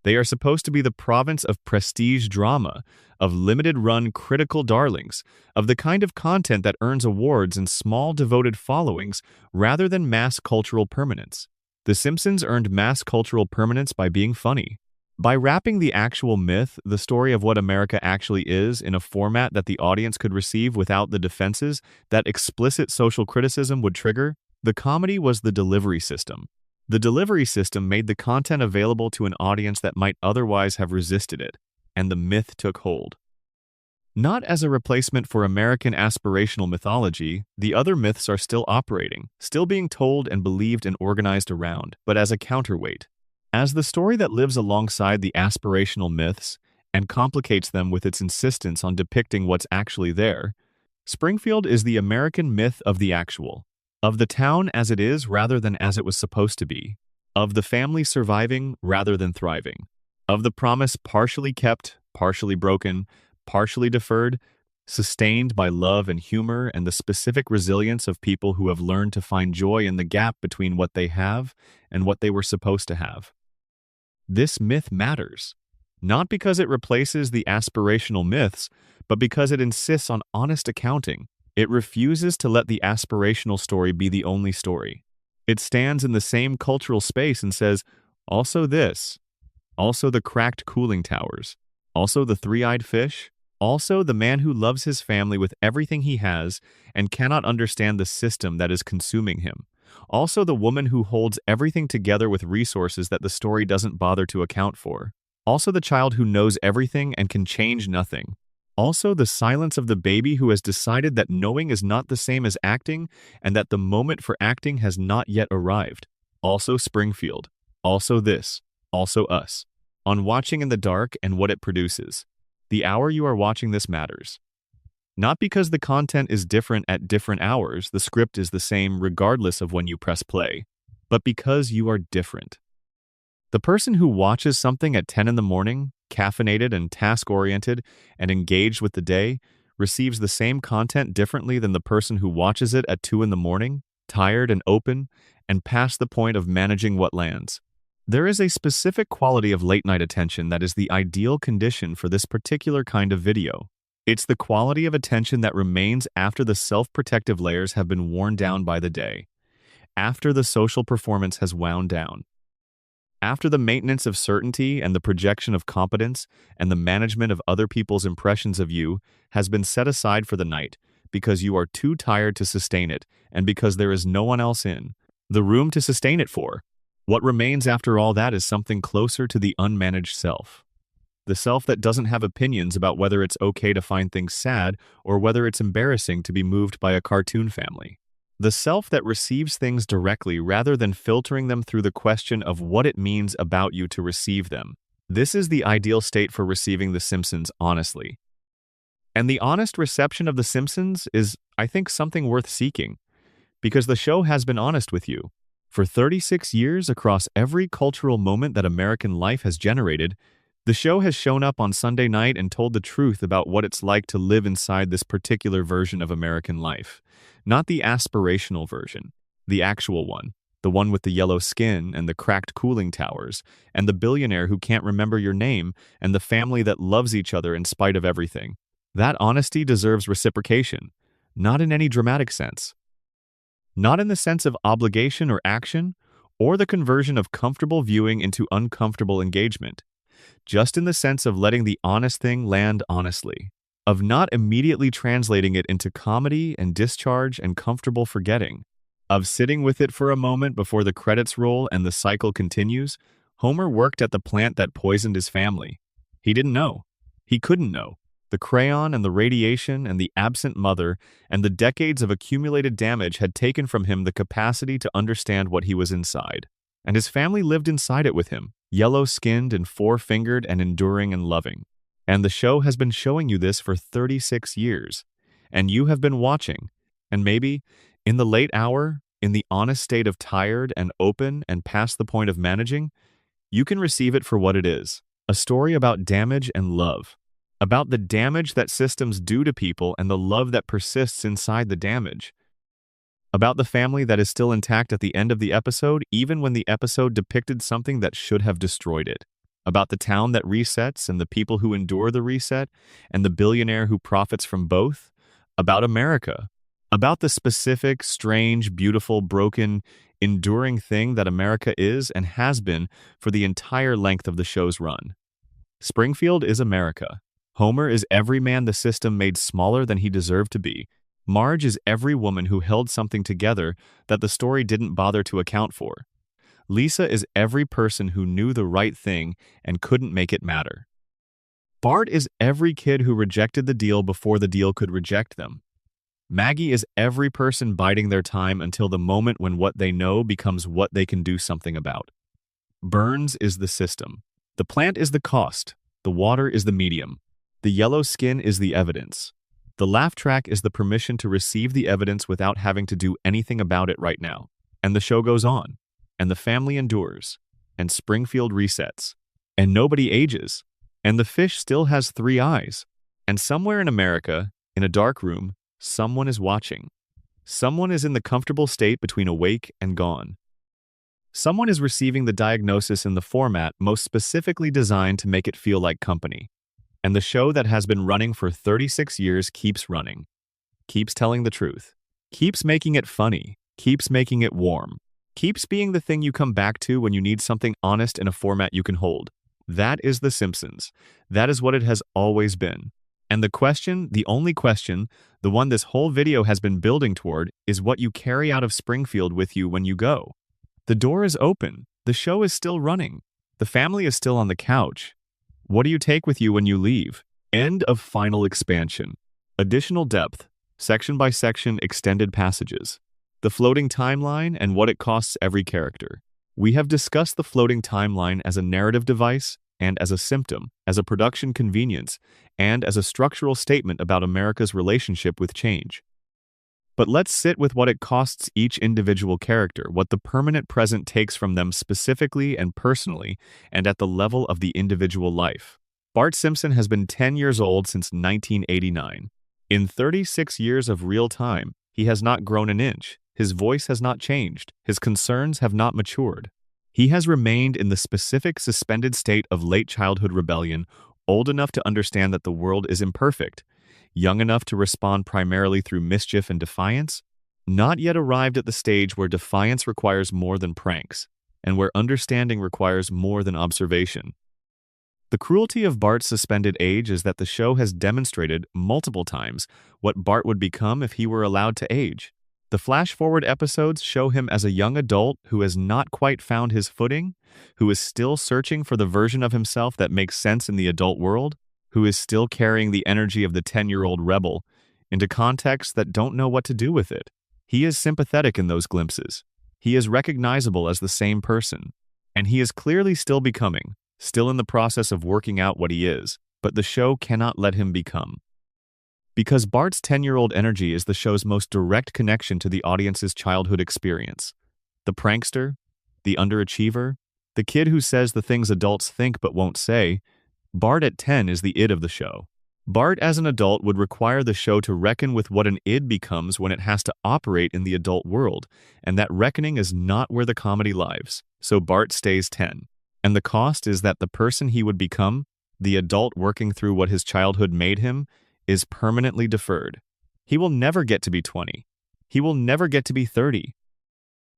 Speaker 1: They are supposed to be the province of prestige drama, of limited-run critical darlings, of the kind of content that earns awards and small devoted followings rather than mass cultural permanence. The Simpsons earned mass cultural permanence by being funny. By wrapping the actual myth, the story of what America actually is, in a format that the audience could receive without the defenses that explicit social criticism would trigger, the comedy was the delivery system. The delivery system made the content available to an audience that might otherwise have resisted it, and the myth took hold. Not as a replacement for American aspirational mythology, the other myths are still operating, still being told and believed and organized around, but as a counterweight. As the story that lives alongside the aspirational myths and complicates them with its insistence on depicting what's actually there, Springfield is the American myth of the actual, of the town as it is rather than as it was supposed to be, of the family surviving rather than thriving, of the promise partially kept, partially broken, partially deferred, sustained by love and humor and the specific resilience of people who have learned to find joy in the gap between what they have and what they were supposed to have. This myth matters, not because it replaces the aspirational myths, but because it insists on honest accounting. It refuses to let the aspirational story be the only story. It stands in the same cultural space and says, also this, also the cracked cooling towers, also the three-eyed fish, also the man who loves his family with everything he has and cannot understand the system that is consuming him. Also the woman who holds everything together with resources that the story doesn't bother to account for. Also the child who knows everything and can change nothing. Also, the silence of the baby who has decided that knowing is not the same as acting and that the moment for acting has not yet arrived. Also, Springfield. Also, this. Also, us. On Watching in the Dark and what it produces. The hour you are watching this matters. Not because the content is different at different hours, the script is the same regardless of when you press play, but because you are different. The person who watches something at 10 in the morning, caffeinated and task-oriented and engaged with the day, receives the same content differently than the person who watches it at 2 in the morning, tired and open, and past the point of managing what lands. There is a specific quality of late-night attention that is the ideal condition for this particular kind of video. It's the quality of attention that remains after the self-protective layers have been worn down by the day, after the social performance has wound down, after the maintenance of certainty and the projection of competence and the management of other people's impressions of you has been set aside for the night because you are too tired to sustain it and because there is no one else in the room to sustain it for. What remains after all that is something closer to the unmanaged self. The self that doesn't have opinions about whether it's okay to find things sad or whether it's embarrassing to be moved by a cartoon family. The self that receives things directly rather than filtering them through the question of what it means about you to receive them. This is the ideal state for receiving The Simpsons honestly. And the honest reception of The Simpsons is, I think, something worth seeking, because the show has been honest with you. For 36 years across every cultural moment that American life has generated, the show has shown up on Sunday night and told the truth about what it's like to live inside this particular version of American life. Not the aspirational version, the actual one, the one with the yellow skin and the cracked cooling towers, and the billionaire who can't remember your name, and the family that loves each other in spite of everything. That honesty deserves reciprocation, not in any dramatic sense. Not in the sense of obligation or action, or the conversion of comfortable viewing into uncomfortable engagement. Just in the sense of letting the honest thing land honestly, of not immediately translating it into comedy and discharge and comfortable forgetting, of sitting with it for a moment before the credits roll and the cycle continues. Homer worked at the plant that poisoned his family. He didn't know. He couldn't know. The crayon and the radiation and the absent mother and the decades of accumulated damage had taken from him the capacity to understand what he was inside. And his family lived inside it with him, yellow-skinned and four-fingered and enduring and loving. And the show has been showing you this for 36 years. And you have been watching. And maybe, in the late hour, in the honest state of tired and open and past the point of managing, you can receive it for what it is. A story about damage and love. About the damage that systems do to people and the love that persists inside the damage. About the family that is still intact at the end of the episode, even when the episode depicted something that should have destroyed it. About the town that resets and the people who endure the reset, and the billionaire who profits from both. About America. About the specific, strange, beautiful, broken, enduring thing that America is and has been for the entire length of the show's run. Springfield is America. Homer is every man the system made smaller than he deserved to be. Marge is every woman who held something together that the story didn't bother to account for. Lisa is every person who knew the right thing and couldn't make it matter. Bart is every kid who rejected the deal before the deal could reject them. Maggie is every person biding their time until the moment when what they know becomes what they can do something about. Burns is the system. The plant is the cost. The water is the medium. The yellow skin is the evidence. The laugh track is the permission to receive the evidence without having to do anything about it right now. And the show goes on. And the family endures. And Springfield resets. And nobody ages. And the fish still has 3 eyes. And somewhere in America, in a dark room, someone is watching. Someone is in the comfortable state between awake and gone. Someone is receiving the diagnosis in the format most specifically designed to make it feel like company. And the show that has been running for 36 years keeps running, keeps telling the truth, keeps making it funny, keeps making it warm, keeps being the thing you come back to when you need something honest in a format you can hold. That is The Simpsons. That is what it has always been. And the question, the only question, the one this whole video has been building toward, is what you carry out of Springfield with you when you go. The door is open. The show is still running. The family is still on the couch. What do you take with you when you leave? End of final expansion. Additional depth, section by section extended passages. The floating timeline and what it costs every character. We have discussed the floating timeline as a narrative device and as a symptom, as a production convenience, and as a structural statement about America's relationship with change. But let's sit with what it costs each individual character, what the permanent present takes from them specifically and personally, and at the level of the individual life. Bart Simpson has been 10 years old since 1989. In 36 years of real time, he has not grown an inch. His voice has not changed. His concerns have not matured. He has remained in the specific suspended state of late childhood rebellion, old enough to understand that the world is imperfect, young enough to respond primarily through mischief and defiance, not yet arrived at the stage where defiance requires more than pranks, and where understanding requires more than observation. The cruelty of Bart's suspended age is that the show has demonstrated multiple times what Bart would become if he were allowed to age. The flash-forward episodes show him as a young adult who has not quite found his footing, who is still searching for the version of himself that makes sense in the adult world, who is still carrying the energy of the 10-year-old rebel into contexts that don't know what to do with it. He is sympathetic in those glimpses. He is recognizable as the same person. And he is clearly still becoming, still in the process of working out what he is, but the show cannot let him become. Because Bart's 10-year-old energy is the show's most direct connection to the audience's childhood experience. The prankster, the underachiever, the kid who says the things adults think but won't say, Bart at 10 is the id of the show. Bart as an adult would require the show to reckon with what an id becomes when it has to operate in the adult world, and that reckoning is not where the comedy lives, so Bart stays 10. And the cost is that the person he would become, the adult working through what his childhood made him, is permanently deferred. He will never get to be 20. He will never get to be 30.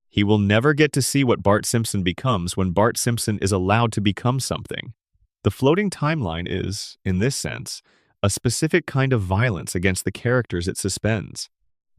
Speaker 1: He will never get to see what Bart Simpson becomes when Bart Simpson is allowed to become something. The floating timeline is, in this sense, a specific kind of violence against the characters it suspends.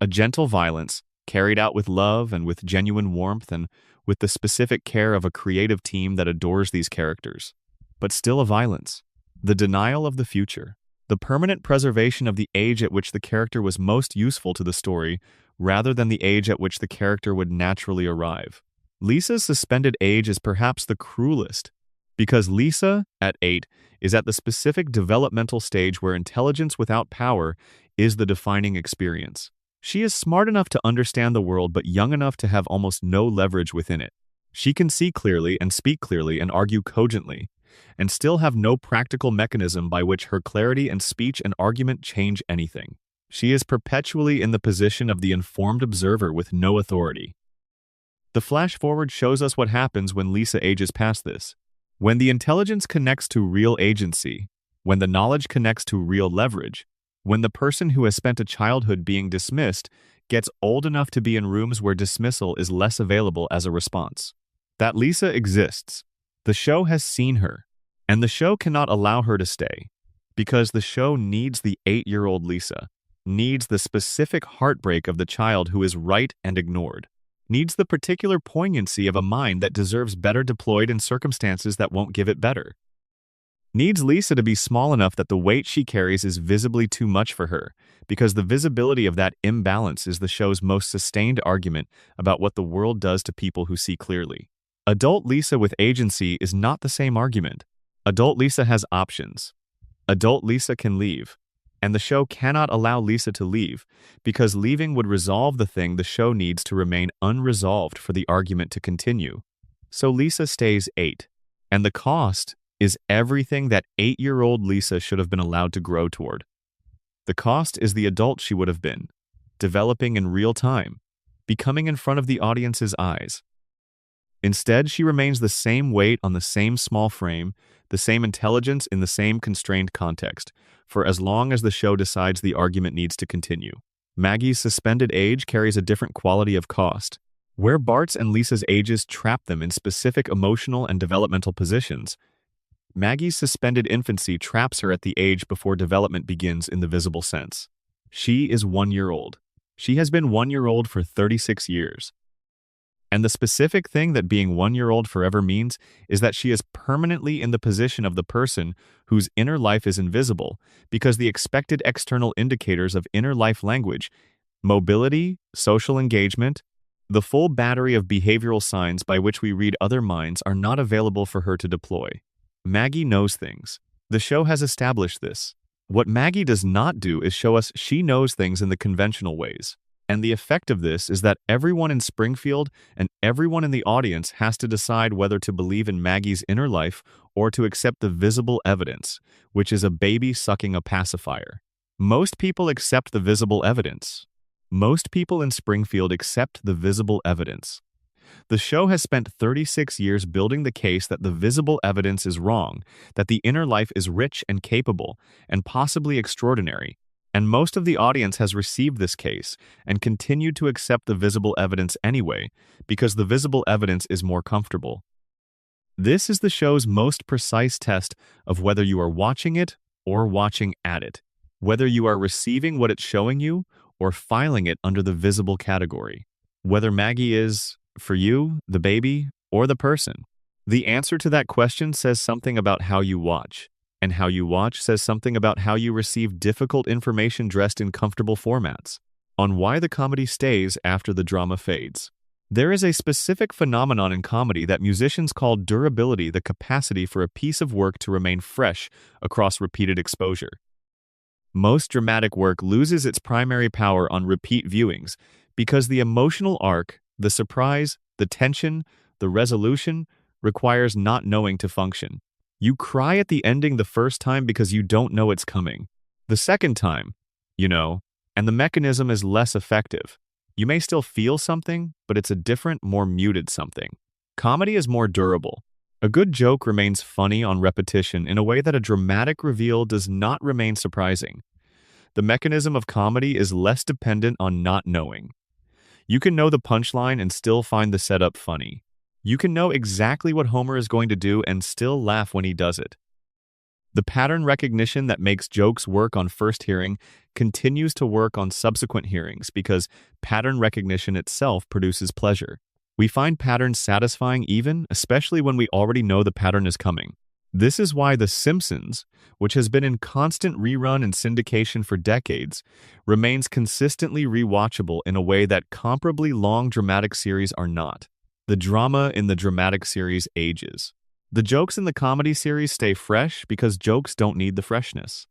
Speaker 1: A gentle violence, carried out with love and with genuine warmth and with the specific care of a creative team that adores these characters. But still a violence. The denial of the future. The permanent preservation of the age at which the character was most useful to the story, rather than the age at which the character would naturally arrive. Lisa's suspended age is perhaps the cruelest, because Lisa, at 8, is at the specific developmental stage where intelligence without power is the defining experience. She is smart enough to understand the world but young enough to have almost no leverage within it. She can see clearly and speak clearly and argue cogently, and still have no practical mechanism by which her clarity and speech and argument change anything. She is perpetually in the position of the informed observer with no authority. The flash forward shows us what happens when Lisa ages past this. When the intelligence connects to real agency, when the knowledge connects to real leverage, when the person who has spent a childhood being dismissed gets old enough to be in rooms where dismissal is less available as a response. That Lisa exists. The show has seen her, and the show cannot allow her to stay, because the show needs the 8-year-old Lisa, needs the specific heartbreak of the child who is right and ignored, needs the particular poignancy of a mind that deserves better deployed in circumstances that won't give it better. Needs Lisa to be small enough that the weight she carries is visibly too much for her, because the visibility of that imbalance is the show's most sustained argument about what the world does to people who see clearly. Adult Lisa with agency is not the same argument. Adult Lisa has options. Adult Lisa can leave. And the show cannot allow Lisa to leave, because leaving would resolve the thing the show needs to remain unresolved for the argument to continue. So Lisa stays 8. And the cost is everything that 8-year-old Lisa should have been allowed to grow toward. The cost is the adult she would have been, developing in real time, becoming in front of the audience's eyes. Instead, she remains the same weight on the same small frame, the same intelligence in the same constrained context, for as long as the show decides the argument needs to continue. Maggie's suspended age carries a different quality of cost. Where Bart's and Lisa's ages trap them in specific emotional and developmental positions, Maggie's suspended infancy traps her at the age before development begins in the visible sense. She is 1 year old. She has been 1 year old for 36 years. And the specific thing that being 1 year old forever means is that she is permanently in the position of the person whose inner life is invisible, because the expected external indicators of inner life language, mobility, social engagement, the full battery of behavioral signs by which we read other minds are not available for her to deploy. Maggie knows things. The show has established this. What Maggie does not do is show us she knows things in the conventional ways. And the effect of this is that everyone in Springfield and everyone in the audience has to decide whether to believe in Maggie's inner life or to accept the visible evidence, which is a baby sucking a pacifier. Most people accept the visible evidence. Most people in Springfield accept the visible evidence. The show has spent 36 years building the case that the visible evidence is wrong, that the inner life is rich and capable, and possibly extraordinary. And most of the audience has received this case and continued to accept the visible evidence anyway, because the visible evidence is more comfortable. This is the show's most precise test of whether you are watching it or watching at it, whether you are receiving what it's showing you or filing it under the visible category, whether Maggie is, for you, the baby, or the person. The answer to that question says something about how you watch. And how you watch says something about how you receive difficult information dressed in comfortable formats, on why the comedy stays after the drama fades. There is a specific phenomenon in comedy that musicians call durability, the capacity for a piece of work to remain fresh across repeated exposure. Most dramatic work loses its primary power on repeat viewings because the emotional arc, the surprise, the tension, the resolution requires not knowing to function. You cry at the ending the first time because you don't know it's coming. The second time, you know, and the mechanism is less effective. You may still feel something, but it's a different, more muted something. Comedy is more durable. A good joke remains funny on repetition in a way that a dramatic reveal does not remain surprising. The mechanism of comedy is less dependent on not knowing. You can know the punchline and still find the setup funny. You can know exactly what Homer is going to do and still laugh when he does it. The pattern recognition that makes jokes work on first hearing continues to work on subsequent hearings because pattern recognition itself produces pleasure. We find patterns satisfying especially when we already know the pattern is coming. This is why The Simpsons, which has been in constant rerun and syndication for decades, remains consistently rewatchable in a way that comparably long dramatic series are not. The drama in the dramatic series ages. The jokes in the comedy series stay fresh because jokes don't need the freshness.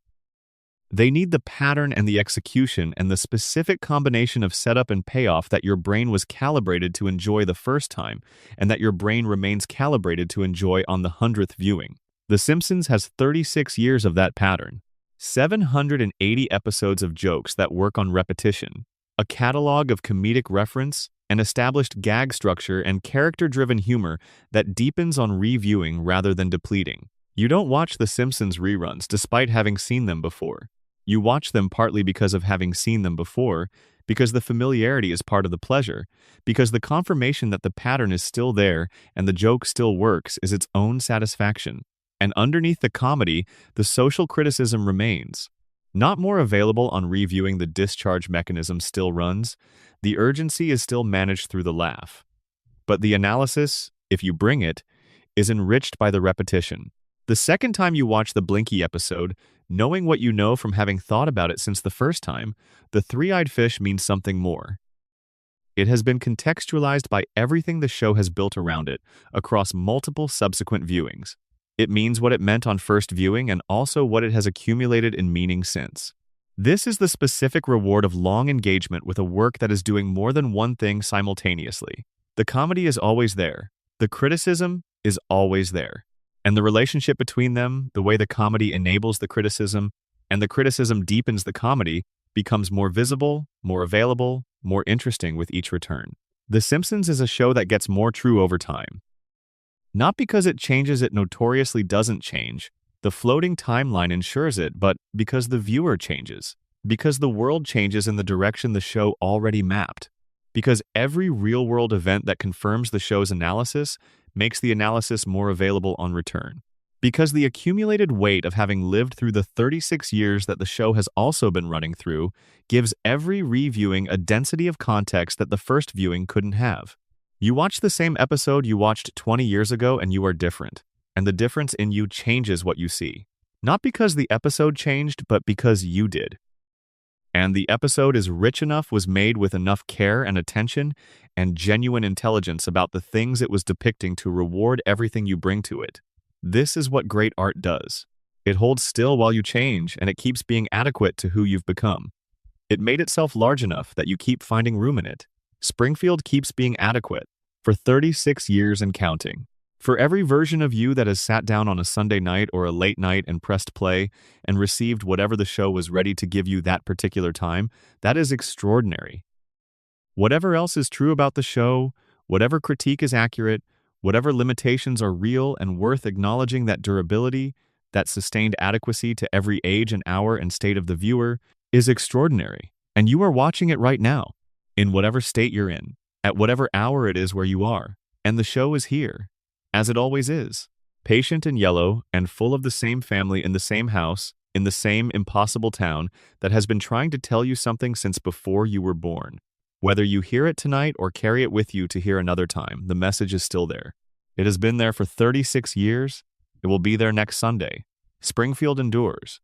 Speaker 1: They need the pattern and the execution and the specific combination of setup and payoff that your brain was calibrated to enjoy the first time and that your brain remains calibrated to enjoy on the 100th viewing. The Simpsons has 36 years of that pattern, 780 episodes of jokes that work on repetition, a catalog of comedic reference, an established gag structure and character-driven humor that deepens on reviewing rather than depleting. You don't watch The Simpsons reruns despite having seen them before. You watch them partly because of having seen them before, because the familiarity is part of the pleasure, because the confirmation that the pattern is still there and the joke still works is its own satisfaction. And underneath the comedy, the social criticism remains. Not more available on reviewing, the discharge mechanism still runs. The urgency is still managed through the laugh. But the analysis, if you bring it, is enriched by the repetition. The second time you watch the Blinky episode, knowing what you know from having thought about it since the first time, the three-eyed fish means something more. It has been contextualized by everything the show has built around it across multiple subsequent viewings. It means what it meant on first viewing and also what it has accumulated in meaning since. This is the specific reward of long engagement with a work that is doing more than one thing simultaneously. The comedy is always there. The criticism is always there. And the relationship between them, the way the comedy enables the criticism, and the criticism deepens the comedy, becomes more visible, more available, more interesting with each return. The Simpsons is a show that gets more true over time. Not because it changes, it notoriously doesn't change. The floating timeline ensures it, but because the viewer changes. Because the world changes in the direction the show already mapped. Because every real-world event that confirms the show's analysis makes the analysis more available on return. Because the accumulated weight of having lived through the 36 years that the show has also been running through gives every reviewing a density of context that the first viewing couldn't have. You watch the same episode you watched 20 years ago and you are different. And the difference in you changes what you see. Not because the episode changed, but because you did. And the episode is rich enough, was made with enough care and attention and genuine intelligence about the things it was depicting to reward everything you bring to it. This is what great art does. It holds still while you change, and it keeps being adequate to who you've become. It made itself large enough that you keep finding room in it. Springfield keeps being adequate for 36 years and counting. For every version of you that has sat down on a Sunday night or a late night and pressed play and received whatever the show was ready to give you that particular time, that is extraordinary. Whatever else is true about the show, whatever critique is accurate, whatever limitations are real and worth acknowledging, that durability, that sustained adequacy to every age and hour and state of the viewer is extraordinary. And you are watching it right now, in whatever state you're in, at whatever hour it is where you are. And the show is here, as it always is, patient and yellow and full of the same family in the same house, in the same impossible town that has been trying to tell you something since before you were born. Whether you hear it tonight or carry it with you to hear another time, the message is still there. It has been there for 36 years. It will be there next Sunday. Springfield endures.